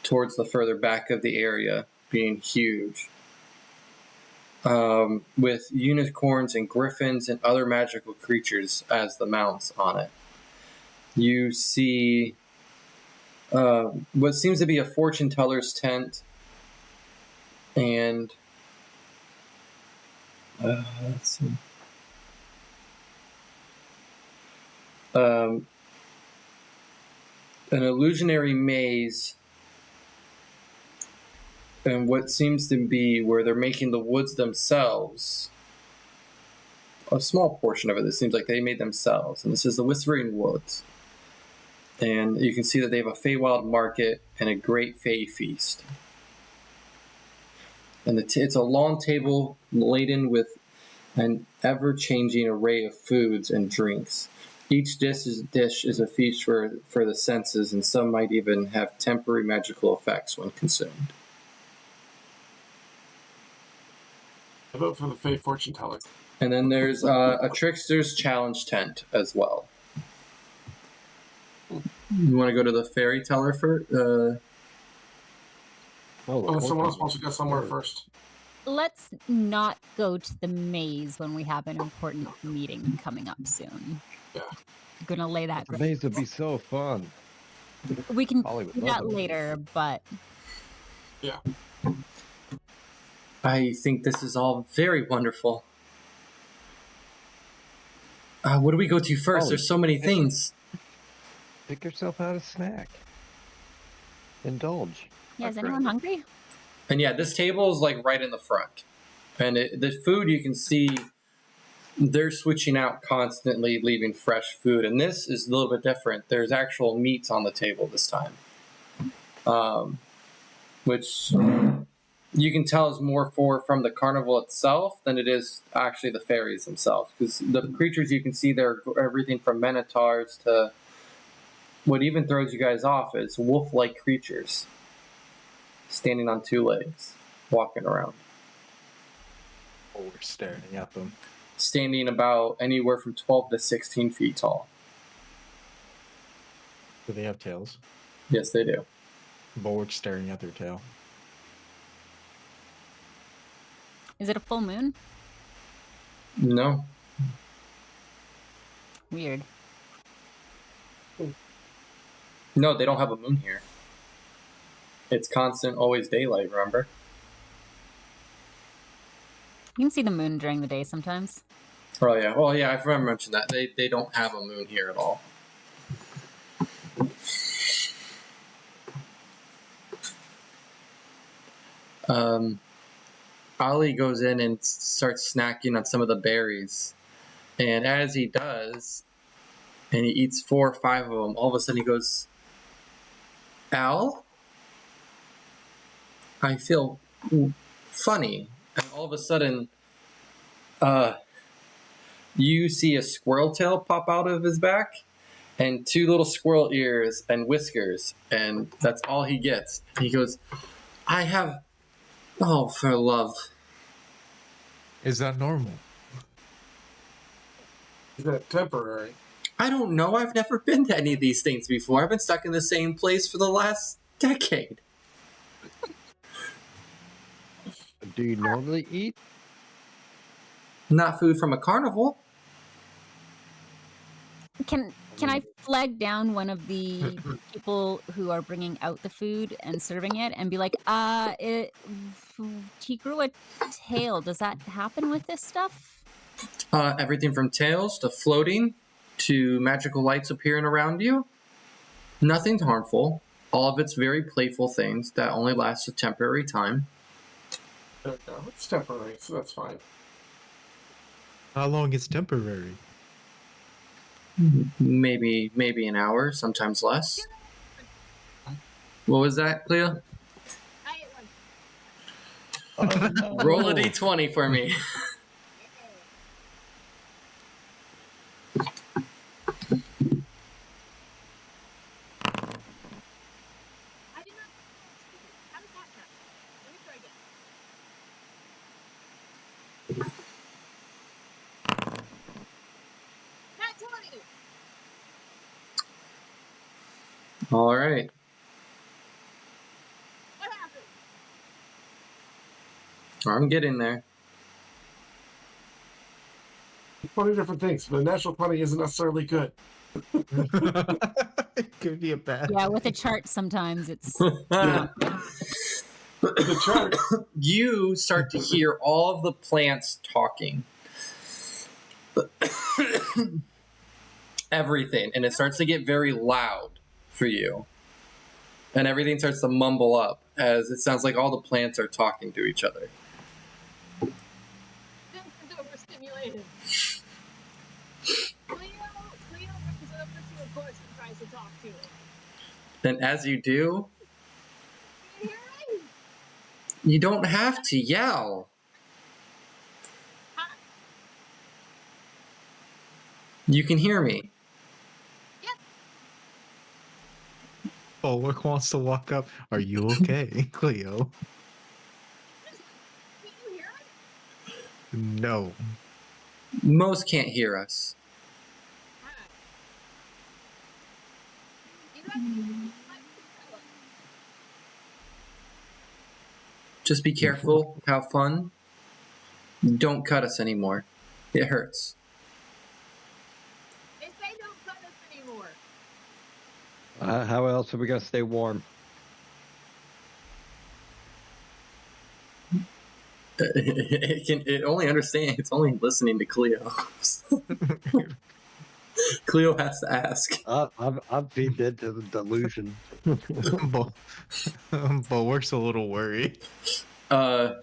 towards the further back of the area, being huge. With unicorns and griffins and other magical creatures as the mounts on it. You see what seems to be a fortune teller's tent, and let's see. An illusionary maze, and what seems to be where they're making the woods themselves. A small portion of it, it seems like they made themselves. And this is the Whispering Woods. And you can see that they have a Feywild market and a great Fey feast. And it's a long table laden with an ever-changing array of foods and drinks. Each dish is a feast for the senses, and some might even have temporary magical effects when consumed. I vote for the Fey fortune teller. And then there's a Trickster's Challenge tent as well. You want to go to the Fairy Teller first? Oh, someone else wants to go somewhere first. Let's not go to the maze when we have an important meeting coming up soon. Yeah. I'm gonna lay that. The maze would be so fun. We can Holly would do love that it. later, but Yeah. I think this is all very wonderful. What do we go to first? Oh, There's so many things. Pick yourself out a snack. Indulge. yeah, my is anyone friend. hungry? And yeah, this table is like right in the front. And the food you can see, they're switching out constantly, leaving fresh food. And this is a little bit different. There's actual meats on the table this time. Which you can tell is more from the carnival itself than it is actually the fairies themselves. Because the creatures you can see there are everything from minotaurs to what even throws you guys off is wolf-like creatures standing on two legs, walking around. Oh, we're staring at them. Standing about anywhere from 12 to 16 feet tall. Do they have tails? Yes, they do. Bulwark's staring at their tail. Is it a full moon? No. Weird. No, they don't have a moon here. It's constant, always daylight, remember? You can see the moon during the day sometimes. Oh, yeah. Well, yeah, I forgot to mention that. They don't have a moon here at all. Ollie goes in and starts snacking on some of the berries. And as he does, and he eats 4 or 5 of them. All of a sudden, he goes, "Al, I feel funny." And all of a sudden, you see a squirrel tail pop out of his back, and 2 little squirrel ears and whiskers, and that's all he gets. He goes, "I have, oh, for love." Is that normal? Is that temporary? I don't know. I've never been to any of these things before. I've been stuck in the same place for the last decade. Do you normally eat? Not food from a carnival. Can I flag down one of the people who are bringing out the food and serving it and be like, he grew a tail. Does that happen with this stuff? Everything from tails to floating to magical lights appearing around you. Nothing's harmful. All of it's very playful things that only last a temporary time. No, it's temporary, so that's fine. How long is temporary? Maybe an hour, sometimes less. What was that, Cleo? Roll a d20 for me. All right. What happened? I'm getting there. 20 different things, but a natural 20 isn't necessarily good. It could be a bad. Yeah, with a chart sometimes it's The chart. You start to hear all of the plants talking. Everything. And it starts to get very loud for you. And everything starts to mumble up as it sounds like all the plants are talking to each other. Vincent's overstimulated. Cleo runs over to a bush and tries to talk to it. And as you do, Can you hear me? you don't have to yell. You can hear me. Bulwark wants to walk up. Are you okay, Cleo? Can you hear me? No. Most can't hear us. You know, Just be careful. Have fun. Don't cut us anymore. It hurts. they say don't cut us anymore. How else are we gonna stay warm? It only understands. It's only listening to Cleo. Cleo has to ask. I'm feeding into the delusion. Bulwark's a little worried. Is there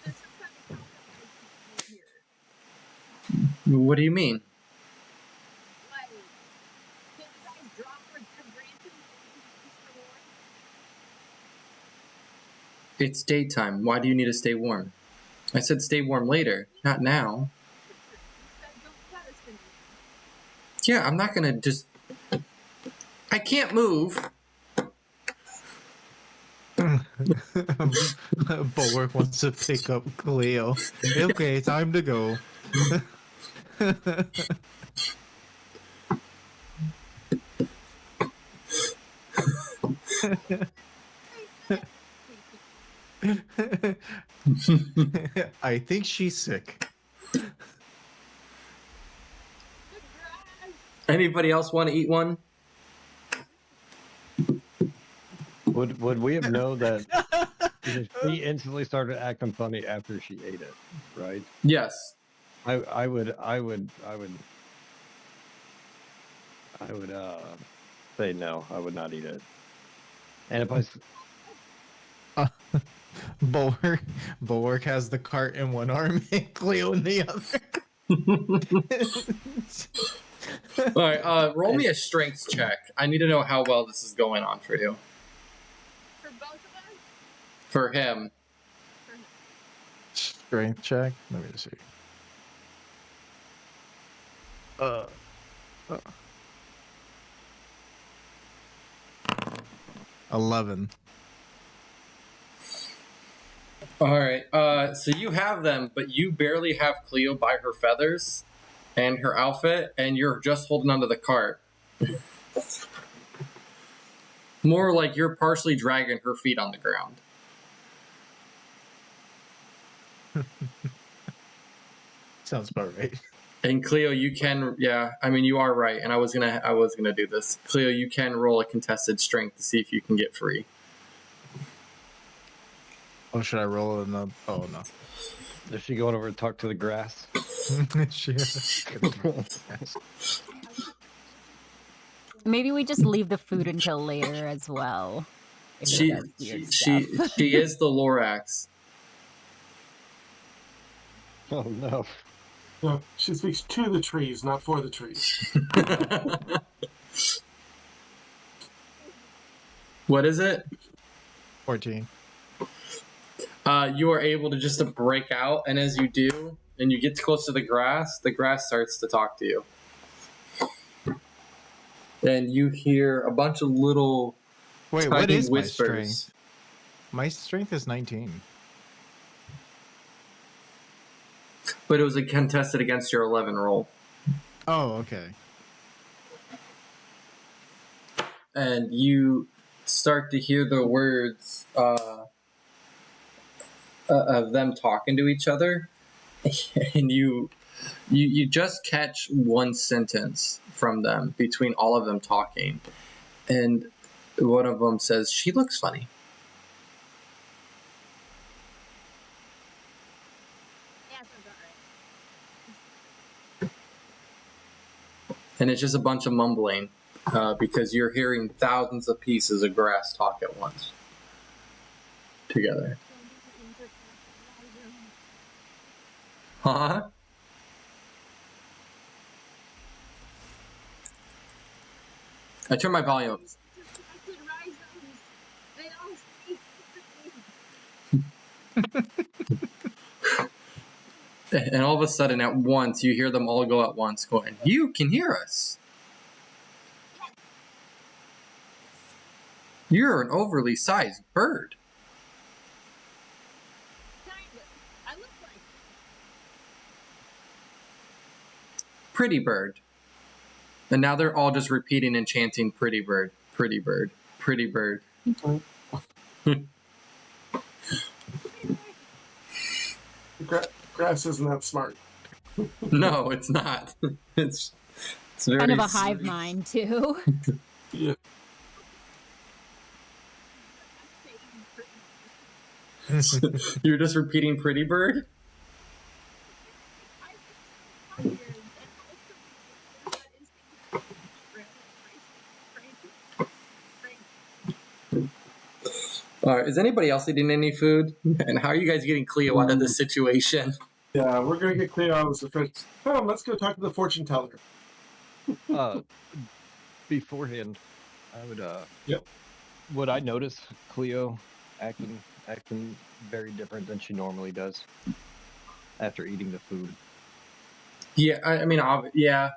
some kind of concept here? What do you mean? Like, can you guys drop for dead branches and warm? It's daytime. Why do you need to stay warm? I said stay warm later, not now. You said don't cut us anymore. Yeah, I'm not gonna just. I can't move. Bulwark wants to pick up Cleo. Okay, time to go. I think she's sick. Good grass. Anybody else want to eat one? Would we have known that she instantly started acting funny after she ate it, right? Yes. I would say no, I would not eat it. And if I Bulwark has the cart in one arm and Cleo in the other. All right, roll me a strength check. I need to know how well this is going on for you. For both of us? For him. Strength check. Let me see. 11. All right. So you have them, but you barely have Cleo by her feathers and her outfit, and you're just holding onto the cart. More like you're partially dragging her feet on the ground. Sounds about right. And Cleo, you can, yeah. I mean, you are right. And I was gonna do this. Cleo, you can roll a contested strength to see if you can get free. Oh, should I roll another? Oh no. Is she going over and talk to the grass? Maybe we just leave the food until later as well. if it She does weird she stuff. she is the Lorax. Oh no. No, she speaks to the trees, not for the trees. What is it? 14. You are able to just break out, and as you do, and you get close to the grass starts to talk to you. And you hear a bunch of little Wait, what tiny is my whispers. strength? My strength is 19. But it was a contested against your 11 roll. Oh, okay. And you start to hear the words of them talking to each other. And you just catch one sentence from them between all of them talking. And one of them says, "She looks funny." Yeah, sounds about right. And it's just a bunch of mumbling because you're hearing thousands of pieces of grass talk at once together. Huh? I turn my volume up. And all of a sudden, at once, you hear them all go at once, going, "You can hear us. You're an overly sized bird." I look like Pretty bird. And now they're all just repeating and chanting, "Pretty bird, pretty bird, pretty bird." Grass isn't that smart. No, it's not. It's very Kind of a hive mind too. Yeah. You're just repeating "pretty bird." All right, is anybody else eating any food? And how are you guys getting Cleo out of this situation? Yeah, we're gonna get Cleo out of this offense. Oh, let's go talk to the fortune teller. Beforehand, I would Yep. Would I notice Cleo acting very different than she normally does after eating the food? Yeah, I mean, yeah.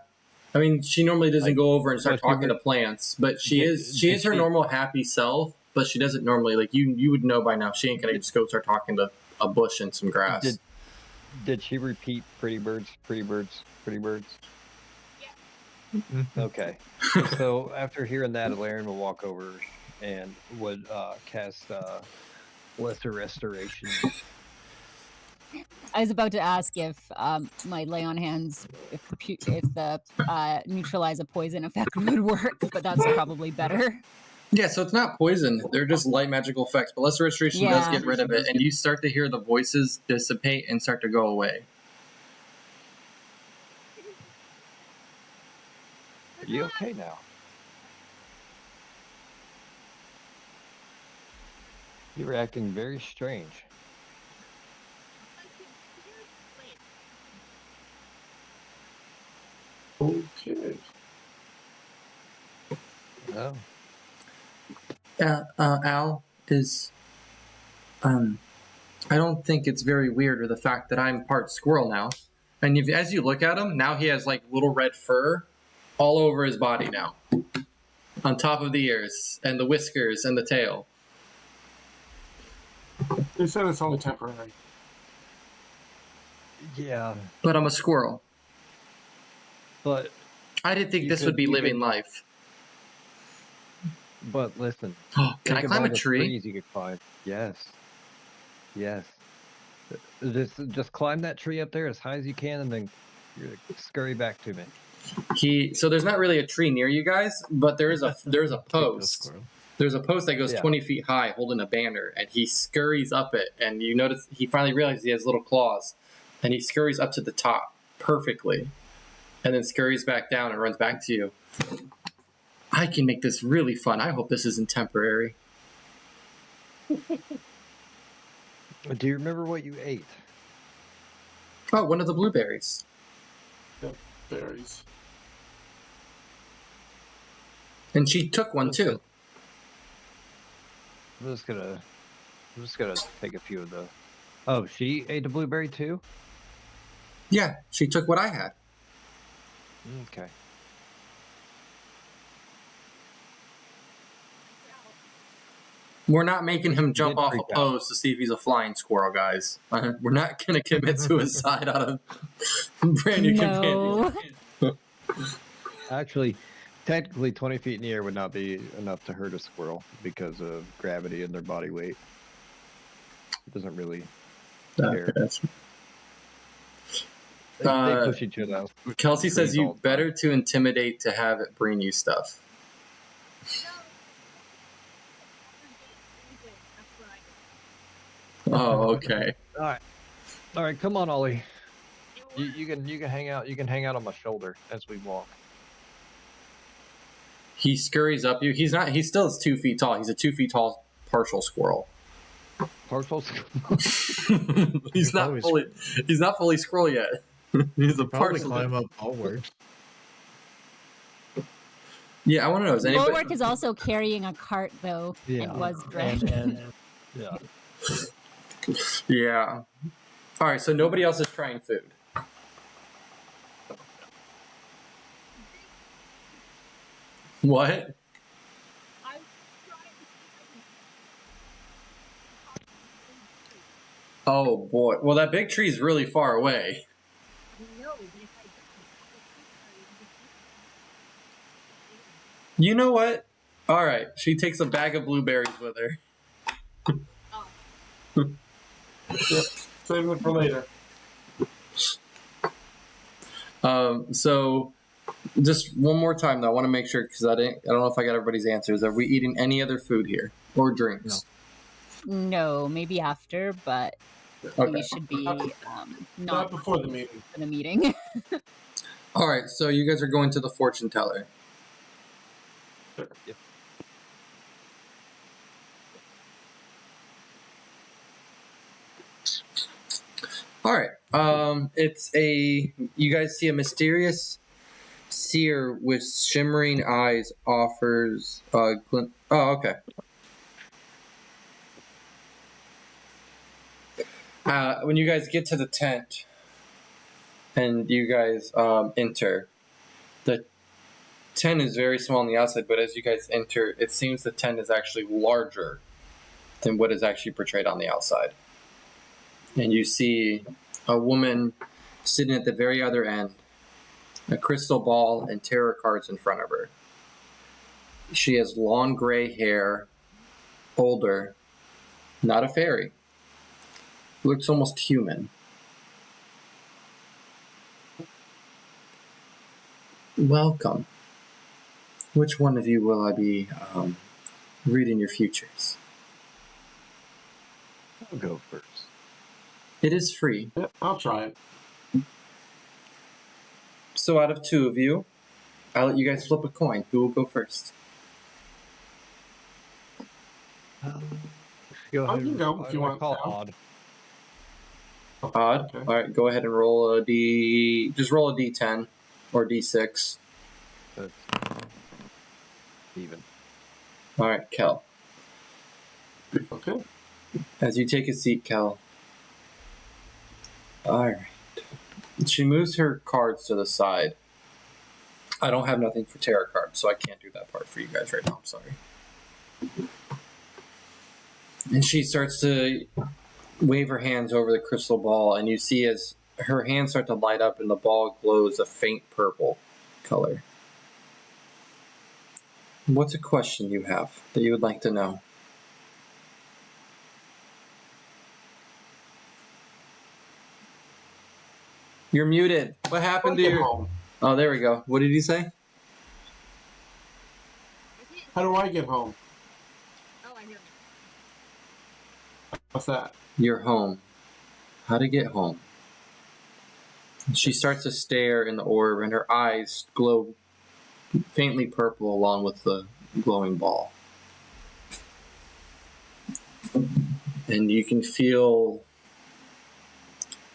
I mean, she normally doesn't Like, go over and start but she talking to plants, but she Did- is did her she- normal happy self. But she doesn't normally you would know by now. She ain't gonna just go start talking to a bush and some grass. Did she repeat "pretty birds, pretty birds, pretty birds"? Okay. So after hearing that, Alarian will walk over and would cast Lesser Restoration. I was about to ask if my lay on hands, if the neutralize a poison effect would work, but that's probably better. Yeah, so it's not poison. They're just light magical effects. But Lesser Restoration does Yeah. get rid of it, and you start to hear the voices dissipate and start to go away. Are you okay now? You were acting very strange. Okay. Oh. Al is. I don't think it's very weird or the fact that I'm part squirrel now. And as you look at him, now he has like little red fur all over his body now. On top of the ears and the whiskers and the tail. They said it's only temporary. Yeah, But I'm a squirrel. but I didn't think You this could- would be you living could- life. listen. Can I think of climb all a the tree? trees you could climb. Yes. Yes. Just climb that tree up there as high as you can, and then scurry back to me. So there's not really a tree near you guys, but there's a post. Squirrel. There's a post that goes Yeah. 20 feet high holding a banner, and he scurries up it, and you notice he finally realizes he has little claws, and he scurries up to the top perfectly, and then scurries back down and runs back to you. I can make this really fun. I hope this isn't temporary. Do you remember what you ate? Oh, one of the blueberries. Berries. And she took one too. I'm just gonna take a few of the. Oh, she ate a blueberry too? Yeah, she took what I had. Okay. We're not making him jump did off freak a post to see if he's a flying squirrel, guys. We're not going to commit suicide out of brand new No. companion. Actually, technically, 20 feet in the air would not be enough to hurt a squirrel because of gravity and their body weight. It doesn't really care. They push each other out. Kelsey says Trees all you the better to intimidate to have it bring you stuff. Oh, okay. All right, come on, Ollie. You can hang out. You can hang out on my shoulder as we walk. He scurries up you. He still is 2 feet tall. He's a 2 feet tall partial squirrel. Partial. he's not fully squirrel yet. He's a Probably partial. climb up bulwark. Yeah, I want to know. Is anybody? Bulwark is also carrying a cart, though, Yeah. and was dragged. Yeah. Yeah. All right. So nobody else is trying food. What? Oh boy. Well, that big tree is really far away. You know what? All right. She takes a bag of blueberries with her. Yep. Save it for later. So just one more time though, I want to make sure because I don't know if I got everybody's answers. Are we eating any other food here or drinks? No, maybe after, but Okay. we should be Not not before the meeting. in a meeting. All right. So you guys are going to the fortune teller. Sure. Yep. All right. You guys see a mysterious seer with shimmering eyes offers oh, okay. When you guys get to the tent and you guys enter, the tent is very small on the outside, but as you guys enter, it seems the tent is actually larger than what is actually portrayed on the outside. And you see a woman sitting at the very other end, a crystal ball and tarot cards in front of her. She has long gray hair, older, not a fairy. Looks almost human. Welcome. Which one of you will I be reading your futures? I'll go first. It is free. Yep, I'll try it. So out of two of you, I'll let you guys flip a coin. Who will go first? Go I can go if you want Call now. odd. Odd. Okay. All right, go ahead and roll a d. Just roll a d10. or D6. That's even. All right, Kel. Okay. As you take a seat, Kel. All right. She moves her cards to the side. I don't have nothing for tarot cards, so I can't do that part for you guys right now. I'm sorry. And she starts to wave her hands over the crystal ball, and you see as her hands start to light up and the ball glows a faint purple color. What's a question you have that you would like to know? You're muted. What happened to Get your... home. Oh, there we go. What did he say? How do I get home? Oh, I know. What's that? You're home. How to get home. She starts to stare in the orb, and her eyes glow faintly purple along with the glowing ball. And you can feel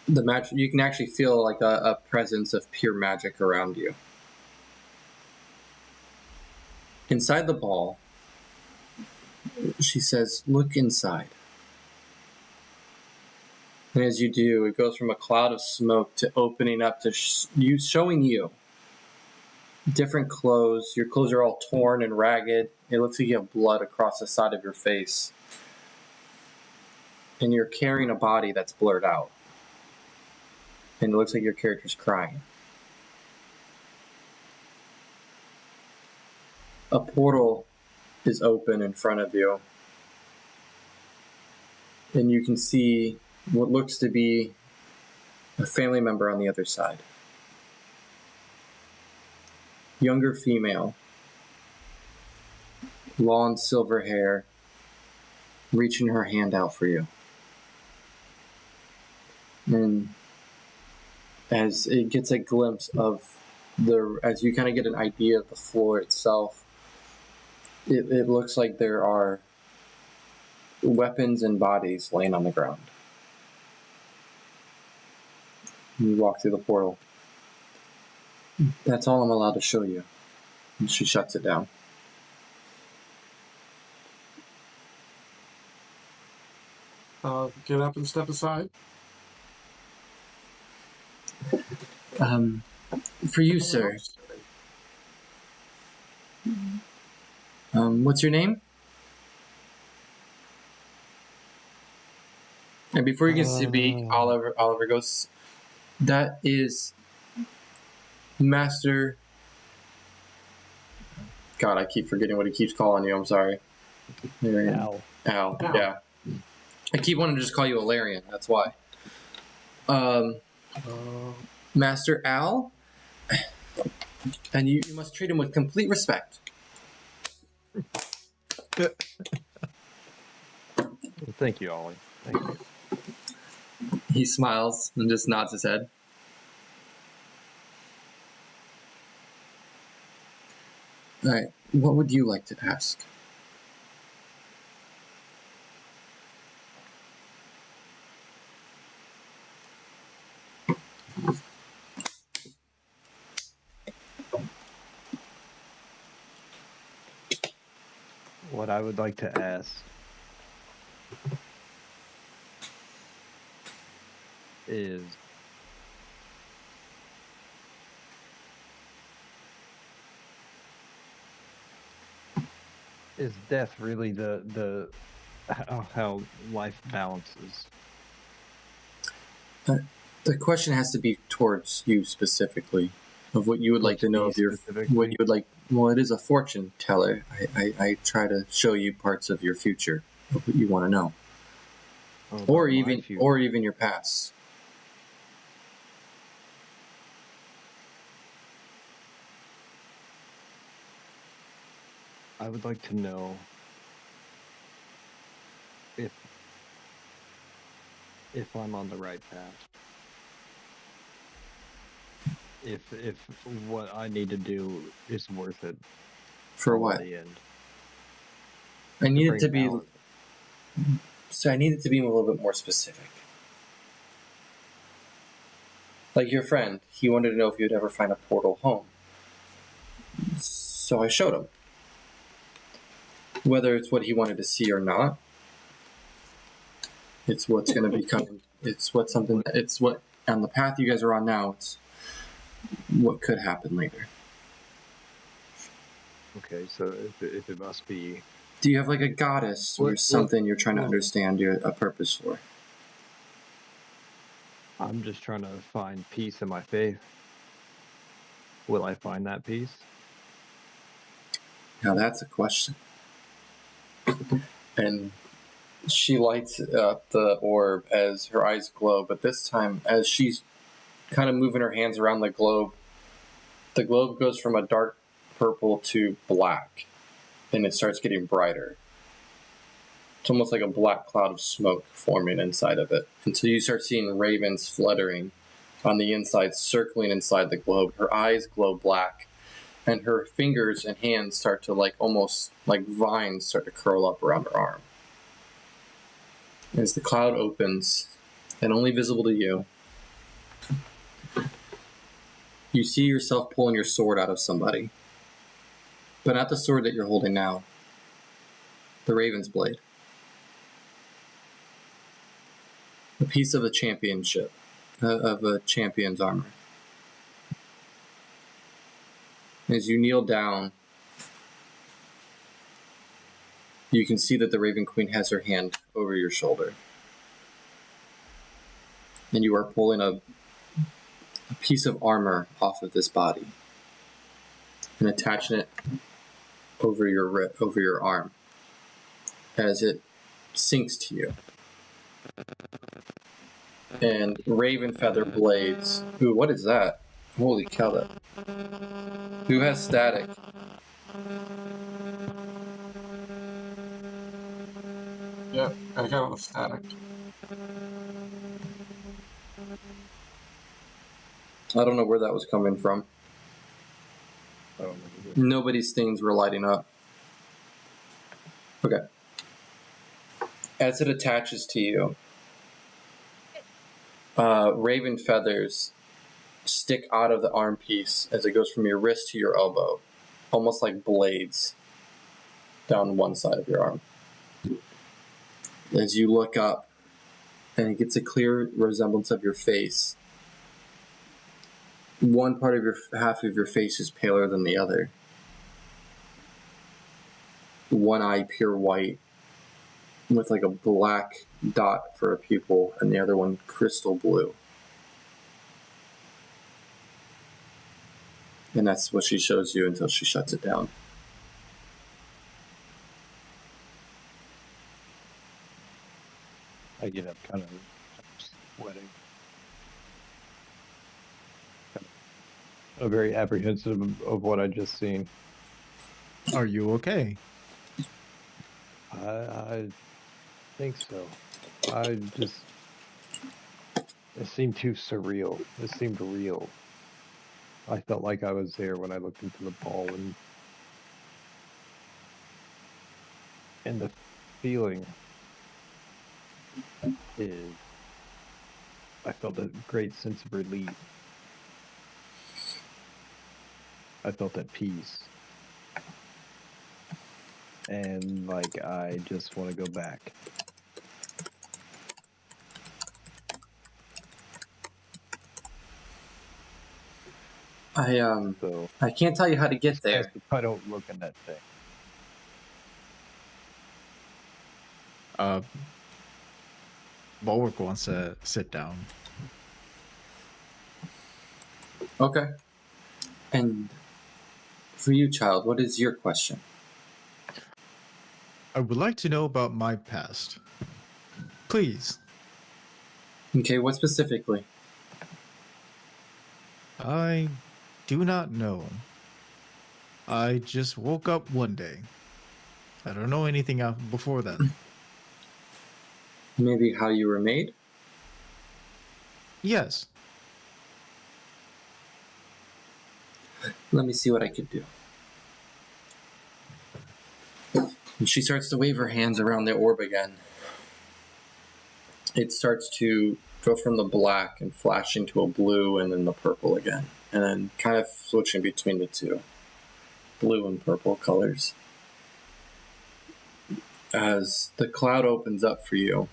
the magic. You can actually feel like a presence of pure magic around you. Inside the ball, she says, "Look inside." And as you do, it goes from a cloud of smoke to opening up to showing you different clothes. Your clothes are all torn and ragged. It looks like you have blood across the side of your face. And you're carrying a body that's blurred out. And it looks like your character's crying. A portal is open in front of you. And you can see what looks to be a family member on the other side. Younger female, long silver hair, reaching her hand out for you. And as it gets a glimpse of as you kind of get an idea of the floor itself, it looks like there are weapons and bodies laying on the ground. You walk through the portal. That's all I'm allowed to show you. And she shuts it down. Get up and step aside. For you, sir. What's your name? And before you can speak, Oliver goes, "That is Master..." God, I keep forgetting what he keeps calling you. I'm sorry. Al. Al, yeah. I keep wanting to just call you Alarian. That's why. Master Al, and you must treat him with complete respect. Thank you, Ollie. Thank you. He smiles and just nods his head. All right, what would you like to ask? What I would like to ask is death really the how life balances? The question has to be towards you specifically, of what you would like to know of your, what you would like. Well, it is a fortune teller. I try to show you parts of your future, of what you want to know, or even your past. I would like to know if I'm on the right path. If what I need to do is worth it. For what? The end. I need it to be. Balance. So I need it to be a little bit more specific. Like your friend, he wanted to know if you'd ever find a portal home. So I showed him. Whether it's what he wanted to see or not, it's what's going to become. It's what on the path you guys are on now. It's what could happen later. Okay, so if it must be, Do you have like a goddess or something you're trying to understand a purpose for? I'm just trying to find peace in my faith. Will I find that peace? Now that's a question. And she lights up the orb as her eyes glow, but this time, as she's kind of moving her hands around the globe goes from a dark purple to black, and it starts getting brighter. It's almost like a black cloud of smoke forming inside of it, until you start seeing ravens fluttering on the inside, circling inside the globe. Her eyes glow black, and her fingers and hands start to almost like vines start to curl up around her arm. As the cloud opens, and only visible to you, you see yourself pulling your sword out of somebody. But not the sword that you're holding now. The Raven's Blade. A piece of a championship, of a champion's armor. As you kneel down, you can see that the Raven Queen has her hand over your shoulder. And you are pulling a piece of armor off of this body and attaching it over your arm as it sinks to you. And raven feather blades. Ooh, what is that? Holy cow! Who has static? Yeah, I got all the static. I don't know where that was coming from. I don't know. Nobody's things were lighting up. Okay. As it attaches to you, raven feathers stick out of the arm piece as it goes from your wrist to your elbow, almost like blades down one side of your arm. As you look up, and it gets a clear resemblance of your face. One part of half of your face is paler than the other. One eye pure white with like a black dot for a pupil, and the other one crystal blue. And that's what she shows you until she shuts it down. I get up kind of sweating. I'm very apprehensive of what I just seen. Are you okay? I think so. It seemed too surreal. It seemed real. I felt like I was there when I looked into the ball, and the feeling is I felt a great sense of relief. I felt at peace. And like I just want to go back. So I can't tell you how to get there. if I don't look in that thing. Bulwark wants to sit down. Okay. And for you, child, what is your question? I would like to know about my past. Please. Okay, what specifically? I do not know. I just woke up one day. I don't know anything else before then. Maybe how you were made? Yes. Let me see what I could do. And she starts to wave her hands around the orb again. It starts to go from the black and flashing to a blue and then the purple again. And then kind of switching between the two, blue and purple colors. As the cloud opens up for you,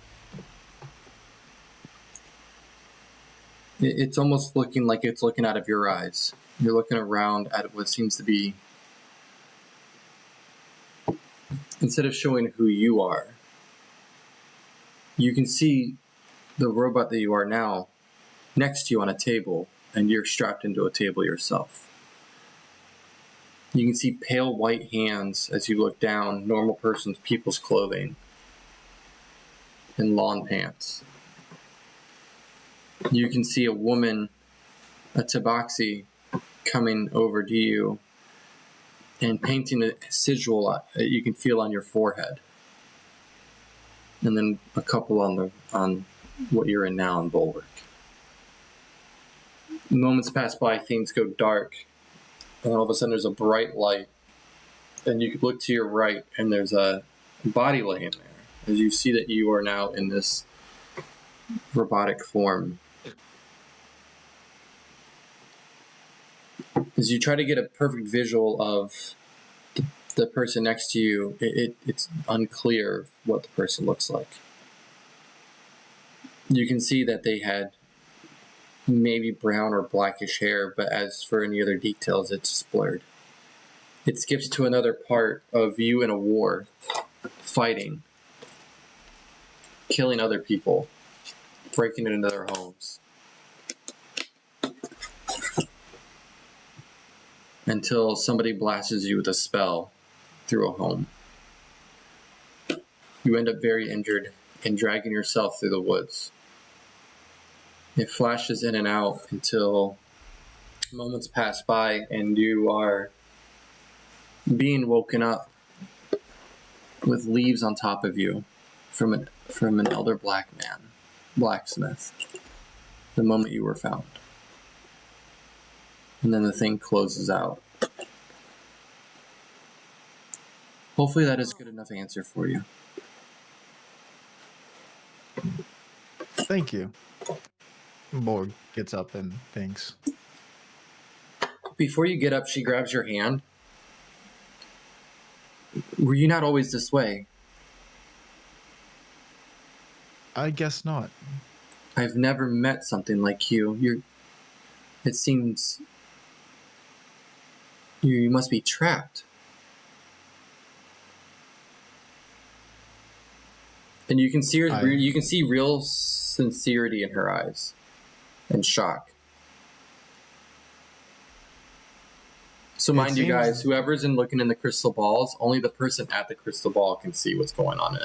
it's almost looking like it's looking out of your eyes. You're looking around at what seems to be, instead of showing who you are, you can see the robot that you are now next to you on a table, and you're strapped into a table yourself. You can see pale white hands as you look down, normal people's clothing, and lawn pants. You can see a woman, a tabaxi, coming over to you and painting a sigil that you can feel on your forehead. And then a couple on what you're in now in Bulwark. Moments pass by, things go dark, and all of a sudden there's a bright light. And you look to your right, and there's a body laying there, as you see that you are now in this robotic form. As you try to get a perfect visual of the person next to you, it's unclear what the person looks like. You can see that they had maybe brown or blackish hair, but as for any other details, it's just blurred. It skips to another part of you in a war, fighting, killing other people, breaking into their homes. Until somebody blasts you with a spell through a home. You end up very injured and dragging yourself through the woods. It flashes in and out until moments pass by and you are being woken up with leaves on top of you from an elder black man, blacksmith, the moment you were found. And then the thing closes out. Hopefully that is a good enough answer for you. Thank you. Borg gets up and thinks. Before you get up, she grabs your hand. Were you not always this way? I guess not. I've never met something like you. It seems you must be trapped. And you can see her, you can see real sincerity in her eyes and shock. So mind you guys, whoever's looking in the crystal balls, only the person at the crystal ball can see what's going on in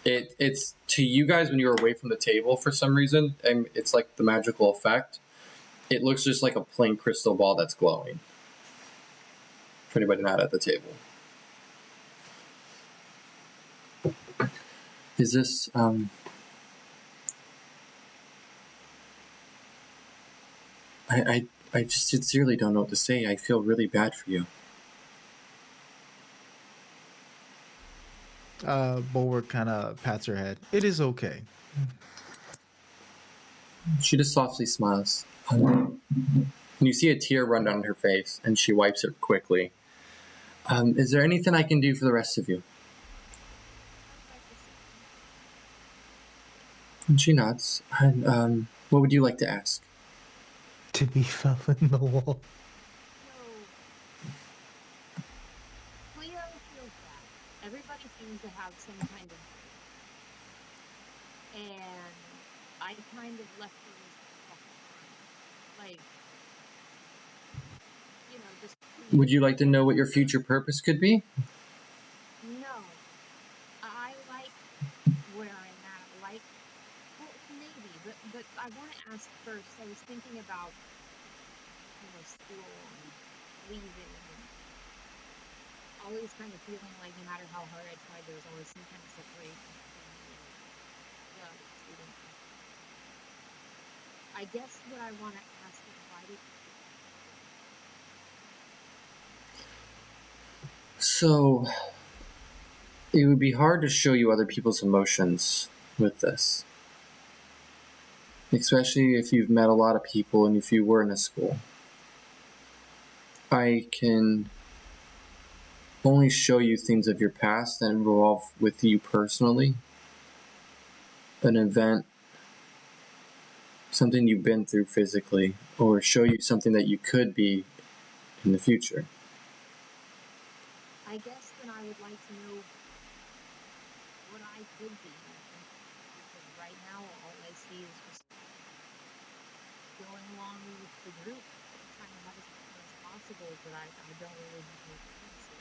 it. It's to you guys when you're away from the table for some reason, and it's like the magical effect. It looks just like a plain crystal ball that's glowing. For anybody not at the table. Is this, I just sincerely don't know what to say. I feel really bad for you. Bulwark kind of pats her head. It is okay. She just softly smiles. And you see a tear run down her face, and she wipes it quickly. Is there anything I can do for the rest of you? And she nods. And what would you like to ask? Timmy fell in the wall. Cleo feels bad. Everybody seems to have some kind of... And I kind of left her like, you know, just... Would you like to know what your future purpose could be? No. I like where I'm at. Like, well, maybe, but I want to ask first. I was thinking about, you know, school and leaving and always kind of feeling like no matter how hard I tried, there was always some kind of separation between me and the other students. I guess what I want to ask is why did So, it would be hard to show you other people's emotions with this. especially if you've met a lot of people and if you were in a school. I can only show you things of your past that involve with you personally, an event, something you've been through physically, or show you something that you could be in the future. I guess then I would like to know what I could be. Because right now, all I see is just going along with the group, trying to have as much as possible, but I don't really have any plans. So,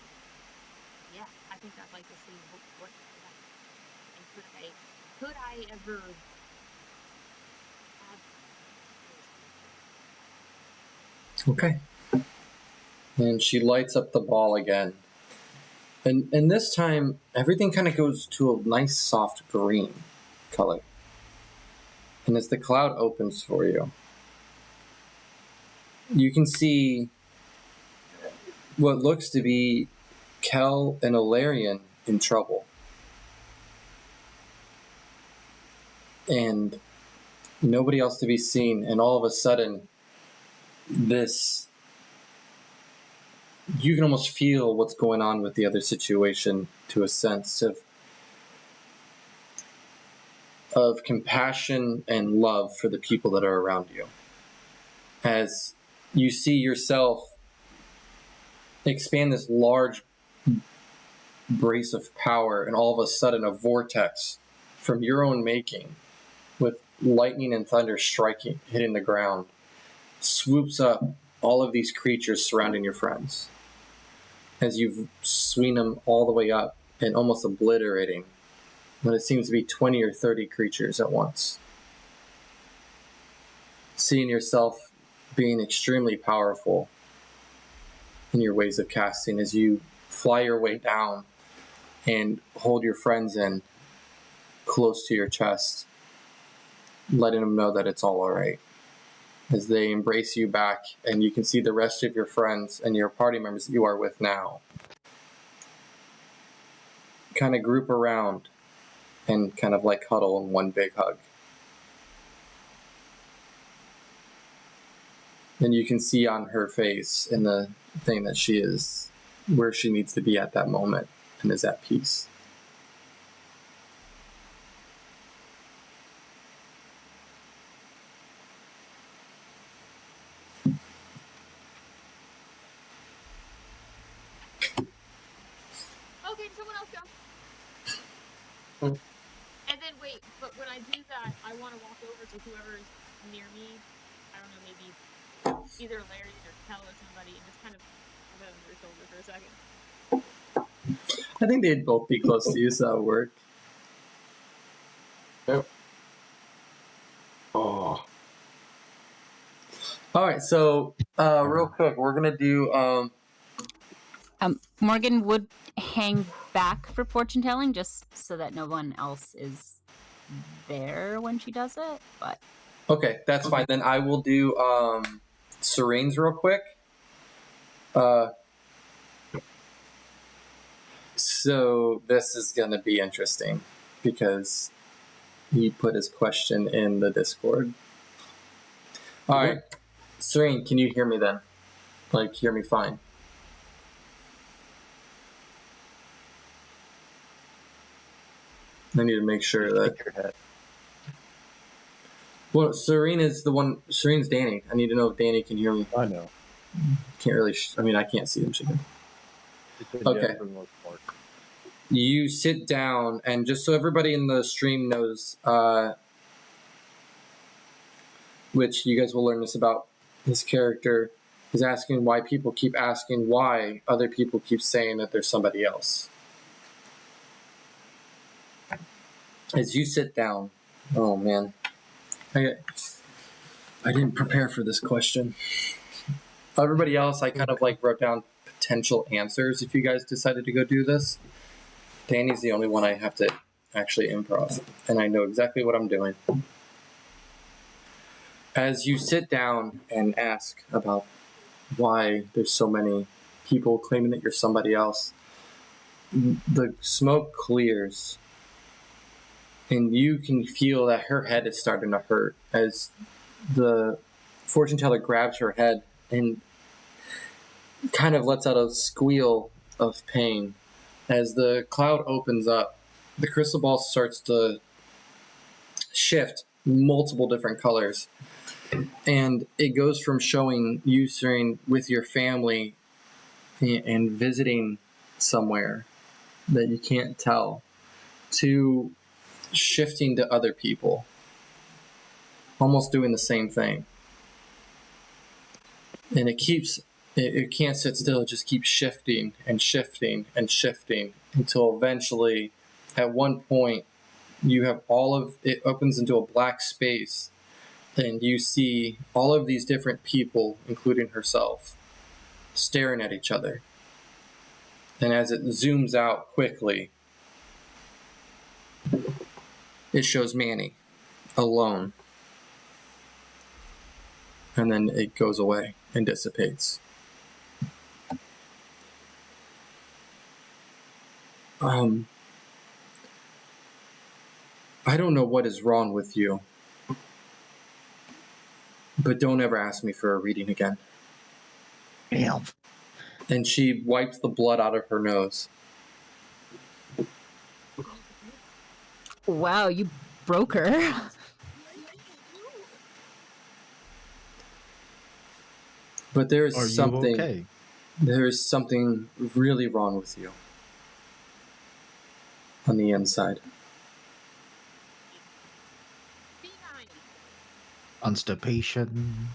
yeah, I think I'd like to see what and could I ever have Okay. And she lights up the ball again. And this time, everything kind of goes to a nice soft green color. And as the cloud opens for you, you can see what looks to be Kel and Alarian in trouble. And nobody else to be seen. And all of a sudden, you can almost feel what's going on with the other situation to a sense of compassion and love for the people that are around you. As you see yourself expand this large brace of power, and all of a sudden a vortex from your own making, with lightning and thunder hitting the ground, swoops up all of these creatures surrounding your friends. As you've swing them all the way up and almost obliterating what it seems to be 20 or 30 creatures at once. Seeing yourself being extremely powerful in your ways of casting as you fly your way down and hold your friends in close to your chest, letting them know that it's all right. As they embrace you back, and you can see the rest of your friends and your party members that you are with now kind of group around and kind of like huddle in one big hug. And you can see on her face in the thing that she is where she needs to be at that moment and is at peace. Okay, someone else go. Hmm. And then wait, but when I do that, I want to walk over to whoever's near me. I don't know, maybe either Larry or Kel or somebody, and just kind of put it on their shoulder for a second. I think they'd both be close to you, so that would work. Yep. Oh. All right, so real quick, we're gonna do. Morgan would hang back for fortune telling just so that no one else is there when she does it. But Okay, that's fine. Then I will do Serene's real quick. So this is gonna be interesting because he put his question in the Discord. All right, Serene, can you hear me then? Like, hear me fine? I need to make sure that. Your head. Well, Serene is the one. Serene's Danny. I need to know if Danny can hear me. I know. Can't really. I mean, I can't see him. She can. Because Okay. yeah, for the most part. You sit down, and just so everybody in the stream knows, which you guys will learn this about his character, is asking why people keep asking why other people keep saying that there's somebody else. As you sit down, oh man, I didn't prepare for this question. Everybody else, I kind of like wrote down potential answers if you guys decided to go do this. Danny's the only one I have to actually improv, and I know exactly what I'm doing. As you sit down and ask about why there's so many people claiming that you're somebody else, the smoke clears, and you can feel that her head is starting to hurt as the fortune teller grabs her head and kind of lets out a squeal of pain. As the cloud opens up, the crystal ball starts to shift multiple different colors. And it goes from showing you staying with your family and visiting somewhere that you can't tell to shifting to other people, almost doing the same thing. And it can't sit still. It just keeps shifting and shifting and shifting until eventually, at one point, you have it opens into a black space, and you see all of these different people, including herself, staring at each other. And as it zooms out quickly, it shows Manny alone. And then it goes away and dissipates. I don't know what is wrong with you, but don't ever ask me for a reading again. Damn. And she wipes the blood out of her nose. Wow, you broke her. But there's Are something. you okay? There's something really wrong with you on the inside. Constipation.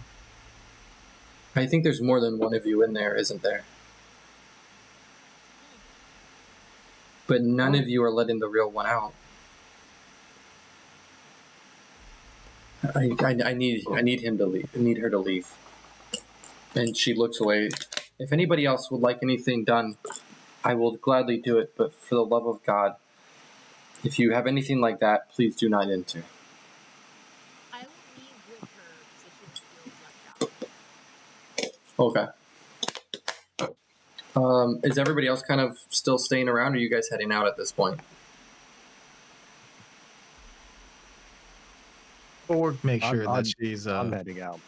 I think there's more than one of you in there, isn't there? But none of you are letting the real one out. I need him to leave. I need her to leave. And she looks away. If anybody else would like anything done, I will gladly do it. But for the love of God, if you have anything like that, please do not enter. I will leave with her so she won't feel left out. Okay. Is everybody else kind of still staying around, or are you guys heading out at this point? Borg make sure I'm- that she's I'm heading out.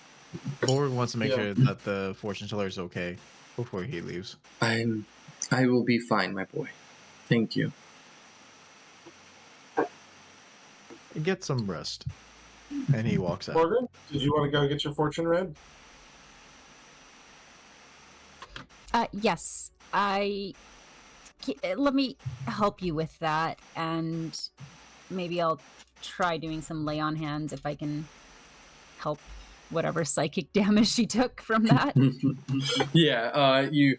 Borg wants to make Yeah. sure that the fortune teller is okay before he leaves. I will be fine, my boy. Thank you. Get some rest. And he walks out. Morgan, did you want to go get your fortune read? Yes, let me help you with that, and maybe I'll try doing some lay on hands if I can help whatever psychic damage she took from that. Yeah, you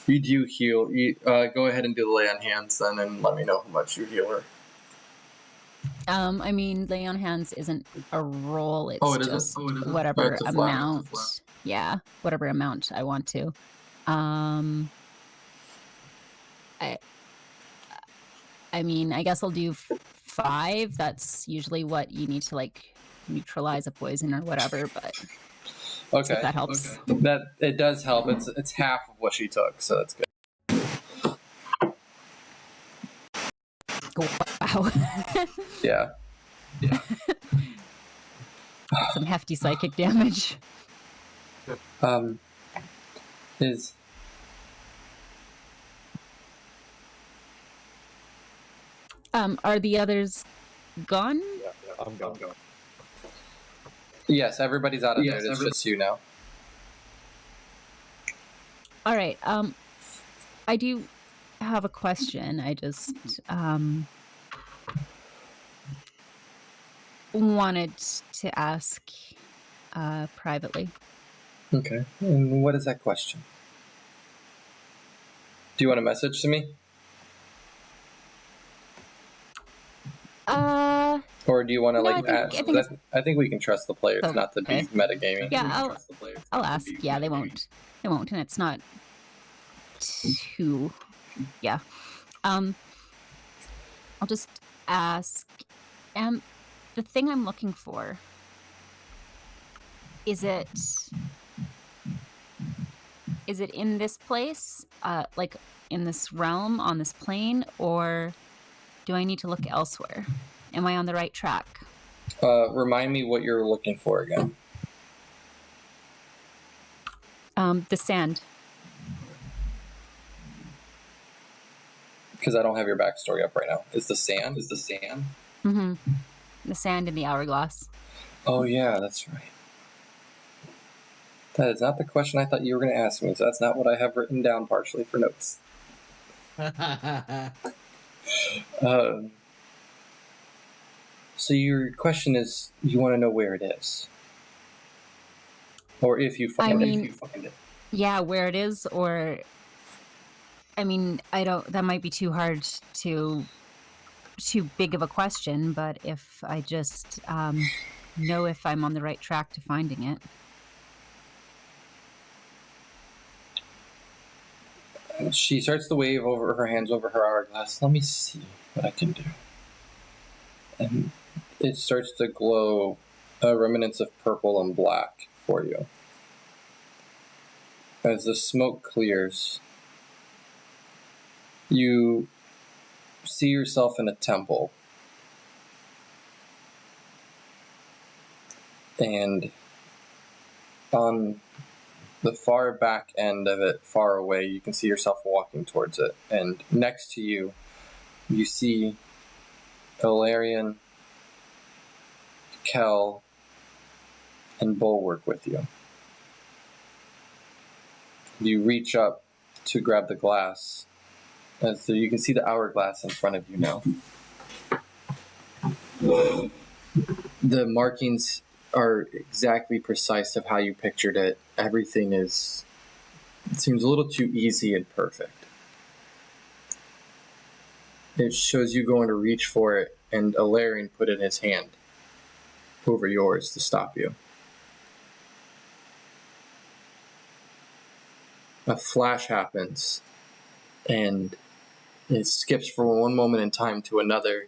do heal. You go ahead and do the lay on hands then, and let me know how much you heal her. I mean, lay on hands isn't a roll. It's Oh, it isn't? just Oh, it isn't? whatever It's a flat, it's a amount. flat. Yeah, whatever amount I want to. I mean, I guess I'll do 5. That's usually what you need to like neutralize a poison or whatever. But Okay, if that helps. Okay. That it does help. It's half of what she took, so that's good. Wow, Yeah. some hefty psychic damage. Is Are the others gone? Yeah, I'm gone. yes, everybody's out of there. It's just you now. All right. I do have a question. I just wanted to ask privately. Okay. And what is that question? Do you want a message to me? Or do you want to No, like I ask? think it's- I think we can trust the players Oh, not to be okay. metagaming. Yeah, I'll ask. Yeah, they won't. They won't, and it's not too. Yeah. I'll just ask. The thing I'm looking for. Is it in this place, like in this realm, on this plane, or do I need to look elsewhere? Am I on the right track? Remind me what you're looking for again. The sand. Because I don't have your backstory up right now. Is the sand? Mm-hmm. The sand in the hourglass. Oh, yeah, that's right. That is not the question I thought you were going to ask me, so that's not what I have written down partially for notes. So your question is, you want to know where it is? Or if you find it. Yeah, where it is, or... I mean, that might be too big of a question, but if I just know if I'm on the right track to finding it. She starts to wave over her hands over her hourglass. Let me see what I can do. And it starts to glow remnants of purple and black for you. As the smoke clears, you see yourself in a temple. And on the far back end of it, far away, you can see yourself walking towards it. And next to you, you see Ilarion, Kel, and Bulwark with you. You reach up to grab the glass. And so you can see the hourglass in front of you now. The markings are exactly precise of how you pictured it. Everything it seems a little too easy and perfect. It shows you going to reach for it, and Ilarion put in his hand over yours to stop you. A flash happens, and it skips from one moment in time to another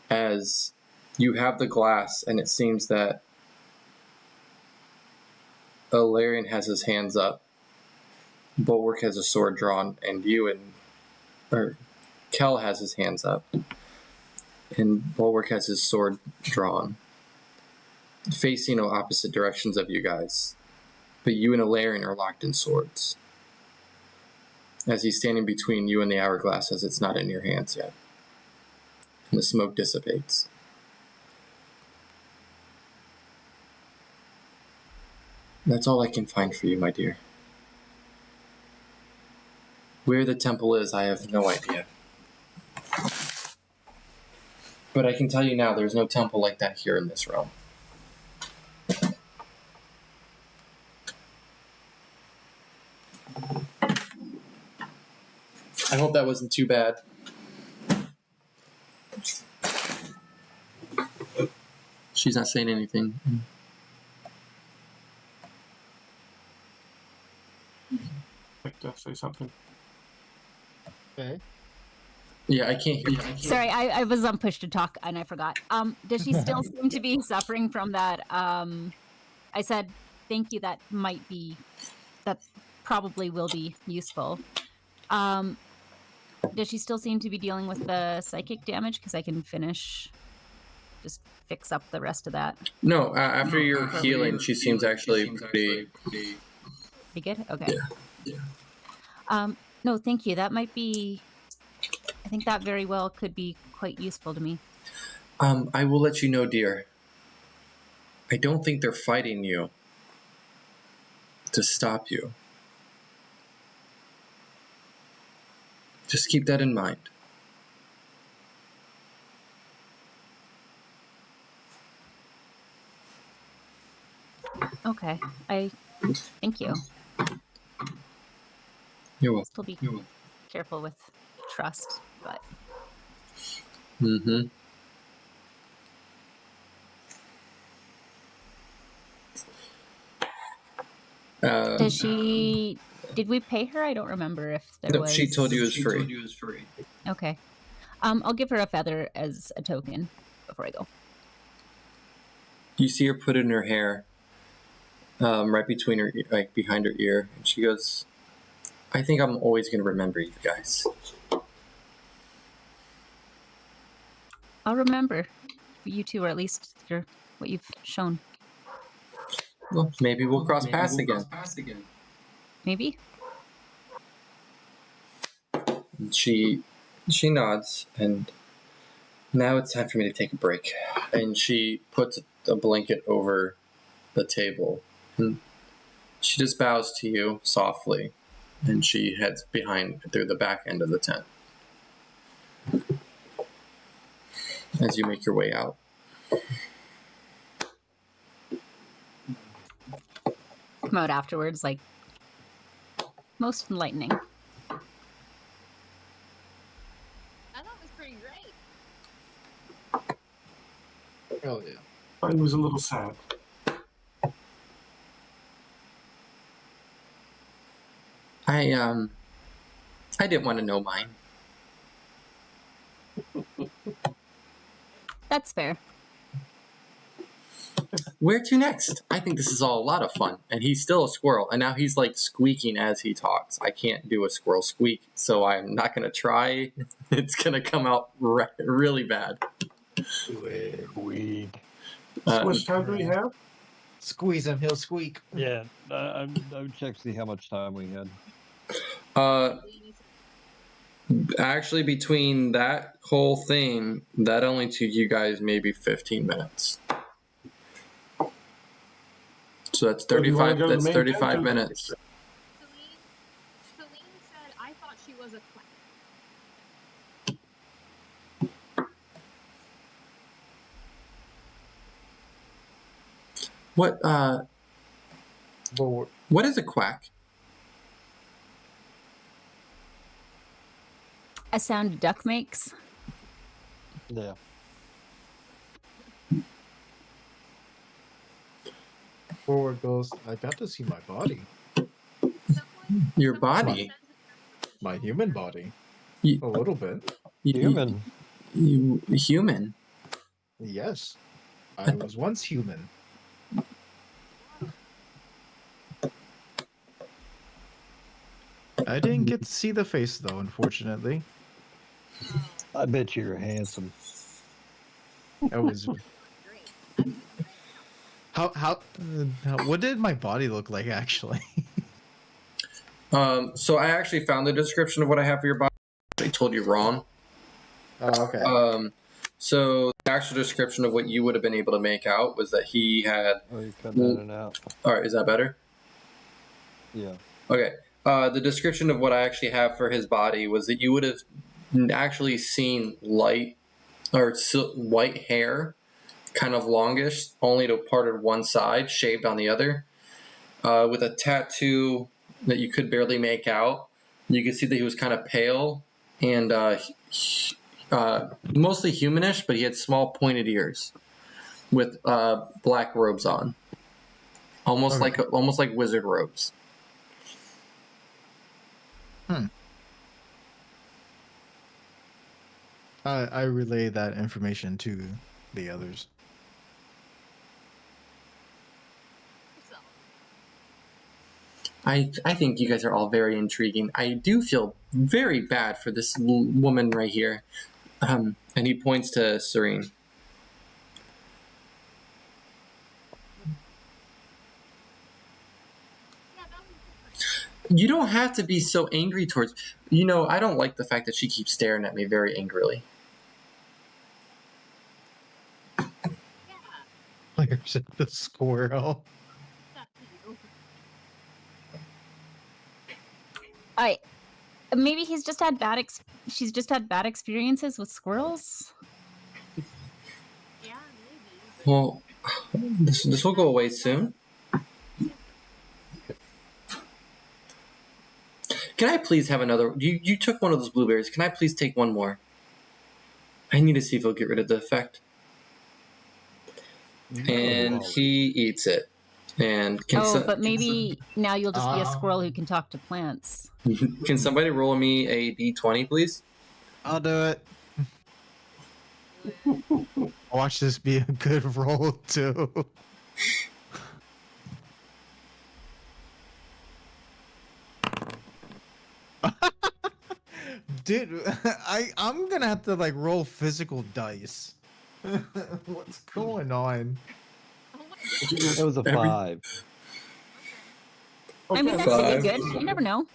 as you have the glass, and it seems that Ilarion has his hands up, Bulwark has a sword drawn, and Kel has his hands up, and Bulwark has his sword drawn, facing opposite directions of you guys. But you and Ilarion are locked in swords, as he's standing between you and the hourglass, as it's not in your hands yet. And the smoke dissipates. That's all I can find for you, my dear. Where the temple is, I have no idea. But I can tell you now, there's no temple like that here in this realm. I hope that wasn't too bad. She's not saying anything. I'd like to say something. Okay. Yeah, I can't hear you. Sorry, I was on push to talk and I forgot. Does she still seem to be suffering from that? I said, thank you, that probably will be useful. Does she still seem to be dealing with the psychic damage? Because I can just fix up the rest of that. No, after your healing, she seems actually pretty... Pretty good? Okay. Yeah. No, thank you. That might be... I think that very well could be quite useful to me. I will let you know, dear. I don't think they're fighting you to stop you. Just keep that in mind. Okay. Thank you. You're welcome. Still be careful with trust, but... Mm-hmm. Did we pay her? I don't remember if there was... She told you it was free. Okay. I'll give her a feather as a token before I go. You see her put it in her hair, right between her, like behind her ear, and she goes, I think I'm always going to remember you guys. I'll remember you two, or at least what you've shown. Well, maybe we'll cross paths again. Maybe. And she nods, and now it's time for me to take a break. And she puts a blanket over the table, and she just bows to you softly, and she heads behind through the back end of the tent. As you make your way out. Come out afterwards, like, most enlightening. I thought it was pretty great. Oh yeah. Mine was a little sad. I didn't want to know mine. That's fair. Where to next? I think this is all a lot of fun. And he's still a squirrel, and now he's like squeaking as he talks. I can't do a squirrel squeak, so I'm not going to try. It's going to come out really bad. Weed. How much time do we have? Squeeze him, he'll squeak. Yeah, I would check to see how much time we had. Actually, between that whole thing, that only took you guys maybe 15 minutes. So that's So do you wanna 35. go to the That's main 35 tent or- minutes. Celine said, I thought she was a quack. What is a quack? A sound a duck makes. Yeah. Forward goes, I got to see my body. Your body. My human body. You, A little bit. Human. You human. Yes. I was once human. I didn't get to see the face though, unfortunately. I bet you're handsome. I was how what did my body look like actually? So I actually found the description of what I have for your body. I told you wrong. Oh, okay. So the actual description of what you would have been able to make out was that he had. Oh, you cut that in and out. All right, is that better? Yeah. Okay. The description of what I actually have for his body was that you would have actually seen light or white hair, kind of longish, only to parted one side, shaved on the other, with a tattoo that you could barely make out. You could see that he was kind of pale and mostly humanish, but he had small pointed ears with black robes on, almost like wizard robes. I relay that information to the others. I think you guys are all very intriguing. I do feel very bad for this woman right here. And he points to Serene. You don't have to be so angry towards... I don't like the fact that she keeps staring at me very angrily. There's the squirrel. Maybe she's just had bad experiences with squirrels. Yeah, maybe. Well, this will go away soon. Can I please have another? You took one of those blueberries. Can I please take one more? I need to see if he'll get rid of the effect. And he eats it. And but maybe now you'll just be a squirrel who can talk to plants. Can somebody roll me a d20, please? I'll do it. Watch this be a good roll too. Dude, I'm gonna have to like roll physical dice. What's going on? Oh my It was a Every- 5. I mean, Okay, that so could be Five. good. You never know.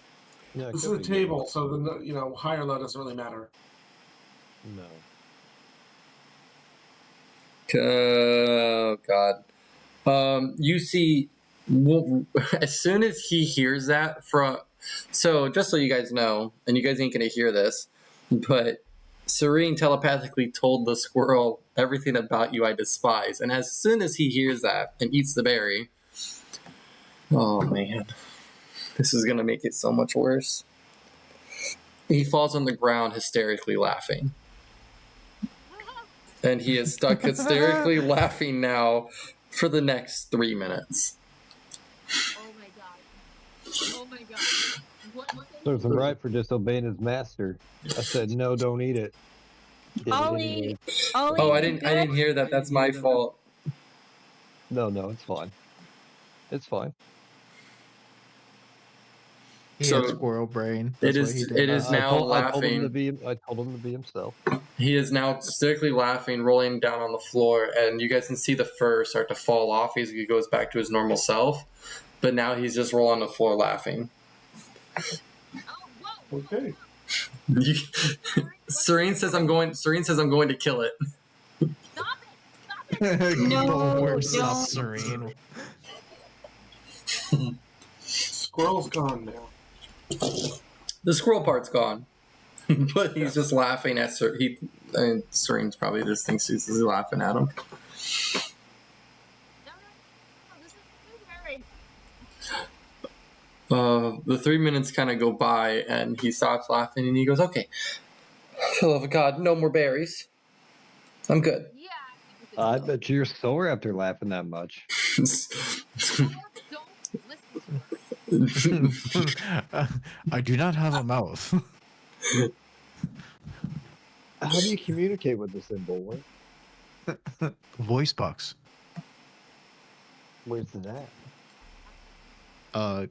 Yeah, it this is could a be good. table, so the high or low doesn't really matter. No. Oh God. You see, as soon as he hears that from, so just so you guys know, and you guys ain't gonna hear this, but Serene telepathically told the squirrel everything about you I despise, and as soon as he hears that and eats the berry, oh man, this is gonna make it so much worse. He falls on the ground hysterically laughing. And he is stuck hysterically laughing now for the next 3 minutes. Oh my god. Oh my god. What Serves him right for disobeying his master. I said, no, don't eat it. Did it Ollie, anyway. Ollie, Oh, I you didn't good? hear that. That's my fault. No, it's fine. It's fine. He So, had squirrel brain. it That's what is- he did. it is now I told him to laughing. be. I told him to be himself. He is now hysterically laughing, rolling down on the floor, and you guys can see the fur start to fall off as he goes back to his normal self. But now he's just rolling on the floor laughing. Okay. Serene says I'm going to kill it. No, Worse don't. Serene. Squirrel's gone now. The squirrel part's gone. But he's just laughing at Serene's probably just thinks he's laughing at him. The 3 minutes kind of go by, and he stops laughing, and he goes, "Okay, for the love of God, no more berries. I'm good." Yeah. I bet you're sore after laughing that much. Don't listen to her. I do not have a mouth. How do you communicate with this in Bulwark? Voice box. Where's it at?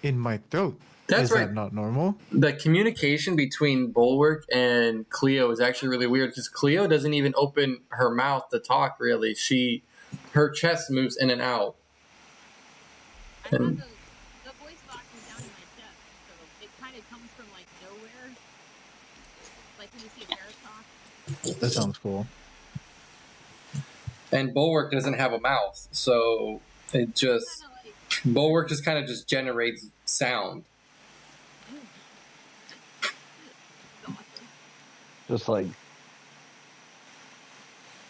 In my throat. That's Is right. that not normal? The communication between Bulwark and Cleo is actually really weird because Cleo doesn't even open her mouth to talk. Really, her chest moves in and out. I have And- the voice box is down in my chest, so it kind of comes from like nowhere. Like when you see a parrot talk. That sounds cool. And Bulwark doesn't have a mouth, so it just Kinda like, Bulwark just kind of just generates sound. Just like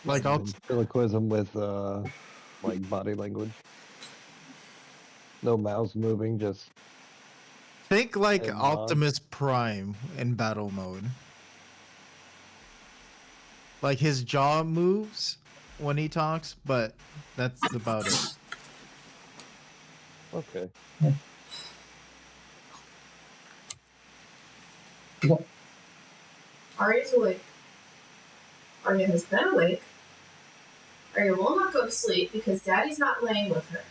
Like I'll ventriloquism with like body language. No mouths moving, just think like And, Optimus Prime in battle mode. Like his jaw moves when he talks, but that's about it. okay. Arya's awake. Arya has been awake. Arya will not go to sleep because Daddy's not laying with her.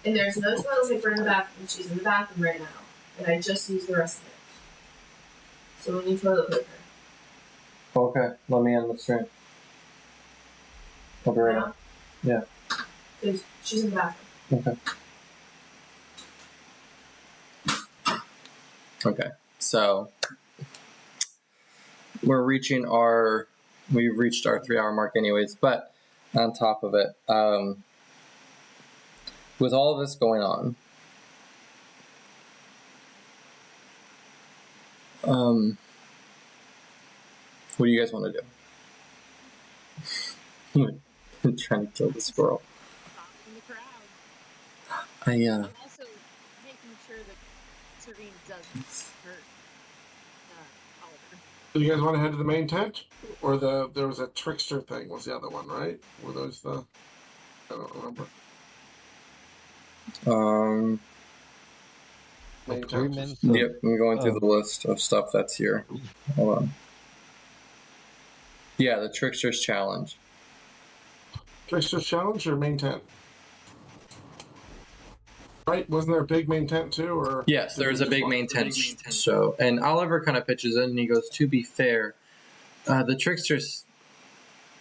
And there's no toilet paper in the bathroom. She's in the bathroom right now. And I just used the rest of it. So we need toilet paper. Okay, let me end the stream. I'll be right Now? Yeah. Because she's in the bathroom. Okay, so we've reached our 3-hour mark anyways, but on top of it, with all of this going on, what do you guys want to do? I'm trying to kill the squirrel. talk in the crowd. I I'm also making sure that Serene doesn't hurt Oliver. Do you guys want to head to the main tent, or there was a trickster thing? Was the other one, right? Were those the? I don't remember. Main 3 tent. minutes. Yep, I'm going through Oh. the list of stuff that's here. Hold on. Yeah, the Trickster's Challenge. Trickster's challenge or main tent? Right? Wasn't there a big main tent too? Or Yes, there's a big main tent show. And Oliver kind of pitches in and he goes, to be fair, the tricksters,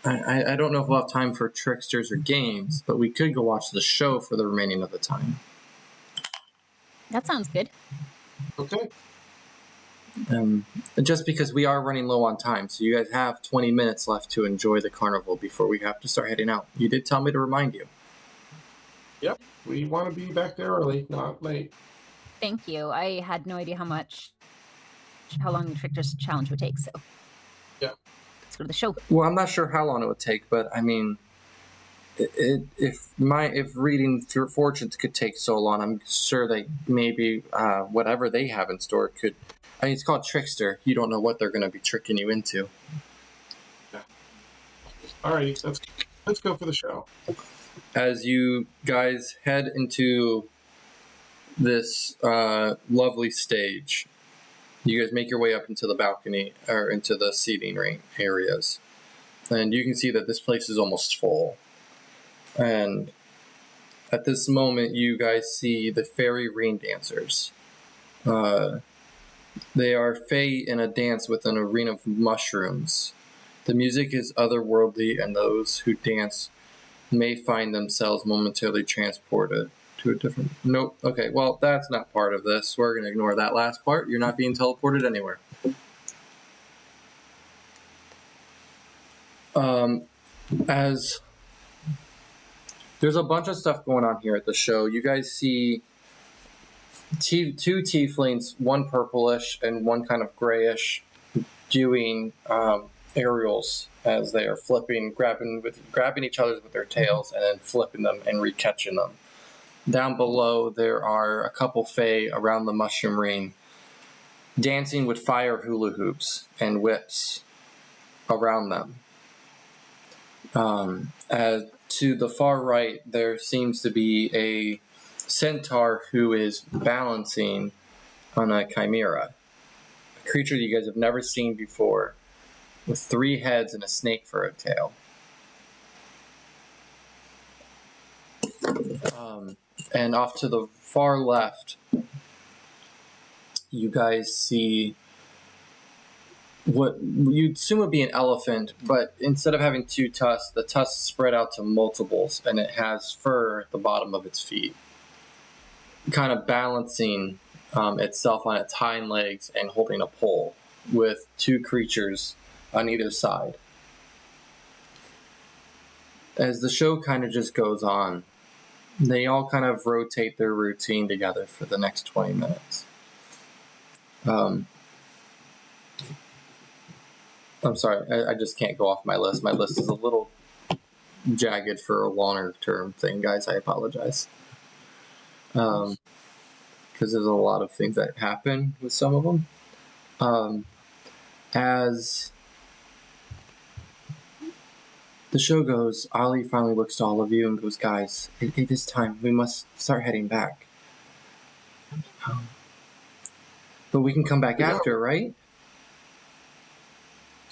I don't know if we'll have time for tricksters or games, but we could go watch the show for the remaining of the time. That sounds good. Okay. Just because we are running low on time, so you guys have 20 minutes left to enjoy the carnival before we have to start heading out. You did tell me to remind you. Yep. We want to be back there early, not late. Thank you. I had no idea how long the Tricksters Challenge would take, so. Yeah. Let's go to the show. Well, I'm not sure how long it would take, but I mean, if reading fortunes could take so long, I'm sure they maybe whatever they have in store could. I mean, it's called Trickster. You don't know what they're going to be tricking you into. Yeah. All right, let's go for the show. As you guys head into this lovely stage, you guys make your way up into the balcony or into the seating ring areas, and you can see that this place is almost full. And at this moment, you guys see the fairy ring dancers. They are fae in a dance with an arena of mushrooms. The music is otherworldly, and those who dance may find themselves momentarily transported to a different... Nope. Okay, well, that's not part of this. We're going to ignore that last part. You're not being teleported anywhere. As there's a bunch of stuff going on here at the show, you guys see two tieflings, one purplish and one kind of grayish, doing aerials as they are flipping, grabbing each other with their tails and then flipping them and recatching them. Down below, there are a couple fae around the mushroom ring, dancing with fire hula hoops and whips around them. To the far right, there seems to be a centaur who is balancing on a chimera, a creature you guys have never seen before, with 3 heads and a snake for a tail. And off to the far left, you guys see what you'd assume would be an elephant, but instead of having 2 tusks, the tusks spread out to multiples, and it has fur at the bottom of its feet, kind of balancing itself on its hind legs and holding a pole, with 2 creatures on either side. As the show kind of just goes on, they all kind of rotate their routine together for the next 20 minutes. I'm sorry, I just can't go off my list. My list is a little jagged for a longer term thing, guys. I apologize. Because there's a lot of things that happen with some of them. As the show goes, Ollie finally looks to all of you and goes, guys, it is time. We must start heading back. But we can come back after, right?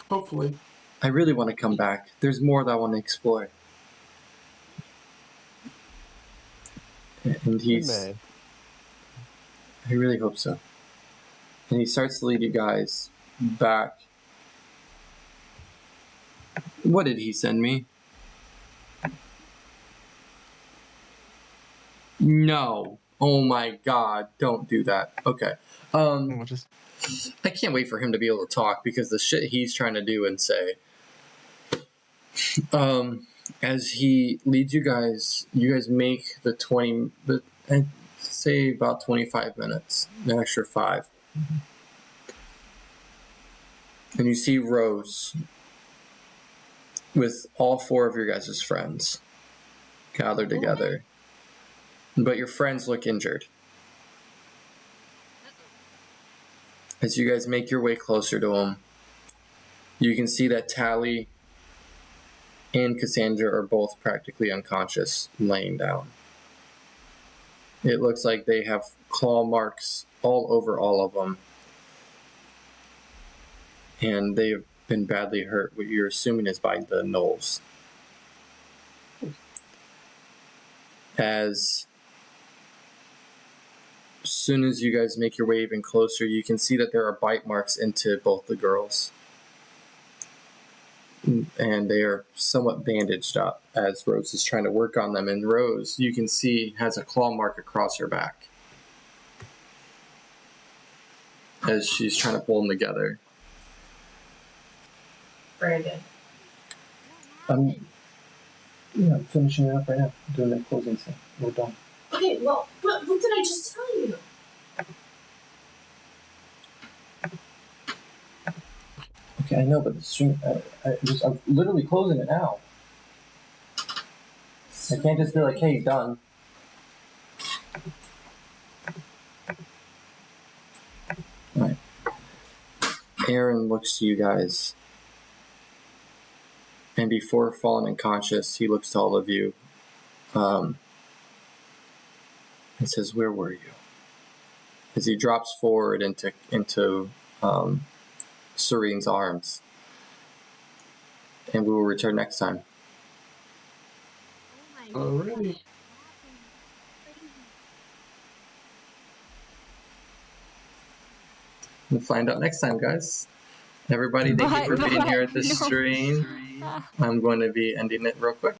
Hopefully. I really want to come back. There's more that I want to explore. And I really hope so. And he starts to lead you guys back. What did he send me? No. Oh my god, don't do that. Okay. I can't wait for him to be able to talk because the shit he's trying to do and say. As he leads you guys make I'd say about 25 minutes, an extra 5. And you see Rose with all 4 of your guys' friends gathered together. But your friends look injured. As you guys make your way closer to him, you can see that Tally and Cassandra are both practically unconscious, laying down. It looks like they have claw marks all over all of them. And they have been badly hurt, what you're assuming is by the gnolls. soon as you guys make your way even closer, you can see that there are bite marks into both the girls. And they are somewhat bandaged up as Rose is trying to work on them. And Rose, you can see, has a claw mark across her back as she's trying to pull them together. Brandon. I'm finishing it up right now. Doing the closing scene. We're done. Okay, well, what did I just tell you? Okay, I know, but the stream, I'm literally closing it now. I can't just be like, hey, done. Alright. Aaron looks to you guys. And before falling unconscious, he looks to all of you. And says, where were you? As he drops forward into Serene's arms. And we will return next time. Alrighty. We'll find out next time, guys. Everybody, thank you for being here at this stream. I'm going to be ending it real quick.